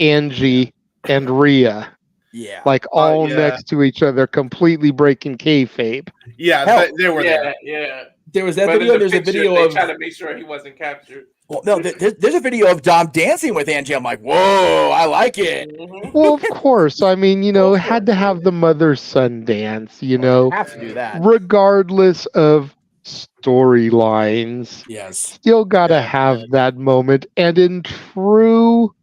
Angie, and Rhea. Yeah. Like all next to each other, completely breaking kayfabe. Yeah, they were there. Yeah. There was that But video. in the There's a picture, video they of. trying to make sure he wasn't captured. Well, no, there's a video of Dom dancing with Angie. I'm like, whoa, I like it. Well, of course. I mean, had to have the mother-son dance, Have to do that. regardless of storylines. Yes. Still got to have that moment. And in true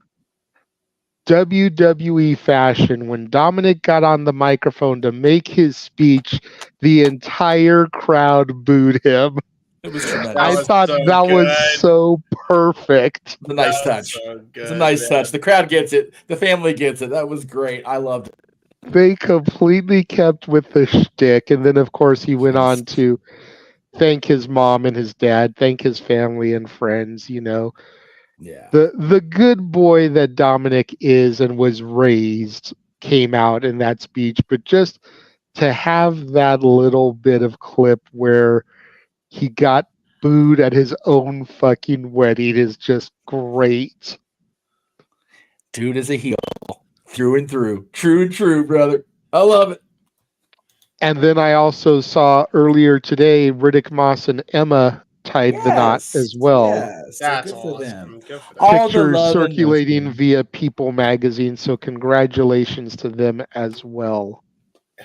WWE fashion, when Dominic got on the microphone to make his speech, the entire crowd booed him. It was tremendous. I thought that was so perfect. It's a nice touch. It's a nice touch. The crowd gets it. The family gets it. That was great. I loved it. They completely kept with the shtick. And then, of course, he went on to thank his mom and his dad, thank his family and friends, Yeah. The good boy that Dominic is and was raised came out in that speech. But just to have that little bit of clip where he got booed at his own fucking wedding is just great. Dude is a heel through and through. True and true, brother. I love it. And then I also saw earlier today Riddick Moss and Emma tied the knot as well. Yes. That's good for awesome. them. Good for them. All the Pictures love and circulating via People magazine, so congratulations to them as well.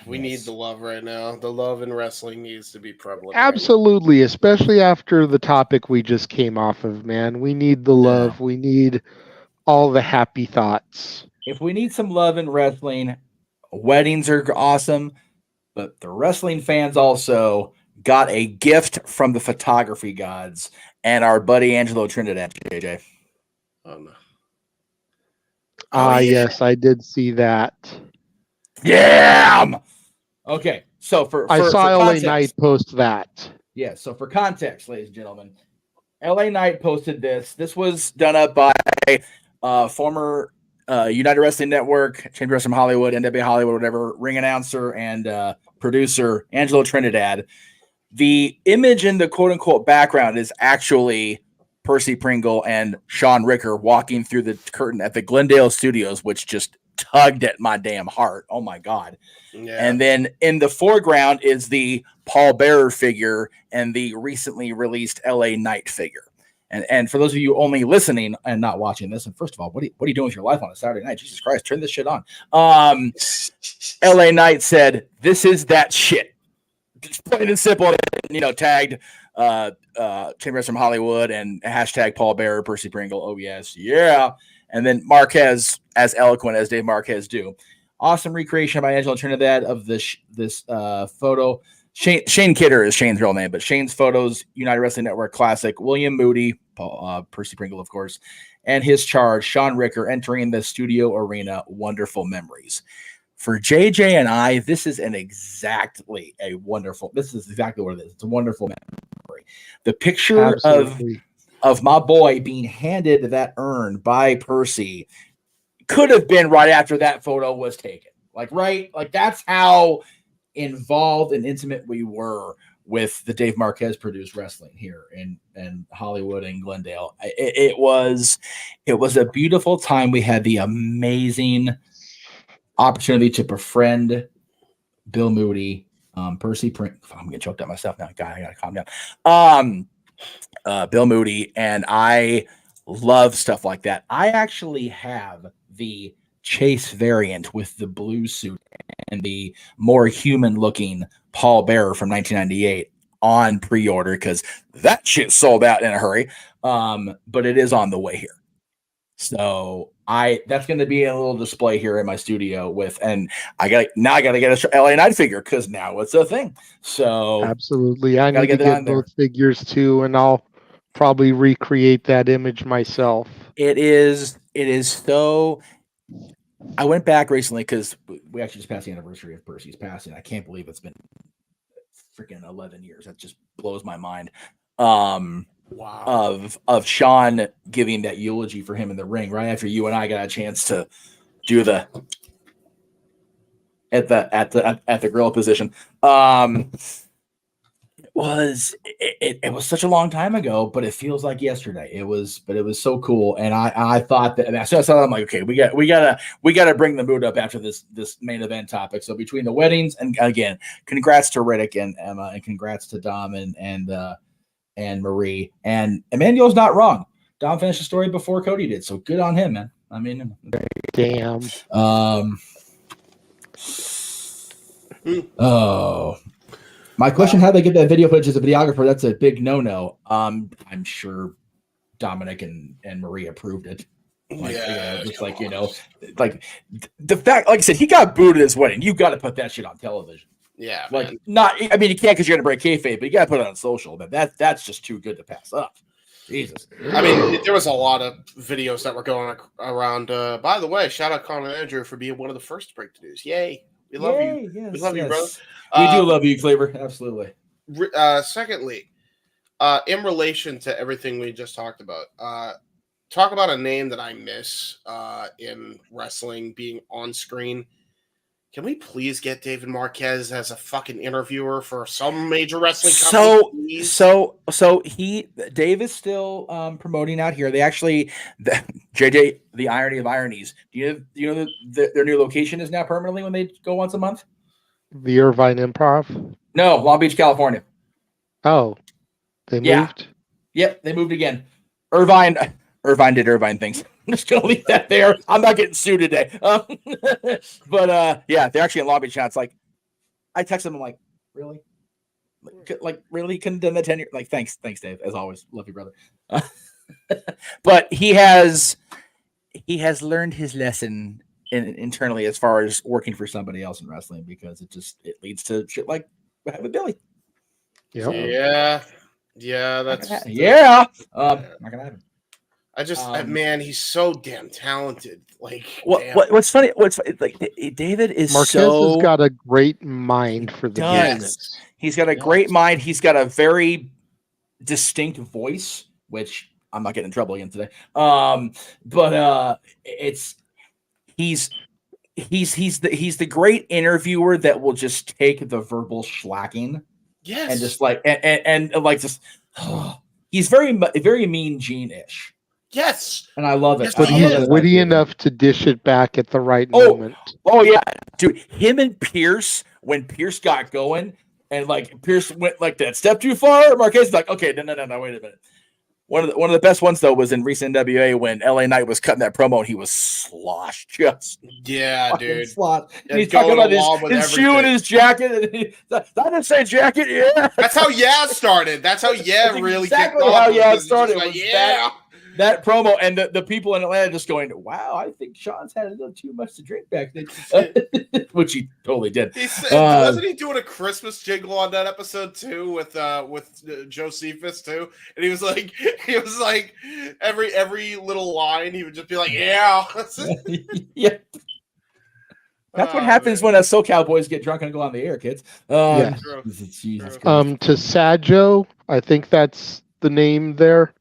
We need the love right now. The love in wrestling needs to be prevalent. Absolutely, especially after the topic we just came off of, man. We need the love. We need all the happy thoughts. If we need some love in wrestling, weddings are awesome, but the wrestling fans also got a gift from the photography gods and our buddy Angelo Trinidad, JJ. Oh, no. Yes, I did see that. Yeah. Okay, so for I saw LA context, Knight post that. Yeah, so for context, ladies and gentlemen, LA Knight posted this. This was done up by former United Wrestling Network, Champion Wrestling from Hollywood, NWA Hollywood, whatever, ring announcer and producer Angelo Trinidad. The image in the quote-unquote background is actually Percy Pringle and Sean Ricker walking through the curtain at the Glendale Studios, which just tugged at my damn heart. Oh, my God. Yeah. And then in the foreground is the Paul Bearer figure and the recently released LA Knight figure. And for those of you only listening and not watching this, and first of all, what are you doing with your life on a Saturday night? Jesus Christ, turn this shit on. LA Knight said, "This is that shit." Just plain and simple, tagged Chambers from Hollywood and hashtag Paul Bearer, Percy Pringle. Oh, yes. Yeah. And then Marquez, as eloquent as Dave Marquez do. Awesome recreation by Angelo Trinidad of this photo. Shane Kidder is Shane's real name, but Shane's photos, United Wrestling Network Classic, William Moody, Percy Pringle, of course, and his charge, Sean Ricker, entering the studio arena. Wonderful memories. For JJ and I, this is exactly what it is. It's a wonderful memory. The picture of my boy being handed that urn by Percy could have been right after that photo was taken. Like that's how involved and intimate we were with the Dave Marquez produced wrestling here in Hollywood and Glendale. It was a beautiful time. We had the amazing opportunity to befriend Bill Moody, Percy Pringle. I'm getting choked up myself now. God, I gotta calm down. Bill Moody, and I love stuff like that. I actually have the Chase variant with the blue suit and the more human-looking Paul Bearer from 1998 on pre-order because that shit sold out in a hurry. But it is on the way here. So that's going to be a little display here in my studio with, and I got to get a LA Knight figure because now it's a thing. So absolutely, I need to get both figures too, and I'll probably recreate that image myself. It is so. I went back recently because we actually just passed the anniversary of Percy's passing. I can't believe it's been freaking 11 years. That just blows my mind. Wow. Of Sean giving that eulogy for him in the ring right after you and I got a chance to do the at the grill position. It was such a long time ago, but it feels like yesterday. It was so cool, and I thought that. So I'm like, okay, we gotta bring the mood up after this main event topic. So between the weddings and again, congrats to Riddick and Emma, and congrats to Dom and Marie, and Emmanuel's not wrong. Dom finished the story before Cody did, so good on him, man. I mean, damn. Oh. My question: how they get that video footage as a videographer? That's a big no-no. I'm sure Dominic and Marie approved it. Like, it's like like the fact, like I said, he got booed at his wedding. You got to put that shit on television. Yeah, like man. not. I mean, you can't because you're gonna break kayfabe, but you got to put it on social. But that's just too good to pass up. Jesus. I mean, there was a lot of videos that were going around. By the way, shout out Conor Andrew for being one of the first to break the news. Yay! We love you. Yes, we love you, bro. We do love you, Flavor. Absolutely. Secondly, in relation to everything we just talked about, talk about a name that I miss in wrestling being on screen. Can we please get David Marquez as a fucking interviewer for some major wrestling company? So Dave is still promoting out here. They actually, JJ, the irony of ironies. Do you know their new location is now permanently when they go once a month? The Irvine Improv? No, Long Beach, California. Oh, they moved? Yep, they moved again. Irvine did Irvine things. I'm just gonna leave that there. I'm not getting sued today. But yeah, they're actually in Long Beach now. It's like I text them. I'm like, really? Like really? Couldn't done that 10 years? Like, thanks, Dave. As always, love you, brother. But he has learned his lesson internally as far as working for somebody else in wrestling because it leads to shit like what happened with Billy. Yeah, that's not gonna happen. I just man, he's so damn talented. Like, what's funny? Like David is Marquez has got a great mind for the business. He's got a great mind. He's got a very distinct voice, which I'm not getting in trouble again today. But he's the great interviewer that will just take the verbal slacking, and just like and like just he's very Mean Gene-ish. Yes, and I love it. But he's witty enough to dish it back at the right moment. Oh yeah, dude. Him and Pierce, when Pierce got going, and like Pierce went like that step too far, Marquez is like, okay, no, wait a minute. One of the best ones though was in recent NWA when LA Knight was cutting that promo and he was sloshed, just dude. Sloshed. And he's talking about his shoe and his jacket. And I didn't say jacket. Yeah, that's how started. That's how really exactly kicked off. How started. Like, that promo and the people in Atlanta just going, wow, I think Sean's had a little too much to drink back then, which he totally did. Wasn't he doing a Christmas jingle on that episode too with Josephus too? And he was like every little line he would just be like, yeah. Yeah. That's what happens when us SoCal boys get drunk and go on the air, kids. Jesus Christ. To Sajo, I think that's the name there.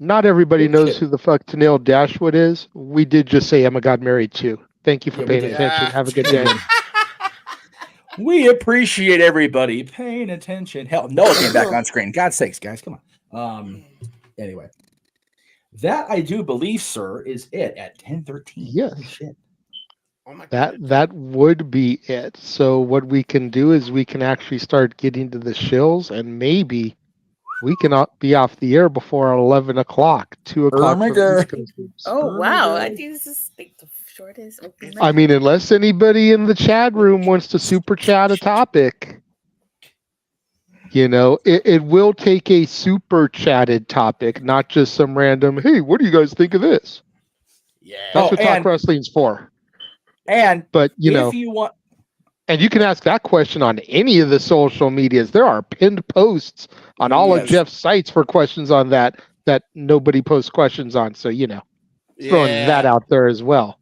Not everybody knows who the fuck Tennille Dashwood is. We did just say Emma got married too. Thank you for paying attention. Have a good day. We appreciate everybody paying attention. Hell, Noah came back on screen. God's sakes, guys, come on. Anyway, that I do believe, sir, is it at 10:13. Yes. Oh, shit. Oh my God. That would be it. So what we can do is we can actually start getting to the shills and maybe We cannot be off the air before 11 o'clock, 2 o'clock. my for God. East Coast games. Oh wow! I think this is like the shortest open. I mean, unless anybody in the chat room wants to super chat a topic, it will take a super chatted topic, not just some random, hey, what do you guys think of this? Yeah. That's what Talk Wrestling's for. But, if you want, and you can ask that question on any of the social medias. There are pinned posts on all of Jeff's sites for questions on that nobody posts questions on. So, throwing that out there as well.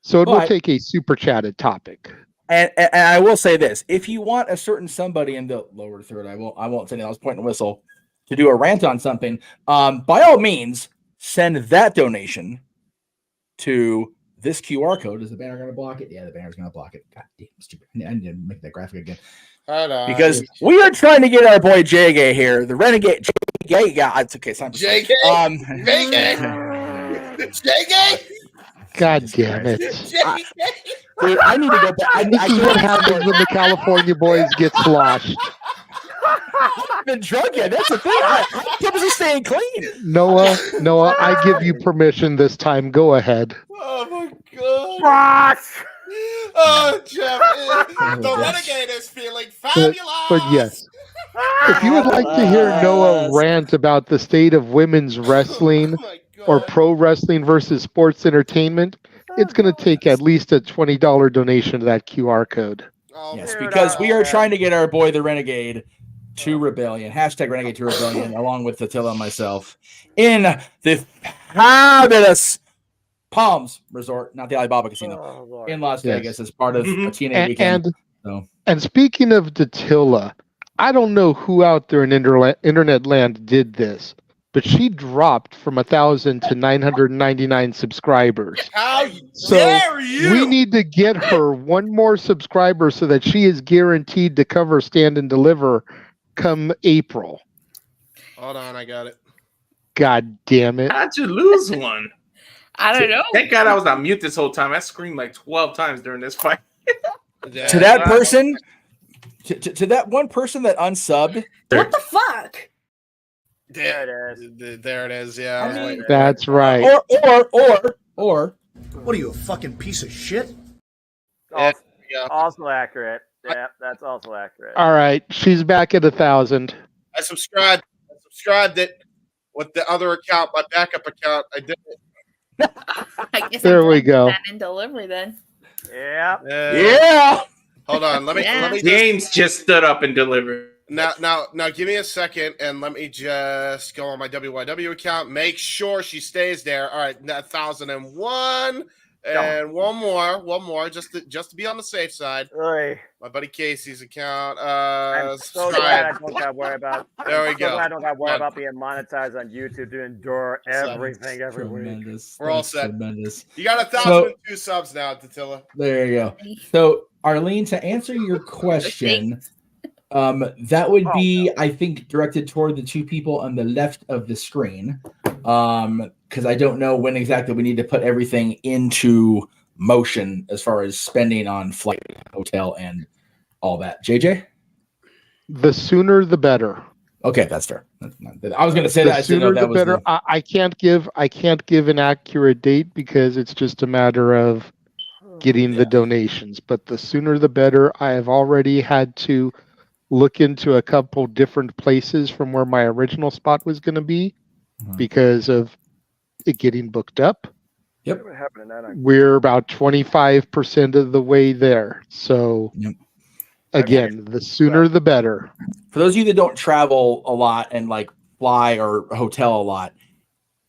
So it will take a super chatted topic. And I will say this: if you want a certain somebody in the lower third, I won't say that. I was pointing a whistle to do a rant on something. By all means, send that donation to this QR code. Is the banner going to block it? Yeah, the banner's going to block it. God damn, stupid! I need to make that graphic again. Hold on. Because we are trying to get our boy JG here, the renegade JG. Yeah, it's okay. It's time for JG. JG. God damn it! Dude, I need to go back. This is what happens when the California boys get sloshed. I've been drunk yet. That's the thing. I'm purposely staying clean. Noah, I give you permission this time. Go ahead. Oh my god! Oh, Jeff, the renegade is feeling fabulous. But yes, if you would like to hear Noah rant about the state of women's wrestling or pro wrestling versus sports entertainment, it's going to take at least a $20 donation to that QR code. Yes, because we are trying to get our boy the Renegade to Rebellion. Hashtag Renegade to Rebellion, along with Attila and myself, in the fabulous Palms Resort, not the Alibaba Casino, in Las Vegas as part of a TNA weekend. And speaking of Attila, I don't know who out there in internet land did this, but she dropped from 1,000 to 999 subscribers. How So dare you? we need to get her one more subscriber so that she is guaranteed to cover Stand and Deliver come April. Hold on, I got it. God damn it. How'd you lose one? I don't know. Thank God I was on mute this whole time. I screamed like 12 times during this fight. To that person, to that one person that unsubbed. What the fuck? There it is. There it is. Yeah. I was waiting. That's right. Or. What are you, a fucking piece of shit? Also accurate. Yeah, that's also accurate. All right. She's back at 1,000. I subscribed it with the other account, my backup account. I did it. I guess There we go. Stand and Deliver then. Yeah. Yeah. Hold on. Let me James just stood up and delivered. Now, give me a second, and let me just go on my WYW account. Make sure she stays there. All right, 1,001, and one more, just to be on the safe side. Oy. My buddy Casey's account. I'm so glad I don't got to worry about. There we go. I don't got to worry about being monetized on YouTube to endure everything every week. We're all set. Tremendous. You got 1,002 subs now, Tatilla. There you go. So, Arlene, to answer your question, that would be, I think, directed toward the two people on the left of the screen, because I don't know when exactly we need to put everything into motion as far as spending on flight, hotel, and all that. JJ? The sooner the better. Okay, that's fair. I was going to say that. I didn't know sooner that the was better. I can't give an accurate date because it's just a matter of getting the donations. But the sooner the better. I have already had to look into a couple different places from where my original spot was going to be because of it getting booked up. Yep. We're about 25% of the way there. So again, the sooner the better. For those of you that don't travel a lot and like fly or hotel a lot,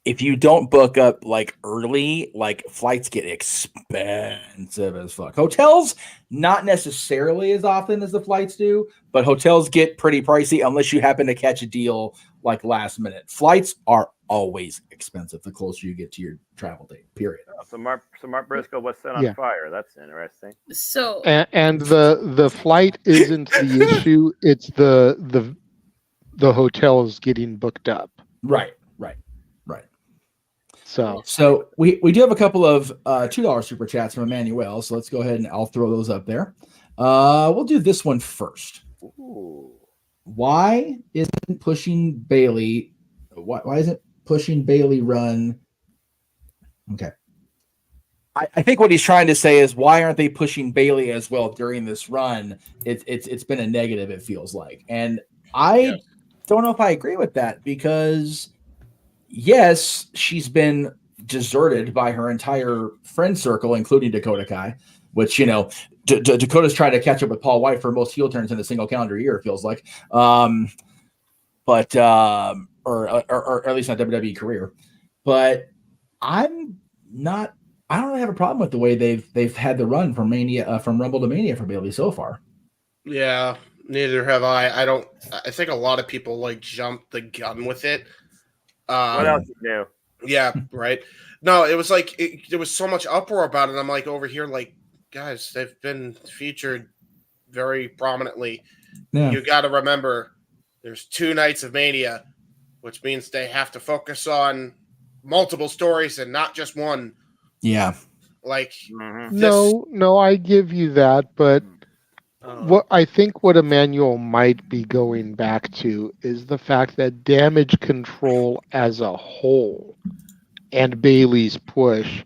if you don't book up like early, like flights get expensive as fuck. Hotels, not necessarily as often as the flights do, but hotels get pretty pricey unless you happen to catch a deal like last minute. Flights are always expensive the closer you get to your travel date, period. So Mark Briscoe was set on fire. That's interesting. So and the flight isn't the issue, it's the hotels getting booked up. Right. So we do have a couple of $2 super chats from Emmanuel. So let's go ahead and I'll throw those up there. We'll do this one first. Ooh. why isn't pushing Bailey? Why isn't pushing Bailey run? Okay. I think what he's trying to say is why aren't they pushing Bailey as well during this run? It's been a negative, it feels like. And I don't know if I agree with that because yes, she's been deserted by her entire friend circle, including Dakota Kai, which, you know, Dakota's trying to catch up with Paul White for most heel turns in a single calendar year, it feels like. Or at least not WWE career. But I don't really have a problem with the way they've had the run from Mania, from Rumble to Mania for Bailey so far. Yeah, neither have I. I think a lot of people like jumped the gun with it. What else you do? Yeah, right. No, it was like there was so much uproar about it. I'm like over here, like, guys, they've been featured very prominently. Yeah. You got to remember, there's 2 nights of Mania, which means they have to focus on multiple stories and not just one. Yeah. Like, No, I give you that, but what I think what Emmanuel might be going back to is the fact that Damage Control as a whole and Bailey's push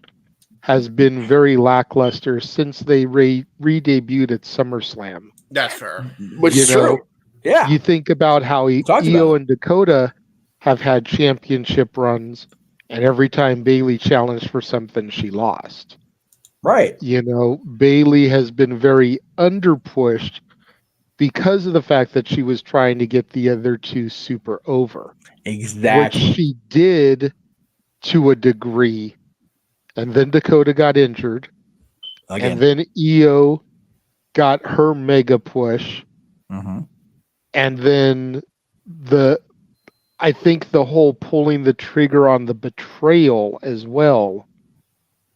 has been very lackluster since they re-debuted at SummerSlam. That's fair. Which is true. Yeah. You think about how Io and Dakota have had championship runs, and every time Bailey challenged for something, she lost. Right. You know, Bailey has been very underpushed because of the fact that she was trying to get the other 2 super over. Exactly. Which she did to a degree. And then Dakota got injured. Again. And then Io got her mega push. Mm-hmm. And then I think the whole pulling the trigger on the betrayal as well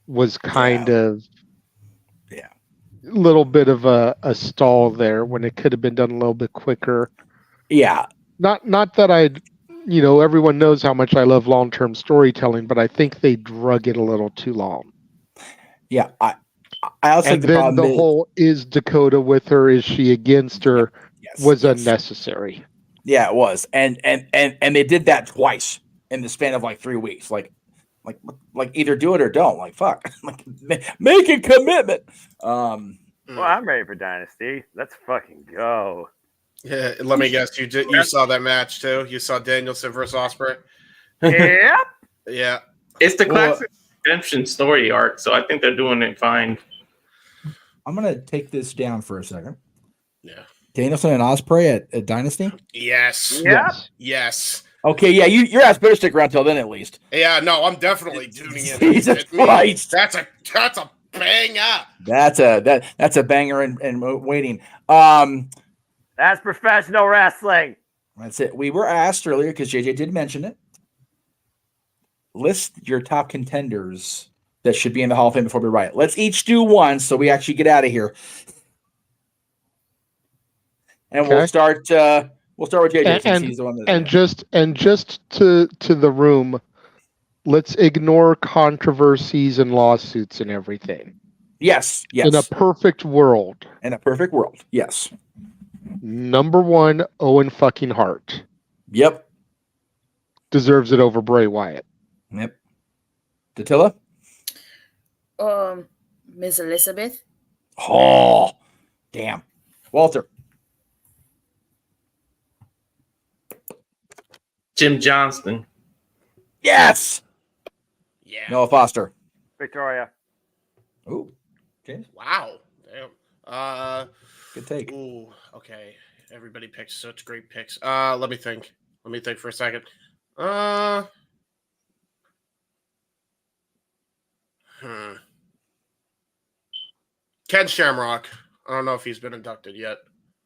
was kind of a little bit of a stall there when it could have been done a little bit quicker. Yeah. Not that everyone knows how much I love long-term storytelling, but I think they drug it a little too long. Yeah. I also think the whole is Dakota with her, is she against her, was unnecessary. Yeah, it was. And they did that twice in the span of like 3 weeks. Like either do it or don't. Like, fuck. Like, make a commitment. Well, I'm ready for Dynasty. Let's fucking go. Yeah, let me guess. You saw that match too? You saw Danielson versus Ospreay? Yep. Yeah. It's the classic redemption story arc, so I think they're doing it fine. I'm going to take this down for a second. Yeah. Danielson and Ospreay at Dynasty? Yes. Yep. Yes. Okay, yeah, your ass better stick around till then at least. Yeah, no, I'm definitely tuning in. Jesus Christ. That's a banger. That's a banger and waiting. That's professional wrestling. That's it. We were asked earlier, because JJ did mention it. List your top contenders that should be in the Hall of Fame before we write. Let's each do one so we actually get out of here. And we'll start with JJ since he's the one that and just to the room, let's ignore controversies and lawsuits and everything. Yes. In a perfect world. Yes. Number 1, Owen fucking Hart. Yep. Deserves it over Bray Wyatt. Yep. Datilla? Miss Elizabeth. Oh, damn. Walter? Jim Johnston. Yes. Yeah. Noah Foster. Victoria. Ooh. James. Wow. Damn. Good take. Ooh. Okay. Everybody picks such great picks. Let me think. For a second. Ken Shamrock. I don't know if he's been inducted yet.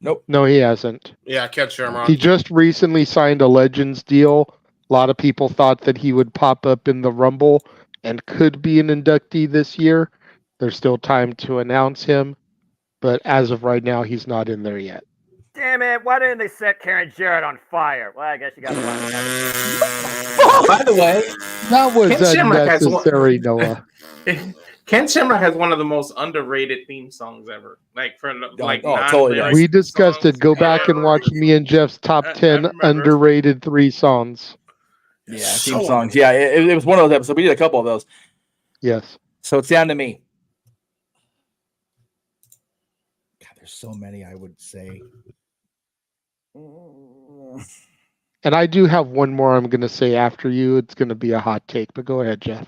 Nope. No, he hasn't. Yeah, Ken Shamrock. He just recently signed a Legends deal. A lot of people thought that he would pop up in the Rumble and could be an inductee this year. There's still time to announce him, but as of right now, he's not in there yet. Damn it! Why didn't they set Karen Jarrett on fire? Well, I guess you got one. By the way, that was Ken Shamrock has unnecessary, Noah. Ken Shamrock has one of the most underrated theme songs ever. Like for totally does. We discussed it. Go back and watch me and Jeff's top 10 underrated 3 songs. Yeah, theme songs. Yeah, it was one of those episodes. We did a couple of those. Yes. So it's down to me. God, there's so many, I would say. And I do have one more I'm going to say after you. It's going to be a hot take, but go ahead, Jeff.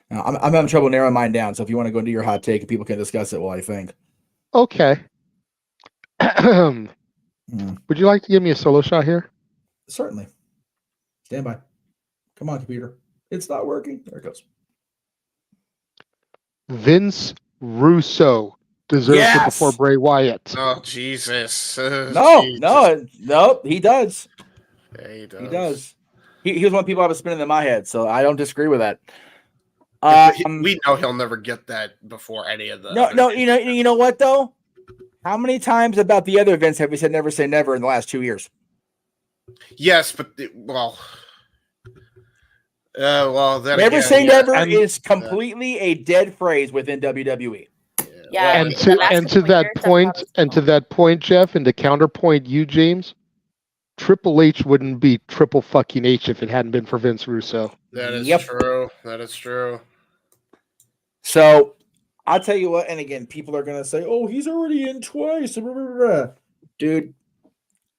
Now, I'm having trouble narrowing mine down, so if you want to go into your hot take, people can discuss it while I think. Okay. Would you like to give me a solo shot here? Certainly. Stand by. Come on, computer. It's not working. There it goes. Vince Russo deserves it before Bray Wyatt. Oh, Jesus. No, he does. Yeah, he does. He does. He was one of the people I was spinning in my head, so I don't disagree with that. We know he'll never get that before any of the. No. You know what though? How many times about the other events have we said never say never in the last 2 years? Yes, but then never again, say never is completely a dead phrase within WWE. Yeah, And to that point, Jeff, and to counterpoint you, James, Triple H wouldn't be Triple fucking H if it hadn't been for Vince Russo. That is true. That is true. So I'll tell you what, and again, people are gonna say, "Oh, he's already in twice." Dude,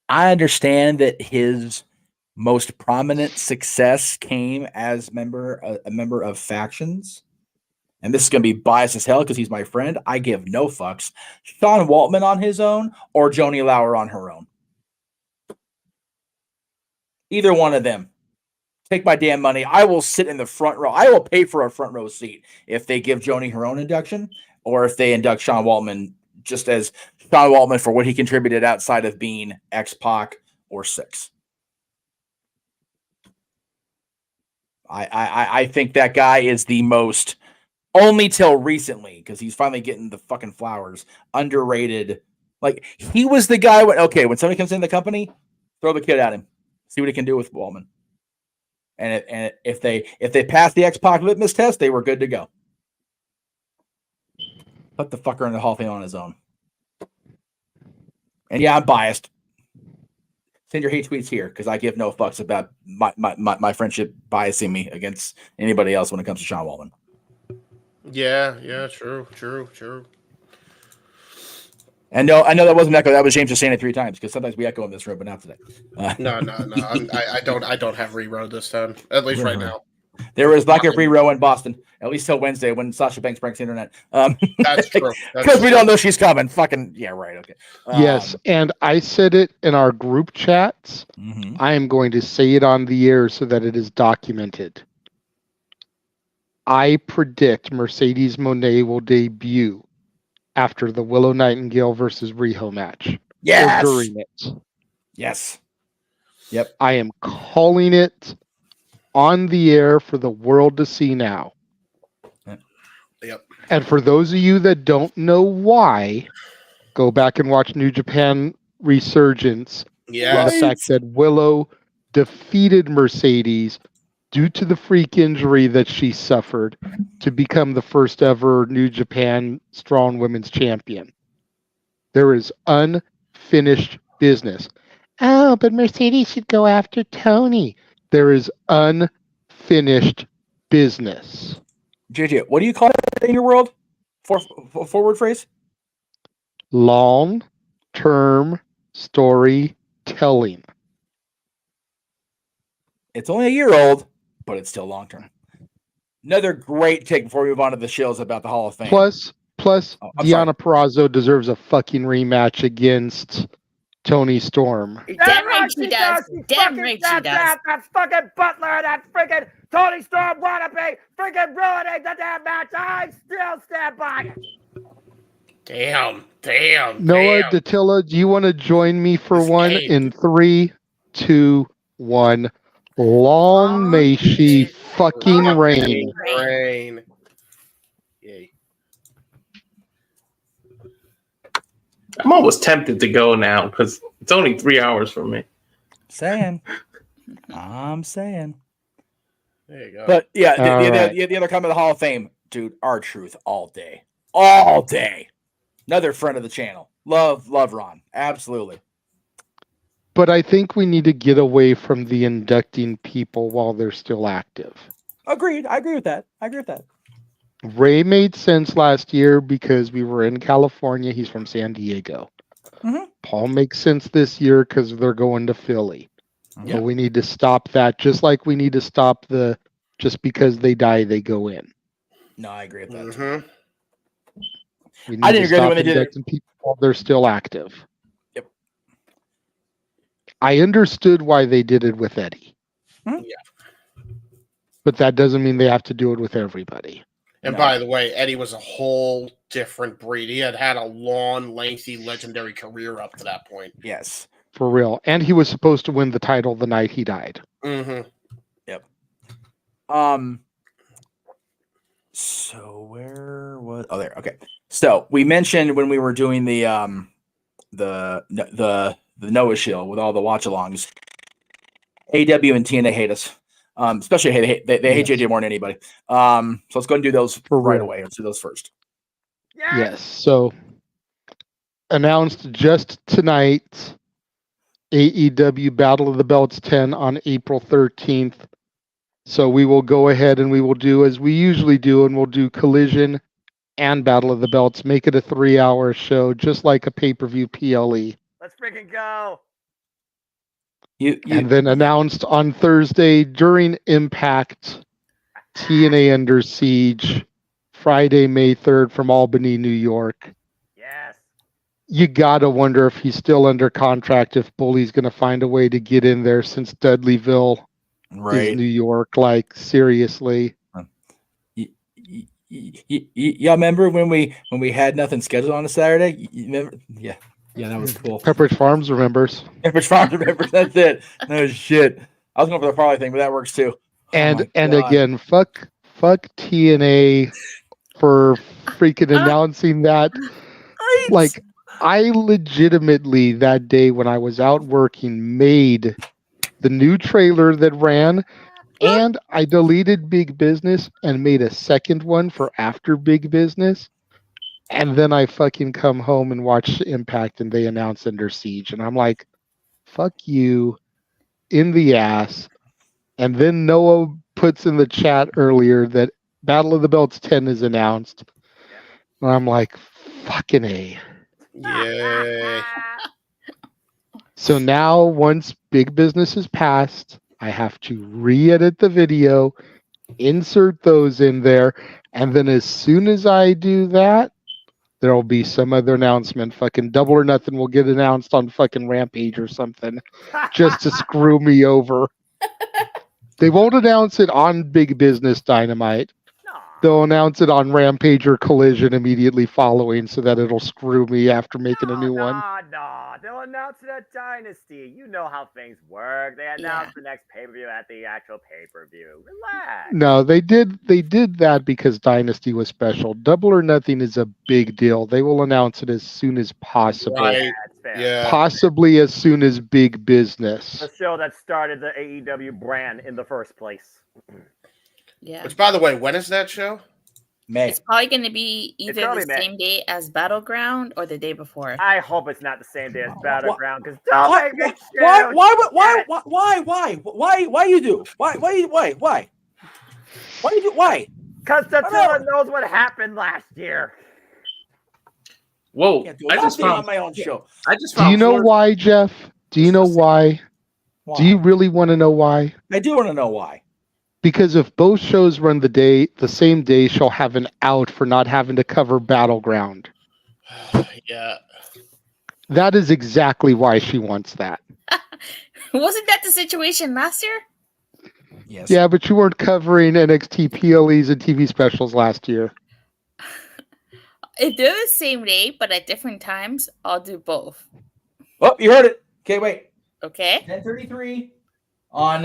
I understand that his most prominent success came as a member of factions. And this is going to be biased as hell because he's my friend. I give no fucks. Sean Waltman on his own or Joni Lauer on her own. Either one of them. Take my damn money. I will sit in the front row. I will pay for a front row seat if they give Joni her own induction or if they induct Sean Waltman just as Sean Waltman for what he contributed outside of being X-Pac or Six. I think that guy is the most, only till recently, because he's finally getting the fucking flowers, underrated. Like, he was the guy when somebody comes in the company, throw the kid at him. See what he can do with Waltman. And if they pass the X-Pac litmus test, they were good to go. Put the fucker in the Hall of Fame on his own. And yeah, I'm biased. Send your hate tweets here because I give no fucks about my friendship biasing me against anybody else when it comes to Sean Waltman. Yeah, true. And no, I know that wasn't echo. That was James just saying it 3 times because sometimes we echo in this room, but not today. No. I don't have rerow this time. At least right now. There was lack of rerow in Boston, at least till Wednesday when Sasha Banks breaks the internet. That's true. Because we don't know she's coming. Fucking yeah, right. Okay. Yes, and I said it in our group chats. I am going to say it on the air so that it is documented. I predict Mercedes Moné will debut after the Willow Nightingale versus Riho match. Yes. Or during it. Yes. Yep. I am calling it on the air for the world to see now. Yep. And for those of you that don't know why, go back and watch New Japan Resurgence. Yeah. The fact that Willow defeated Mercedes due to the freak injury that she suffered to become the first ever New Japan Strong Women's Champion. There is unfinished business. Oh, but Mercedes should go after Tony. There is unfinished business. JJ, what do you call it in your world? Forward phrase? Long-term storytelling. It's only a year old, but it's still long-term. Another great take before we move on to the shills about the Hall of Fame. Plus, Deonna Purrazzo deserves a fucking rematch against Tony Storm. Damn right she does. Damn right she does. That fucking Butler, that freaking Tony Storm wannabe, freaking ruining the damn match. I still stand by it. Damn. Noah Dattila, do you want to join me for one in 3, 2, 1? Long may she fucking reign. Yay. I'm almost tempted to go now because it's only 3 hours for me. I'm saying. There you go. But yeah, the other comment of the Hall of Fame. dude, R-Truth all day. All day. Another friend of the channel. Love Ron. Absolutely. But I think we need to get away from the inducting people while they're still active. Agreed. I agree with that. Ray made sense last year because we were in California. He's from San Diego. Mm-hmm. Paul makes sense this year because they're going to Philly. Yeah. But we need to stop that, just like we need to stop the just because they die, they go in. No, I agree with that. Mm-hmm. We need I didn't to agree stop when they did it. inducting people while they're still active. Yep. I understood why they did it with Eddie. Hmm? Yeah. But that doesn't mean they have to do it with everybody. And by the way, Eddie was a whole different breed. He had a long, lengthy, legendary career up to that point. Yes. For real. And he was supposed to win the title the night he died. Mm-hmm. Yep. So where was? Oh, there. Okay. So we mentioned when we were doing the Noah Shield with all the watch-alongs, AW and TNA hate us. Especially they hate JJ more than anybody. So let's go and do those right away. Let's do those first. Yes. So announced just tonight, AEW Battle of the Belts 10 on April 13th. So we will go ahead and we will do as we usually do, and we'll do Collision and Battle of the Belts. Make it a 3-hour show, just like a pay-per-view PLE. Let's freaking go. And then announced on Thursday during Impact, TNA Under Siege, Friday, May 3rd from Albany, New York. Yes. You gotta wonder if he's still under contract, if Bully's gonna find a way to get in there since Dudleyville is New York. Like, seriously. Y'all remember when we had nothing scheduled on a Saturday? You remember? Yeah. Yeah, that was cool. Pepperidge Farms remembers. Pepperidge Farms remembers. That's it. No shit. I was going for the parlay thing, but that works too. And again, fuck TNA for freaking announcing that. Like, I legitimately that day when I was out working made the new trailer that ran, and I deleted Big Business and made a second one for after Big Business. And then I fucking come home and watch Impact and they announce Under Siege. And I'm like, fuck you in the ass. And then Noah puts in the chat earlier that Battle of the Belts 10 is announced. And I'm like, fucking A. Yay. So now once Big Business is passed, I have to re-edit the video, insert those in there. And then as soon as I do that, there will be some other announcement. Fucking Double or Nothing will get announced on fucking Rampage or something just to screw me over. They won't announce it on Big Business Dynamite. They'll announce it on Rampage or Collision immediately following so that it'll screw me after making a new one. No, they'll announce it at Dynasty. You know how things work. They announce the next pay-per-view at the actual pay-per-view. Relax. No, they did that because Dynasty was special. Double or Nothing is a big deal. They will announce it as soon as possible. Right. Yeah. Possibly as soon as Big Business. The show that started the AEW brand in the first place. Yeah. Which, by the way, when is that show? May. It's probably going to be either probably the May. same day as Battleground or the day before. I hope it's not the same day as Battleground because Why you do? Why you do? Why? Because Tatilla knows what happened last year. Whoa! Yeah, I just on found my own show. I just Do found. you know Florida- why, Jeff? Do you know why? Do you really want to know why? I do want to know why. Because if both shows run the same day, she'll have an out for not having to cover Battleground. Yeah. That is exactly why she wants that. Wasn't that the situation last year? Yes. Yeah, but you weren't covering NXT PLEs and TV specials last year. If they're the same day but at different times, I'll do both. Oh, you heard it. Okay, wait. Okay? 10:33 on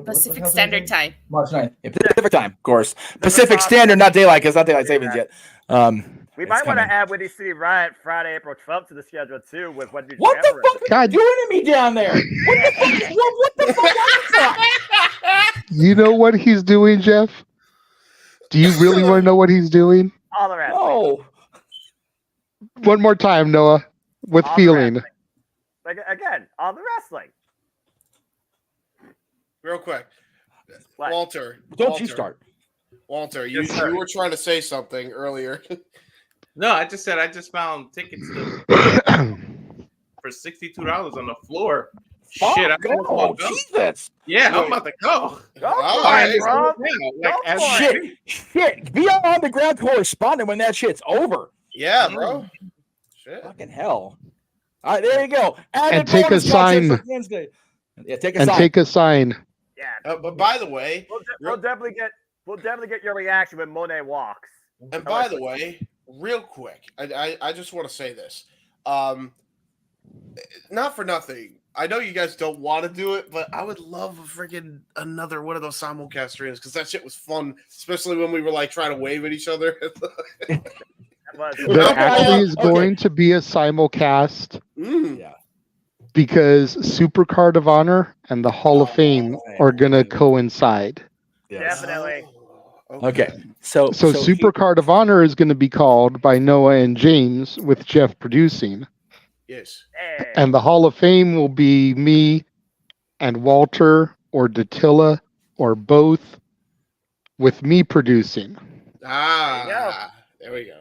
Pacific Standard Time. March 9th. Yeah, Pacific time, of course. Pacific Standard, not daylight, because not daylight savings yet. We might want to add Windy City Riot Friday, April 12th to the schedule too with what What the fuck are you doing to me down there? What the fuck? You know what he's doing, Jeff? Do you really want to know what he's doing? All the wrestling. Oh, One more time, Noah, with All the feeling. wrestling. Like, again, all the wrestling. Real quick. What? Walter. don't you start. Walter, you Yes, sir. were trying to say something earlier. No, I just said I just found tickets for $62 on the floor. Fuck, Shit, I go. almost wanna go. Jesus. Yeah, I'm about to go. Go All for right, it, bro. Like, Go as for it. Shit. Be on the ground correspondent when that shit's over. Yeah, bro. Shit. Fucking hell. All right, there you go. And take a bonus content sign. for Wednesday. Yeah, take a And sign. take a sign. Yeah. But by the way, We'll definitely get your reaction when Monet walks. and by the way, real quick, I just want to say this. Not for nothing. I know you guys don't want to do it, but I would love a freaking another one of those simulcast streams because that shit was fun, especially when we were like trying to wave at each other. There actually is going to be a simulcast Yeah. because Supercard of Honor and the Hall of Fame are going to coincide. Definitely. Okay. So Supercard of Honor is going to be called by Noah and James with Jeff producing. Yes. And the Hall of Fame will be me and Walter or Datilla or both with me producing. There we go.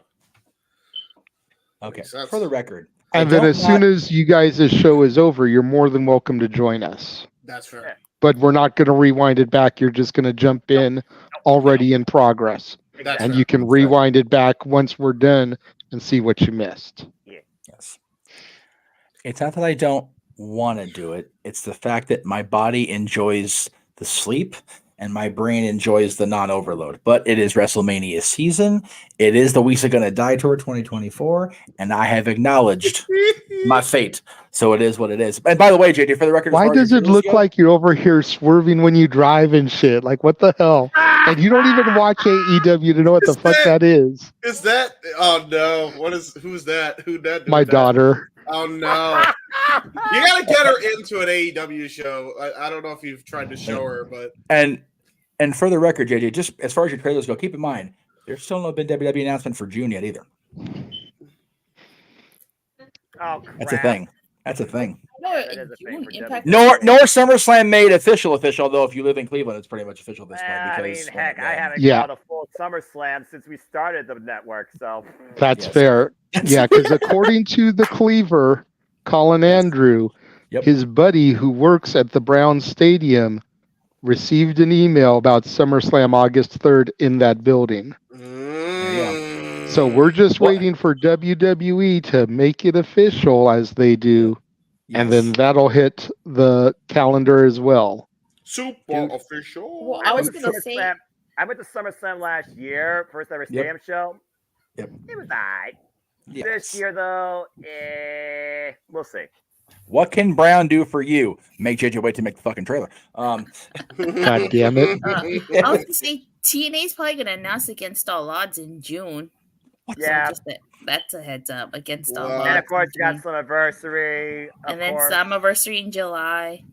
Okay. For the record. And then as soon as you guys' show is over, you're more than welcome to join us. That's fair. But we're not going to rewind it back. You're just going to jump in already in progress. That's and fair. you can rewind it back once we're done and see what you missed. Yes. It's not that I don't want to do it. It's the fact that my body enjoys the sleep and my brain enjoys the non-overload. But it is WrestleMania season. It is the We Are Gonna Die Tour 2024, and I have acknowledged my fate. So it is what it is. And by the way, JD, for the record, Why does it look like you're over here swerving when you drive and shit? Like, what the hell? And you don't even watch AEW to know what the fuck that is. Is that? Oh no! Who's that? Who that? My daughter. Oh no! You gotta get her into an AEW show. I don't know if you've tried to show her, but And for the record, JJ, just as far as your trailers go, keep in mind there's still no been WWE announcement for June yet either. Oh, That's a thing. That's a thing. No, Nor SummerSlam made official, although if you live in Cleveland, it's pretty much official at this point. I Because, mean, heck, I haven't Yeah. called a full SummerSlam since we started the network, so That's fair. Yeah, because according to the Cleaver, Colin Andrew, his buddy who works at the Browns Stadium received an email about SummerSlam August 3rd in that building. So we're just waiting for WWE to make it official as they do, and then that'll hit the calendar as well. Super official. Well, I was gonna say, I went to SummerSlam last year, first ever Stadium show. Yep. It was alright. Yes. This year though, we'll see. What can Brown do for you? Make JJ wait to make the fucking trailer. God damn it. I was gonna say TNA's probably gonna announce Against All Odds in June. Yeah. So that's a heads up. Against All And Odds. of course, you in got Slammiversary. And then Slammiversary in July.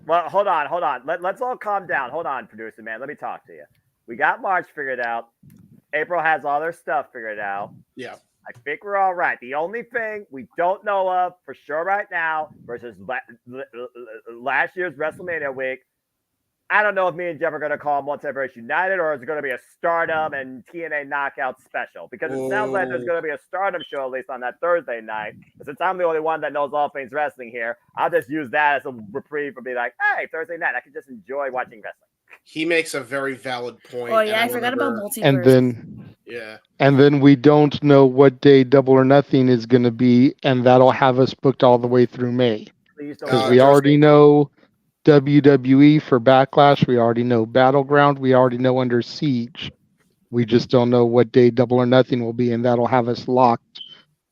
Well, hold on. Let's all calm down. Hold on, producer man. Let me talk to you. We got March figured out. April has all their stuff figured out. Yeah. I think we're all right. The only thing we don't know of for sure right now versus last year's WrestleMania week, I don't know if me and Jeff are going to call Multiverse United or is it going to be a Stardom and TNA Knockout special? Because it sounds like there's going to be a Stardom show at least on that Thursday night. But since I'm the only one that knows all things wrestling here, I'll just use that as a reprieve for being like, hey, Thursday night, I can just enjoy watching wrestling. He makes a very valid point. Oh yeah, I forgot about Multiverse. And then Yeah. And then we don't know what day Double or Nothing is going to be, and that'll have us booked all the way through May. Because we already know WWE for Backlash, we already know Battleground, we already know Under Siege. We just don't know what day Double or Nothing will be, and that'll have us locked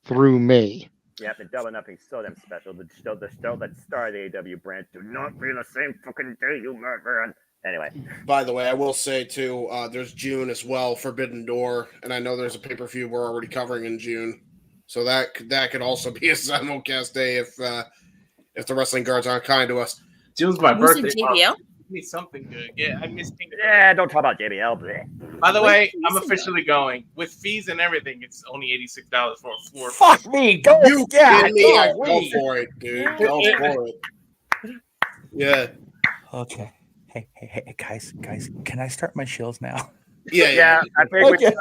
through May. Yeah, the Double or Nothing's so damn special. The show that started the AW branch do not be the same fucking day, you murderer. Anyway. By the way, I will say too, there's June as well, Forbidden Door, and I know there's a pay-per-view we're already covering in June, so that could also be a simulcast day if the wrestling guards aren't kind to us. June's my Who's in birthday. JBL? Give me something good. Yeah, I miss King. Yeah, don't talk about JBL. Bleh. By the way, I'm officially going with fees and everything. It's only $86 for a floor. Fuck me, go You yeah, kidding me? go, Go for it, dude. Go for it. Yeah. Okay. Hey, guys, can I start my shills now? Yeah. I think we should.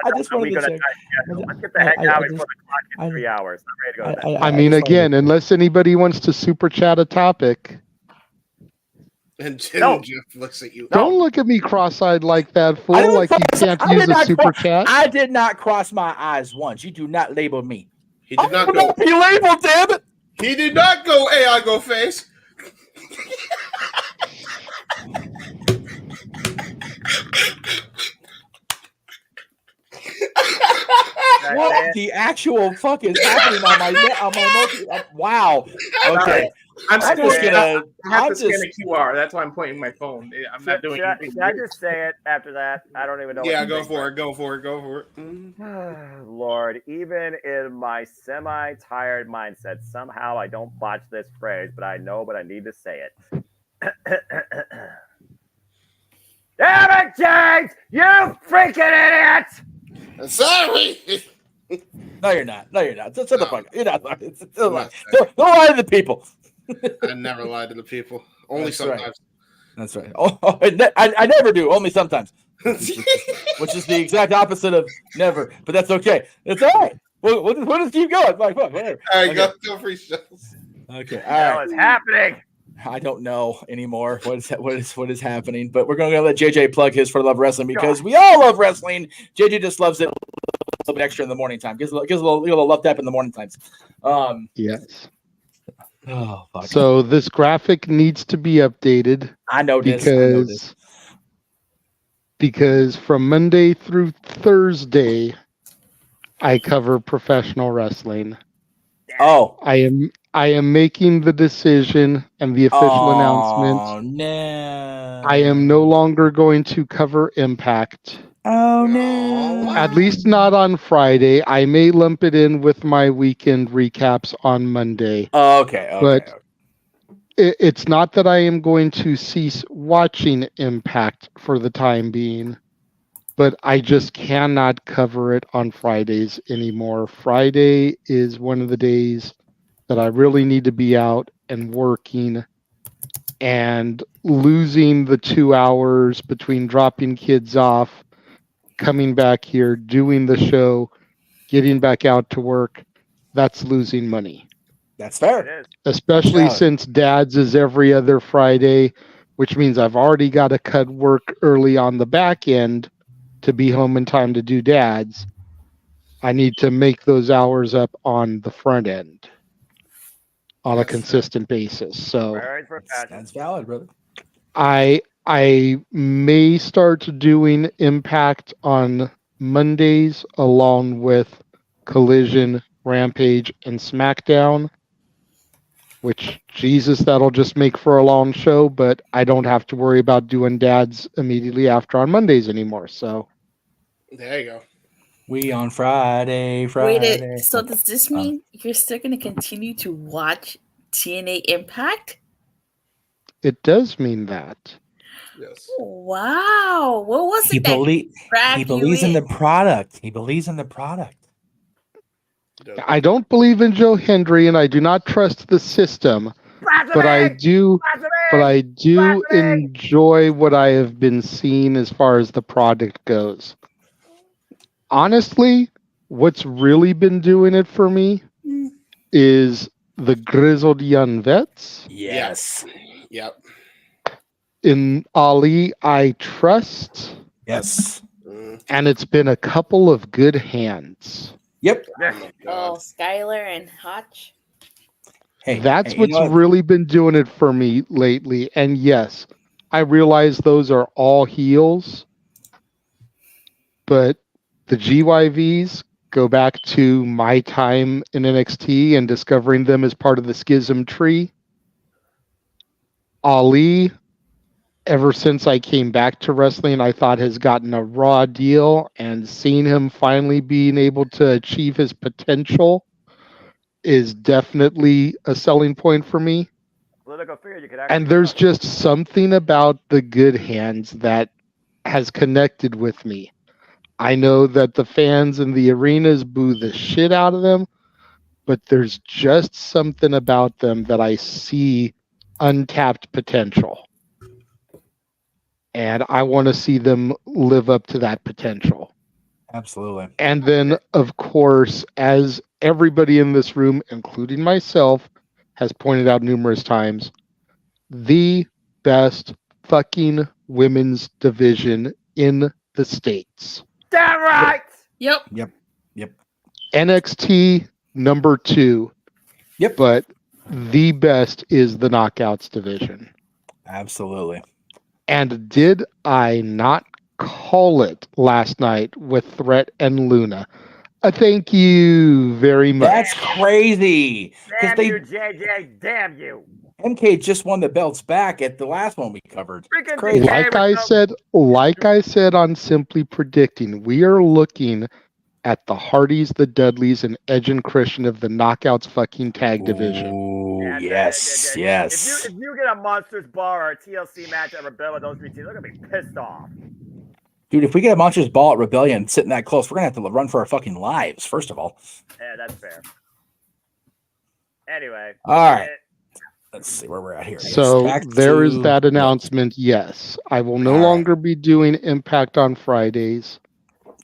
I just wanted to check. Let's get the heck out before the clock hits 3 hours. I'm ready to go. I mean, again, unless anybody wants to super chat a topic. And Jeff looks at you. Don't look at me cross-eyed like that, fool. Like you can't use a super chat. I did not cross my eyes once. You do not label me. He did not go. Be labeled, damn it. He did not go AI go face. What the actual fuck is happening on my wow. Okay. I'm just gonna. I have to scan a QR. That's why I'm pointing my phone. I'm not doing anything. Should I just say it after that? I don't even know. Yeah, go for it. Go for it. Lord, even in my semi-tired mindset, somehow I don't botch this phrase, but I need to say it. Damn it, James! You freaking idiot! Sorry. No, you're not. Shut the fuck up. You're not. Don't lie to the people. I never lie to the people. Only That's sometimes. Right. That's right. I never do. Only sometimes. Which is the exact opposite of never. But that's okay. It's all right. We'll just keep going. Like, fuck, whatever. All right, Okay. go free shows. Okay. What the hell is happening? I don't know anymore what is happening, but we're going to let JJ plug his For Love Wrestling because we all love wrestling. JJ just loves it a little bit extra in the morning time. Gives a little love tap in the morning times. Yes. Oh, fuck. So this graphic needs to be updated. I know this. Because from Monday through Thursday, I cover professional wrestling. Oh, I am making the decision and the official announcement. Oh no! I am no longer going to cover Impact. Oh no! At least not on Friday. I may lump it in with my weekend recaps on Monday. Okay. But it's not that I am going to cease watching Impact for the time being, but I just cannot cover it on Fridays anymore. Friday is one of the days that I really need to be out and working, and losing the 2 hours between dropping kids off, coming back here, doing the show, getting back out to work, that's losing money. That's fair. Especially since Dad's is every other Friday, which means I've already got to cut work early on the back end to be home in time to do Dad's. I need to make those hours up on the front end on a consistent basis. So that's valid, brother. I may start doing Impact on Mondays along with Collision, Rampage, and SmackDown, which, Jesus, that'll just make for a long show, but I don't have to worry about doing Dad's immediately after on Mondays anymore. So there you go. We on Friday. Wait, so does this mean you're still going to continue to watch TNA Impact? it does mean that. Yes. Wow. What was He it that he believes in the product. He believes in the product. I don't believe in Joe Hendry, and I do not trust the system. But I do enjoy what I have been seeing as far as the product goes. Honestly, what's really been doing it for me is the Grizzled Young Vets. Yes. Yep. In Ali, I trust. Yes. And it's been a couple of good hands. Yep. Oh, Skylar and Hotch. That's you what's know what? really been doing it for me lately. And yes, I realize those are all heels, but the GYVs go back to my time in NXT and discovering them as part of the Schism tree. Ali, ever since I came back to wrestling, I thought has gotten a raw deal, and seeing him finally being able to achieve his potential is definitely a selling point for me. Political figure, you could actually And there's just something about the good hands that has connected with me. I know that the fans in the arenas boo the shit out of them, but there's just something about them that I see untapped potential. And I want to see them live up to that potential. Absolutely. And then, of course, as everybody in this room, including myself, has pointed out numerous times, the best fucking women's division in the States. Damn right! Yep. NXT number 2. Yep. But the best is the Knockouts division. Absolutely. And did I not call it last night with Threat and Luna? Thank you very much. That's crazy. Damn you, JJ. Damn you. MK just won the belts back at the last one we covered. Freaking Crazy. Like I said on Simply Predicting, we are looking at the Hardys, the Dudleys, and Edge and Christian of the Knockouts fucking tag division. Ooh, yes. If you get a Monsters Ball or a TLC match at Rebellion with those three teams, they're going to be pissed off. Dude, if we get a Monsters Ball at Rebellion sitting that close, we're going to have to run for our fucking lives, first of all. Yeah, that's fair. Anyway. All right. Let's see where we're at here. So there is that announcement. Yes, I will no longer be doing Impact on Fridays.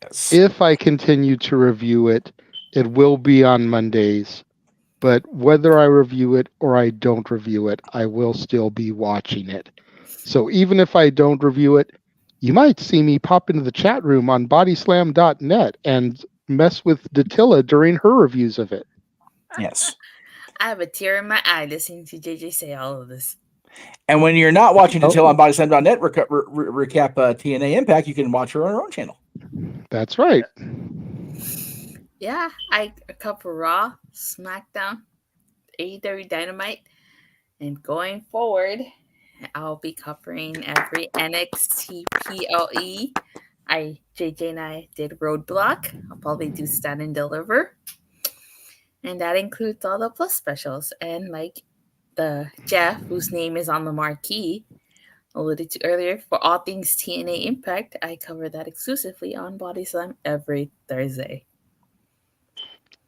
Yes. If I continue to review it, it will be on Mondays. But whether I review it or I don't review it, I will still be watching it. So even if I don't review it, you might see me pop into the chat room on bodyslam.net and mess with Datilla during her reviews of it. Yes. I have a tear in my eye listening to JJ say all of this. And when you're not watching Until on bodyslam.net recap TNA Impact, you can watch her on her own channel. That's right. Yeah, I cover Raw, SmackDown, AEW Dynamite, and going forward, I'll be covering every NXT PLE. JJ and I did Roadblock. I'll probably do Stand and Deliver. And that includes all the Plus specials. And like the Jeff, whose name is on the marquee, alluded to earlier, for all things TNA Impact, I cover that exclusively on Body Slam every Thursday.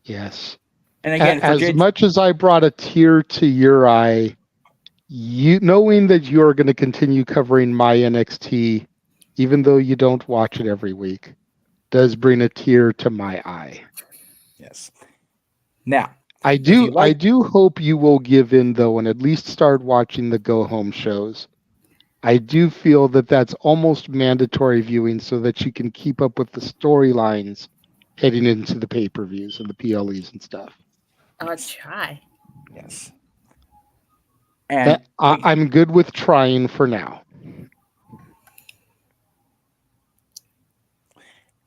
Yes. And again, as much as I brought a tear to your eye, knowing that you're going to continue covering my NXT, even though you don't watch it every week, does bring a tear to my eye. Yes. Now, I do hope you will give in though and at least start watching the go home shows. I do feel that that's almost mandatory viewing so that you can keep up with the storylines heading into the pay-per-views and the PLEs and stuff. I'll try. Yes. And I'm good with trying for now.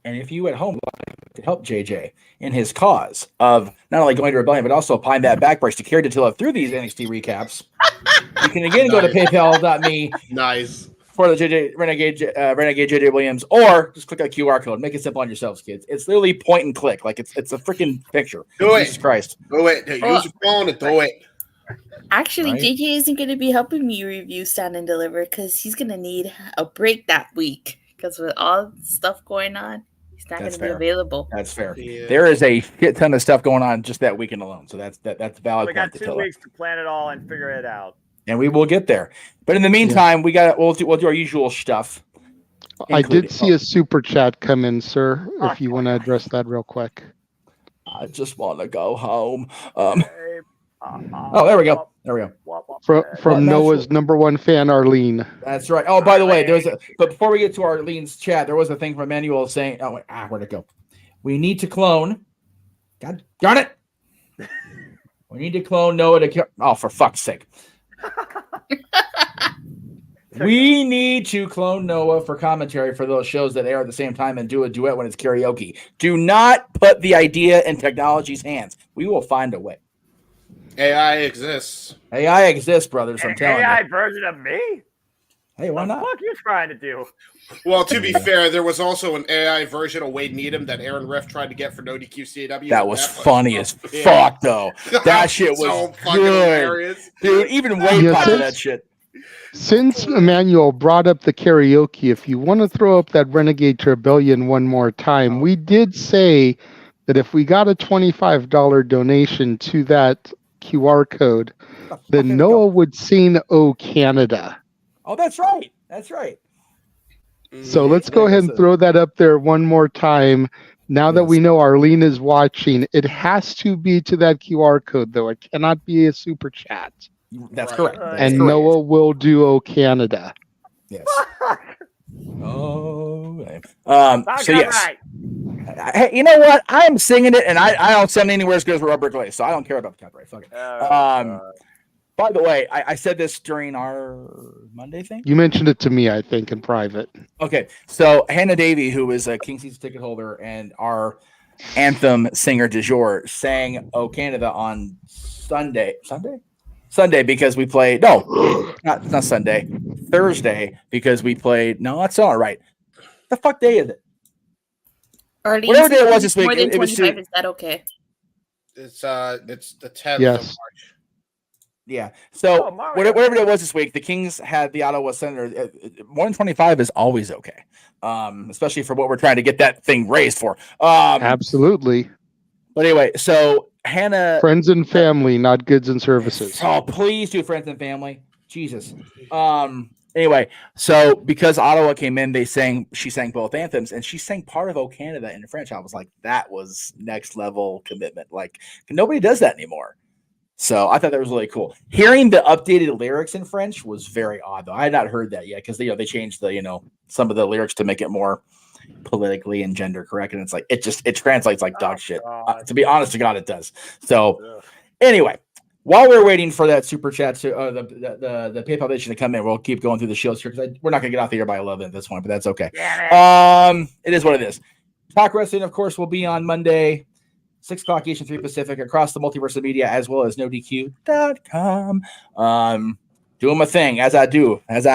And if you at home would like to help JJ in his cause of not only going to Rebellion, but also applying that backbreak to carry Datilla through these NXT recaps, you can again go to paypal.me for the Renegade JJ Williams, or just click that QR code. Make it simple on yourselves, kids. It's literally point and click. Like it's a freaking picture. Do it. Jesus Christ. Do it. Use your phone and do it. Actually, Right. JJ isn't going to be helping me review Stand and Deliver because he's going to need a break that week. Because with all the stuff going on, he's not going That's to be fair. available. That's fair. There is a shit ton of stuff going on just that weekend alone. So that's valid. We got point, 2 Datilla. weeks to plan it all and figure it out. And we will get there. But in the meantime, we'll do our usual stuff. I did see a super chat come in, sir, if you want to address that real quick. I just want to go home. Oh, there we go. There we go. From Noah's number one fan, Arlene. That's right. Oh, by the way, but before we get to Arlene's chat, there was a thing from Emmanuel saying, "Oh, wait, where'd it go? We need to clone. God darn it! We need to clone Noah to. Oh, for fuck's sake! We need to clone Noah for commentary for those shows that air at the same time and do a duet when it's karaoke. Do not put the idea in technology's hands. We will find a way. AI exists. AI exists, brothers. I'm telling you. AI version of me? Hey, why not? What are you trying to do? Well, to be fair, there was also an AI version of Wade Needham that Aaron Riff tried to get for No DQ CAW. That was funny as fuck, though. That shit was so fucking good. hilarious. Dude, even Wade Yeah, popped since- that shit. Since Emmanuel brought up the karaoke, if you want to throw up that Renegade Rebellion one more time, we did say that if we got a $25 donation to that QR code, then Noah would sing "Oh Canada." Oh, that's right. That's right. So let's go ahead and throw that up there one more time. Now that we know Arlene is watching, it has to be to that QR code, though. It cannot be a super chat. That's correct. And Noah will do "Oh Canada." Yes. Oh. Okay. So yes. Hey, you know what? I'm singing it, and I don't sound anywhere as good as Robert Glaze, so I don't care about the copyright. Fuck it. By the way, I said this during our Monday thing. You mentioned it to me, I think, in private. Okay, so Hannah Davey, who is a King Season ticket holder and our anthem singer du jour, sang "Oh Canada" on Sunday. Sunday because we played. No, not Sunday. Thursday because we played. No, that's all right. The fuck day is it? Arlene, Whatever day it was this week, more than it was 25, is that okay? It's the 10th Yes. of March. Yeah. So whatever it was this week, the Kings had the Ottawa Senators. More than 25 is always okay, especially for what we're trying to get that thing raised for. Absolutely. But anyway, so Hannah, Friends and family, not goods and services. oh please do friends and family, Jesus. Anyway, so because Ottawa came in, she sang both anthems, and she sang part of "Oh Canada" in French. I was like, that was next level commitment. Like nobody does that anymore. So I thought that was really cool. Hearing the updated lyrics in French was very odd, though. I had not heard that yet because they changed some of the lyrics to make it more politically and gender correct, and it's like it translates like dog shit. To be honest to God, it does. So anyway, while we're waiting for that super chat to the PayPal donation to come in, we'll keep going through the shields here because we're not gonna get off the air by 11 at this point, but that's okay. It is what it is. Talk Wrestling, of course, will be on Monday. 6 o'clock Eastern, 3 Pacific, across the multiverse of media, as well as NoDQ.com. Doing my thing, as I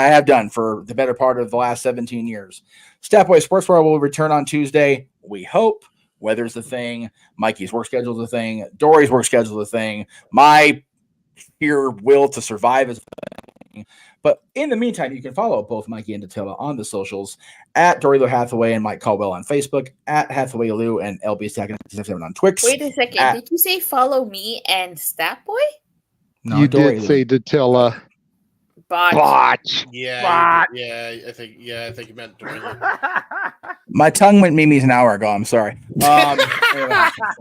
have done for the better part of the last 17 years. Statboy Sports Bar will return on Tuesday, we hope. Weather's the thing. Mikey's work schedule is a thing. Dory's work schedule is a thing. My sheer will to survive is a thing. But in the meantime, you can follow both Mikey and Datilla on the socials at Dory Lou Hathaway and Mike Caldwell on Facebook, at Hathaway Lou and LB Stack on Twix. Wait a second. Did you say follow me and Statboy? No, you Dory did Lou. say Datilla. Botch. Yeah, I think you meant Dory. My tongue went Mimi's an hour ago. I'm sorry.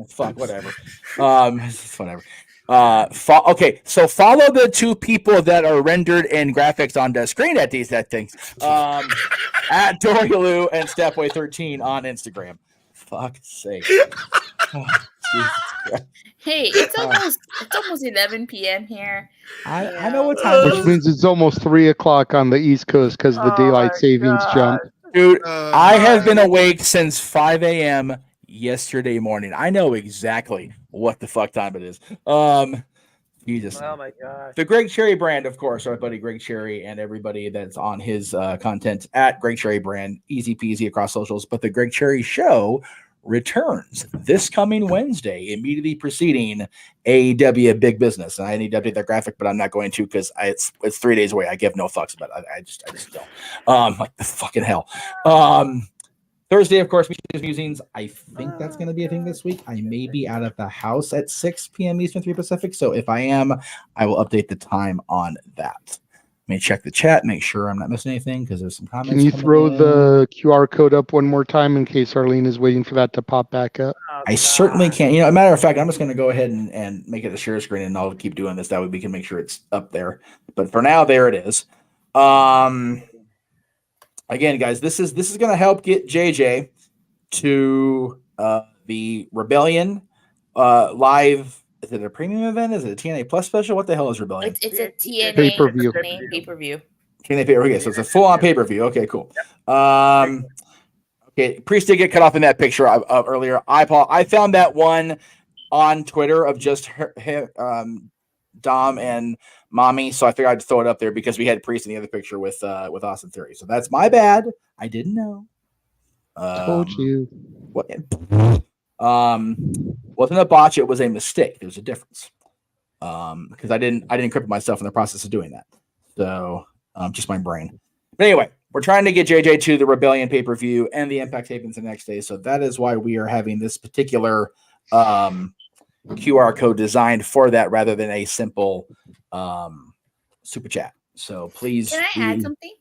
Fuck, whatever. Whatever. Okay, so follow the 2 people that are rendered in graphics on the screen at these things. At Dory Lou and Stepway13 on Instagram. Fuck's sake. Oh, Jesus Christ. Hey, it's almost 11 p.m. here. I know what time. Which means it's almost 3 o'clock on the East Coast because of the daylight savings jump. Dude, I have been awake since 5 a.m. yesterday morning. I know exactly what the fuck time it is. Jesus. Oh my god. The Greg Cherry brand, of course, our buddy Greg Cherry and everybody that's on his content at Greg Cherry brand, easy peasy across socials. But the Greg Cherry show returns this coming Wednesday, immediately preceding AEW Big Business. And I need to update that graphic, but I'm not going to because it's 3 days away. I give no fucks about it. I just don't. Like the fucking hell. Thursday, of course, Musings. I think that's going to be a thing this week. I may be out of the house at 6 p.m. Eastern, 3 Pacific. So if I am, I will update the time on that. Let me check the chat, make sure I'm not missing anything because there's some comments. Can you throw the QR code up one more time in case Arlene is waiting for that to pop back up? I certainly can. As a matter of fact, I'm just going to go ahead and make it a share screen, and I'll keep doing this. That way we can make sure it's up there. But for now, there it is. Again, guys, this is going to help get JJ to the Rebellion live. Is it a premium event? Is it a TNA Plus special? What the hell is Rebellion? It's a TNA Pay-per-view. pay-per-view. TNA pay-per-view. Okay, so it's a full-on pay-per-view. Okay, cool. Okay, Priest did get cut off in that picture earlier. I found that one on Twitter of just Dom and Mommy, so I figured I'd throw it up there because we had Priest in the other picture with Austin Theory. So that's my bad. I didn't know. Told you. What? Wasn't a botch. It was a mistake. There's a difference. Because I didn't encrypt myself in the process of doing that. So just my brain. But anyway, we're trying to get JJ to the Rebellion pay-per-view and the Impact tapings the next day. So that is why we are having this particular QR code designed for that rather than a simple super chat. So please. Can I add something?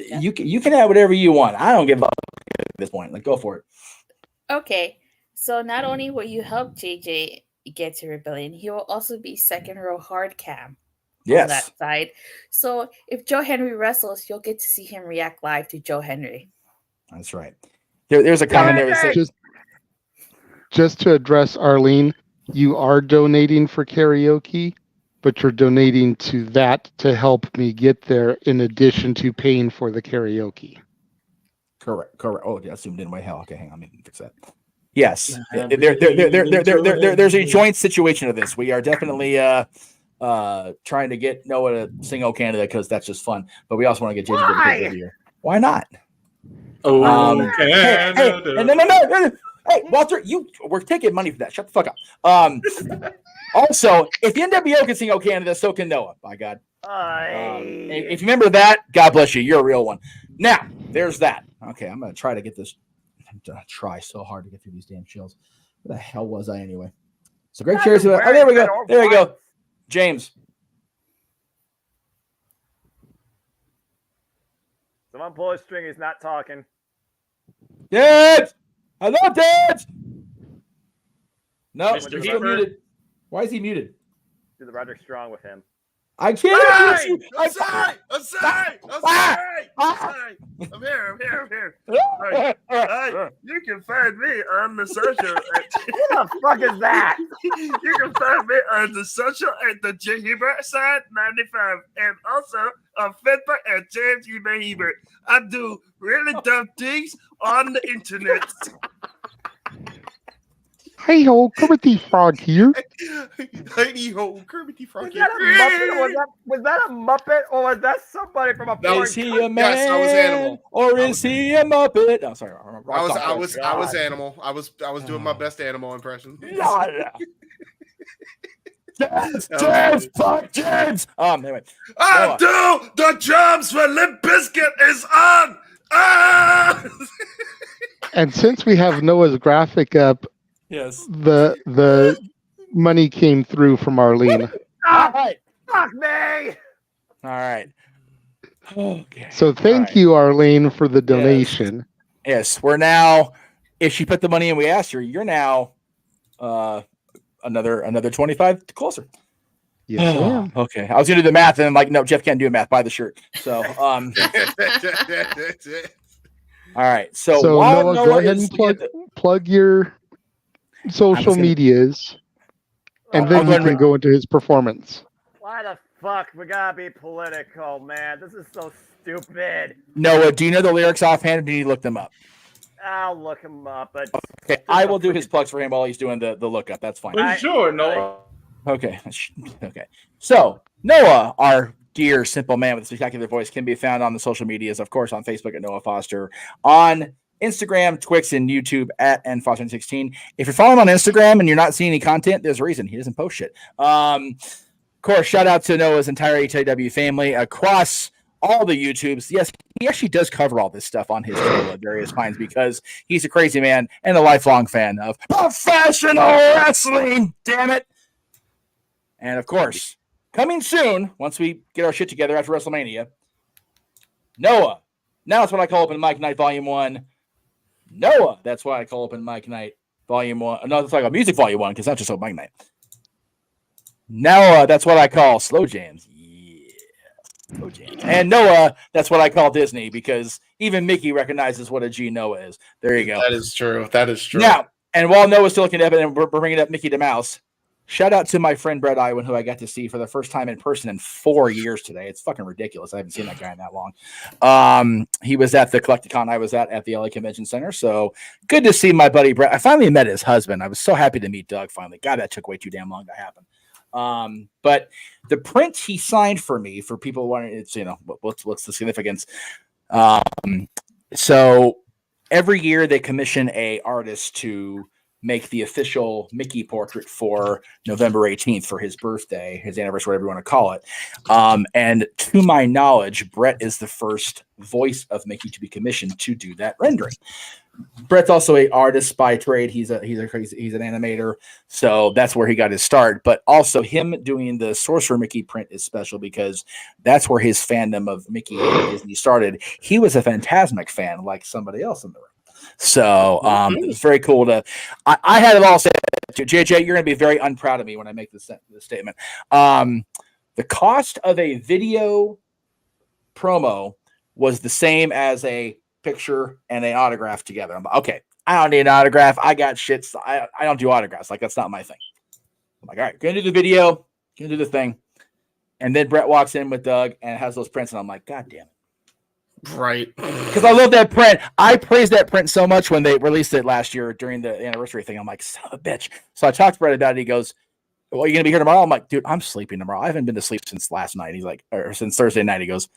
Jeff? You can add whatever you want. I don't give up at this point. Like, go for it. Okay. So not only will you help JJ get to Rebellion, he will also be second row hard cam. Yes. On that side. So if Joe Henry wrestles, you'll get to see him react live to Joe Henry. That's right. There's a comment there that says, just to address Arlene, you are donating for karaoke, but you're donating to that to help me get there in addition to paying for the karaoke. Correct. Oh, yeah, I zoomed in way hell. Okay, hang on, let me fix that. Yes. There's a joint situation of this. We are definitely trying to get Noah to sing "Oh Canada" because that's just fun. But we also want to get JJ to video. Why not? Oh, Canada. No. Hey, Walter, we're taking money for that. Shut the fuck up. Also, if the NWO can sing "Oh Canada," so can Noah. By God. If you remember that, God bless you. You're a real one. Now, there's that. Okay, I'm gonna try to get this. I'm gonna try so hard to get through these damn chills. Where the hell was I anyway? So great cheers. Oh, there we go. There we go. James. Someone pull his string. He's not talking. Dad! Hello, Dad! No, he's Mr. still muted. Why is he muted? Do the Roderick Strong with him. I can't. I'm sorry. I'm here. Right. You can find me on the social. Who the fuck is that? You can find me on the social at the J Hebert side 95, and also on Facebook at James Hebert. I do really dumb things on the internet. Hey ho, Kermit the Frog here. Hey ho, Kermit the Frog Was here. that a Muppet? Was that a Muppet or was that somebody from a foreign Is he country? a man? Yes, I was Animal. Or is he a Muppet? Oh, sorry. I was Animal. I was doing my best Animal impression. James, fuck James. Anyway. The drums for Limp Bizkit is on. And since we have Noah's graphic up, yes, the money came through from Arlene. All right. Fuck me. All right. Okay. So thank you, Arlene, for the donation. Yes, we're now. If she put the money in, we asked her. You're now another 25 closer. Yes, I am. Okay. I was gonna do the math, and I'm like, no, Jeff can't do math. Buy the shirt. So all right. So while Noah, go ahead and plug your social medias, and then we can go into his performance. Why the fuck we gotta be political, man? This is so stupid. Noah, do you know the lyrics offhand, or do you need to look them up? I'll look him up. But okay, I will do his plugs for him while he's doing the lookup. That's fine. Well, sure, Noah. Okay. Okay. So Noah, our dear simple man with a spectacular voice, can be found on the social medias, of course, on Facebook at Noah Foster, on Instagram, Twix, and YouTube at nfoster16. If you're following on Instagram and you're not seeing any content, there's a reason. He doesn't post shit. Of course, shout out to Noah's entire HIW family across all the YouTubes. Yes, he actually does cover all this stuff on his channel at various times because he's a crazy man and a lifelong fan of professional wrestling. Damn it. And of course, coming soon, once we get our shit together after WrestleMania, Noah. Now that's what I call Open Mic Night Volume 1. Noah. That's why I call Open Mic Night Volume 1. No, that's like a music Volume 1 because that's just Open Mic Night. Noah. That's what I call Slow Jams. Yeah. Slow Jams. And Noah. That's what I call Disney because even Mickey recognizes what a G Noah is. There you go. That is true. That is true. Now, and while Noah's still looking at it and we're bringing up Mickey the Mouse, shout out to my friend Brett Iwan, who I got to see for the first time in person in 4 years today. It's fucking ridiculous. I haven't seen that guy in that long. He was at the Collecticon I was at the LA Convention Center. So good to see my buddy Brett. I finally met his husband. I was so happy to meet Doug finally. God, that took way too damn long to happen. But the print he signed for me, for people wondering, it's, you know, what's the significance? So every year they commission a artist to make the official Mickey portrait for November 18th for his birthday, his anniversary, whatever you want to call it. And to my knowledge, Brett is the first voice of Mickey to be commissioned to do that rendering. Brett's also an artist by trade. He's an animator, so that's where he got his start. But also him doing the Sorcerer Mickey print is special because that's where his fandom of Mickey and Disney started. He was a Fantasmic fan, like somebody else in the room. So it's very cool to. I had it all said to JJ. You're going to be very unproud of me when I make this statement. The cost of a video promo was the same as a picture and an autograph together. I'm like, okay, I don't need an autograph. I got shit. So I don't do autographs. Like, that's not my thing. I'm like, all right, gonna do the video, gonna do the thing. And then Brett walks in with Doug and has those prints, and I'm like, God damn it. Right. Because I love that print. I praised that print so much when they released it last year during the anniversary thing. I'm like, son of a bitch. So I talked to Brett about it. He goes, well, you're gonna be here tomorrow? I'm like, dude, I'm sleeping tomorrow. I haven't been to sleep since last night. He's like, or since Thursday night. He goes,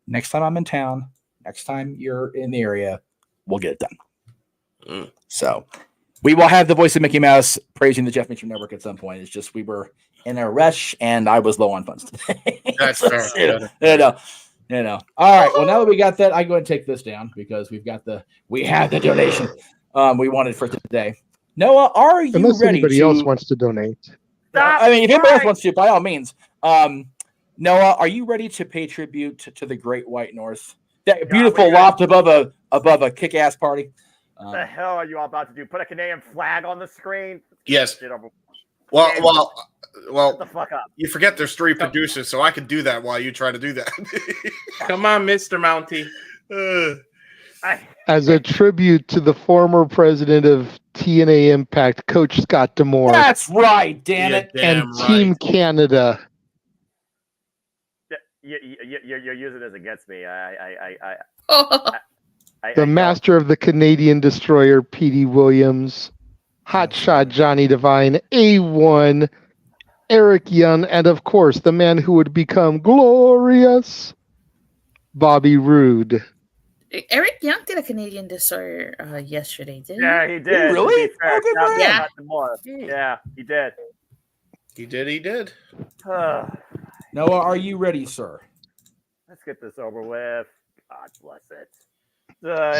next time I'm in town, next time you're in the area, we'll get it done. So we will have the voice of Mickey Mouse praising the Jeff Mitchell Network at some point. It's just we were in a rush and I was low on funds today. That's fair. You know. All right. Well, now that we got that, I go ahead and take this down because we have the donation we wanted for today. Noah, are you Unless ready? anybody else wants to donate. I mean, if anybody else wants to, by all means. Noah, are you ready to pay tribute to the Great White North? That beautiful loft above a kick-ass party. What the hell are you all about to do? Put a Canadian flag on the screen? Yes. Well, shut the fuck up. You forget there's 3 producers, so I can do that while you try to do that. Come on, Mr. Mountie. As a tribute to the former president of TNA Impact, Coach Scott D'Amore. That's right, damn it. And Team Canada. You're using this against me. The master of the Canadian Destroyer, P.D. Williams, Hotshot Johnny Devine, A1, Eric Young, and of course, the man who would become glorious, Bobby Roode. Eric Young did a Canadian Destroyer yesterday, didn't he? Yeah, he did. Really? Yeah, he did. He did. Noah, are you ready, sir? Let's get this over with. God bless it.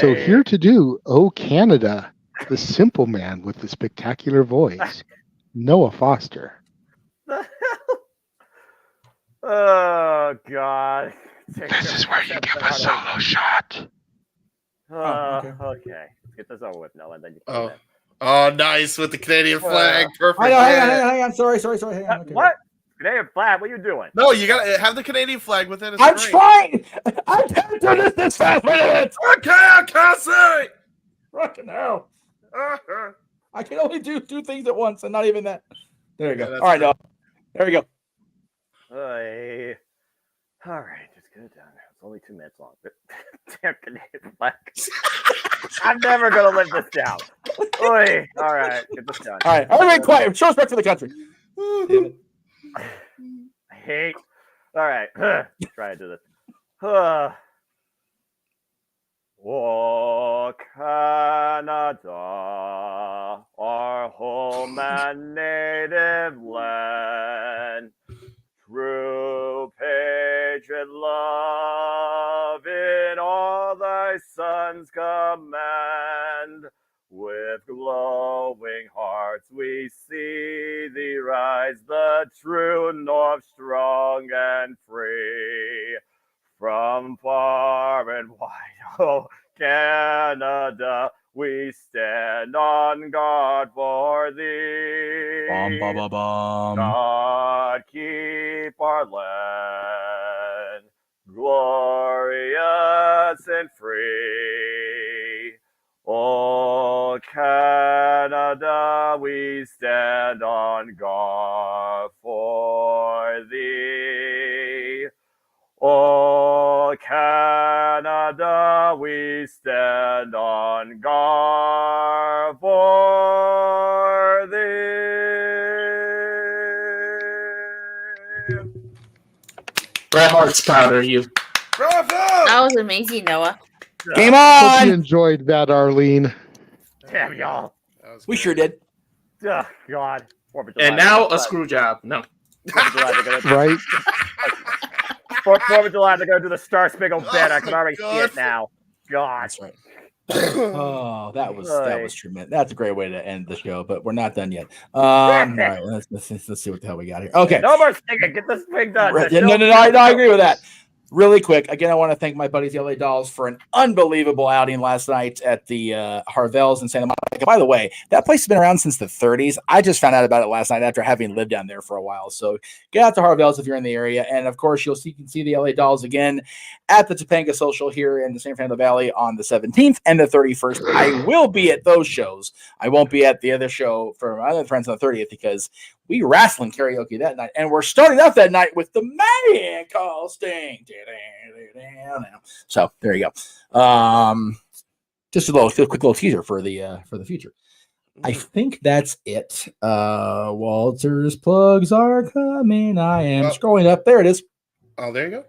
So here to do Oh Canada, the simple man with the spectacular voice, Noah Foster. Oh God! This is where you give a solo shot. Okay. Let's get this over with, Noah, and then you come in. Oh, nice with the Canadian flag. Perfect. Hang on. Sorry. Hang on. Okay. What? Canadian flag? What are you doing? No, you gotta have the Canadian flag within a I'm screen. trying. I can't do this fast minutes. Okay, I can't say. Fucking hell. I can only do 2 things at once, and not even that. There you go. Yeah, all right, Noah. There we go. All right, just get it down. It's only 2 minutes long. Damn Canadian flag. I'm never gonna live this down. Oy. All right, get this done. All right, everybody quiet. Show respect for the country. Damn it. I hate. All right, try to do this. Oh, Canada, our home and native land, true patriot love in all thy sons command. With glowing hearts we see thee rise, the true North strong and free. From far and wide, oh Canada, we stand on guard for thee. God keep our land glorious and free. Oh Canada, we stand on guard for thee. Oh Canada, we stand on guard for thee. Bret Hart's proud of you. Bravo! That was amazing, Noah. Game Hope on! you enjoyed that, Arlene. Damn y'all. We sure did. Oh, God. 4th of And now a screw job. No. 4th of July, they're gonna- Right? 4th of July, they're going to do the Star Spangled Banner. I can my already see God. it now. God. That's right. Oh, that was tremendous. That's a great way to end the show, but we're not done yet. All right, let's see what the hell we got here. Okay. No more singing. Get this thing done. Right. Yeah, no, I agree with that. Really quick, again, I want to thank my buddies, the LA Dolls, for an unbelievable outing last night at the Harvell's in Santa Monica. By the way, that place has been around since the 30s. I just found out about it last night after having lived down there for a while. So get out to Harvell's if you're in the area. And, of course, you can see the LA Dolls again at the Topanga Social here in the San Fernando Valley on the 17th and the 31st. I will be at those shows. I won't be at the other show for my other friends on the 30th because we wrestling karaoke that night. And we're starting off that night with the man called Sting. So there you go. Just a quick little teaser for the future. I think that's it. Walter's plugs are coming. I am scrolling up. There it is. Oh, there you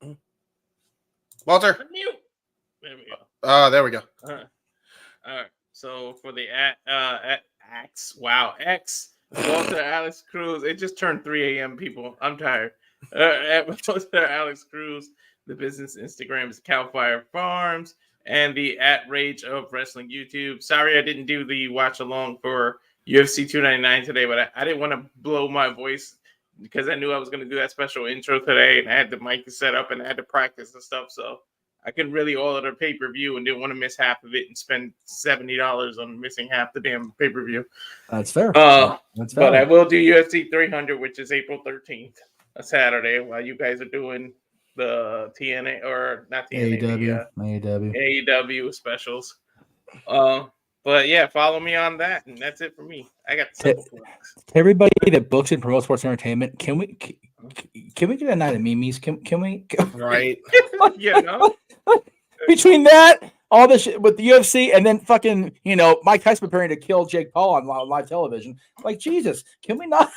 go. Walter. There we go. Oh, there we go. All right. So for the X, Walter Alex Cruz. It just turned 3 a.m. People, I'm tired. At Walter Alex Cruz, the business Instagram is Cowfire Farms, and the @Rage of Wrestling YouTube. Sorry, I didn't do the watch along for UFC 299 today, but I didn't want to blow my voice because I knew I was going to do that special intro today, and I had the mic set up and I had to practice and stuff. So I couldn't really order the pay-per-view and didn't want to miss half of it and spend $70 on missing half the damn pay-per-view. That's fair. That's fair. But I will do UFC 300, which is April 13th, a Saturday, while you guys are doing the TNA or not TNA, AEW specials. But yeah, follow me on that, and that's it for me. I got simple plugs. Everybody that books and promotes sports entertainment, can we get a night of memes? Can we? Right. You know? Between that, all this shit with the UFC, and then fucking, Mike Tyson preparing to kill Jake Paul on live television. Like, Jesus, can we not?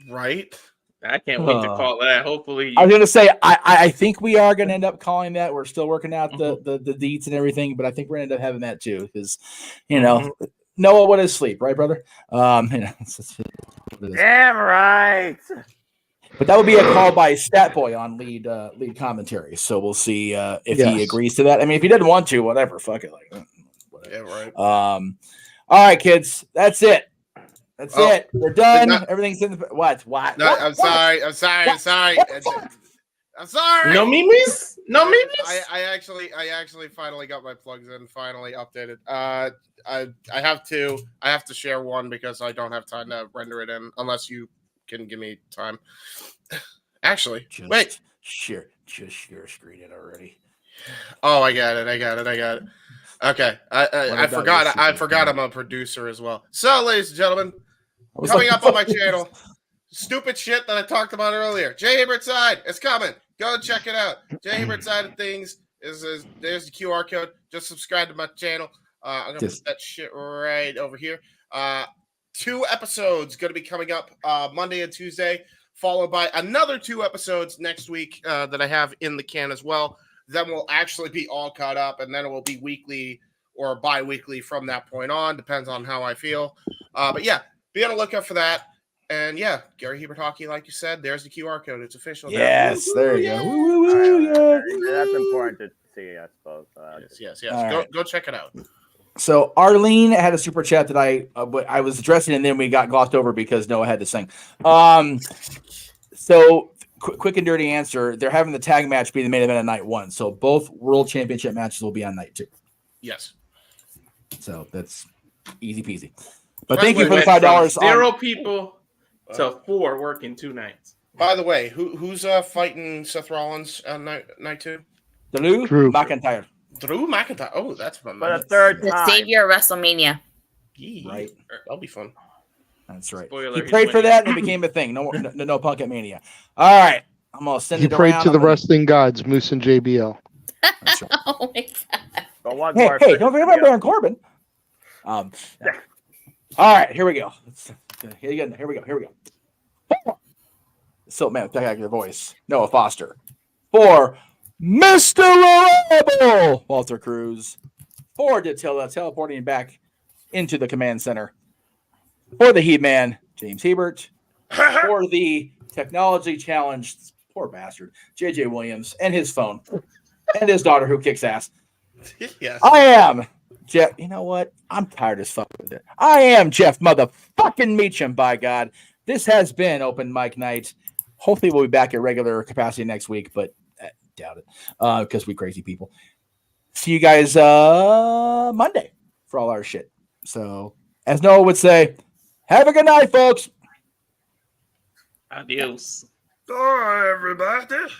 Right. I can't wait to call that. Hopefully, I was gonna say I think we are gonna end up calling that. We're still working out the deets and everything, but I think we're gonna end up having that too, because Noah, what is sleep, right, brother? Damn right. But that would be a call by Stat Boy on lead commentary. So we'll see if he agrees to that. I mean, if he didn't want to, whatever, fuck it, like whatever. Yeah, right. All right, kids, that's it. That's it. We're done. Everything's in the what? No, I'm sorry. I'm sorry. No memes. No memes. I actually finally got my plugs in. Finally updated. I have to share one because I don't have time to render it in unless you can give me time. Actually, wait. Just share screen it already. Oh, I got it. Okay. I forgot I'm a producer as well. So, ladies and gentlemen, coming up on my channel, stupid shit that I talked about earlier. Jay Hibbert Side, it's coming. Go check it out. Jay Hibbert Side of Things is there's the QR code. Just subscribe to my channel. I'm gonna put that shit right over here. 2 episodes gonna be coming up Monday and Tuesday, followed by another 2 episodes next week that I have in the can as well. Then we'll actually be all caught up, and then it will be weekly or bi-weekly from that point on. Depends on how I feel. But yeah, be on the lookout for that. And yeah, Gary Hebert Hockey, like you said, there's the QR code. It's official. Yes, there you go. Woo, woo, yeah. That's important to see, I suppose. Yes. Go check it out. So Arlene had a super chat that I was addressing, and then we got glossed over because Noah had to sing. So quick and dirty answer: they're having the tag match be the main event on night 1. So both world championship matches will be on night 2. Yes. So that's easy peasy. But thank you for the $5. 0 people to 4 working 2 nights. By the way, who's fighting Seth Rollins on night 2? Drew McIntyre. Drew McIntyre. Oh, that's fun. For the 3rd The time. savior of WrestleMania. Right. That'll be fun. That's right. Spoiler, He he's prayed for winning. that and it became a thing. No Punk at Mania. All right. I'm going to send He it prayed around. to the wrestling gods, Moose and JBL. That's right. Oh my god. Hey, don't forget about Baron Corbin. All right, here we go. Here we go. So, man, back your voice. Noah Foster. For Mr. Reliable, Walter Cruz. For Datilla, teleporting back into the command center. For the He-Man, James Hebert. For the technology challenged, poor bastard, JJ Williams, and his phone, and his daughter who kicks ass. Yes. I am Jeff. You know what? I'm tired as fuck with it. I am Jeff motherfucking Meacham, by God. This has been Open Mic Night. Hopefully we'll be back at regular capacity next week, but I doubt it because we crazy people. See you guys Monday for all our shit. So, as Noah would say, have a good night, folks. Adios. Bye, everybody.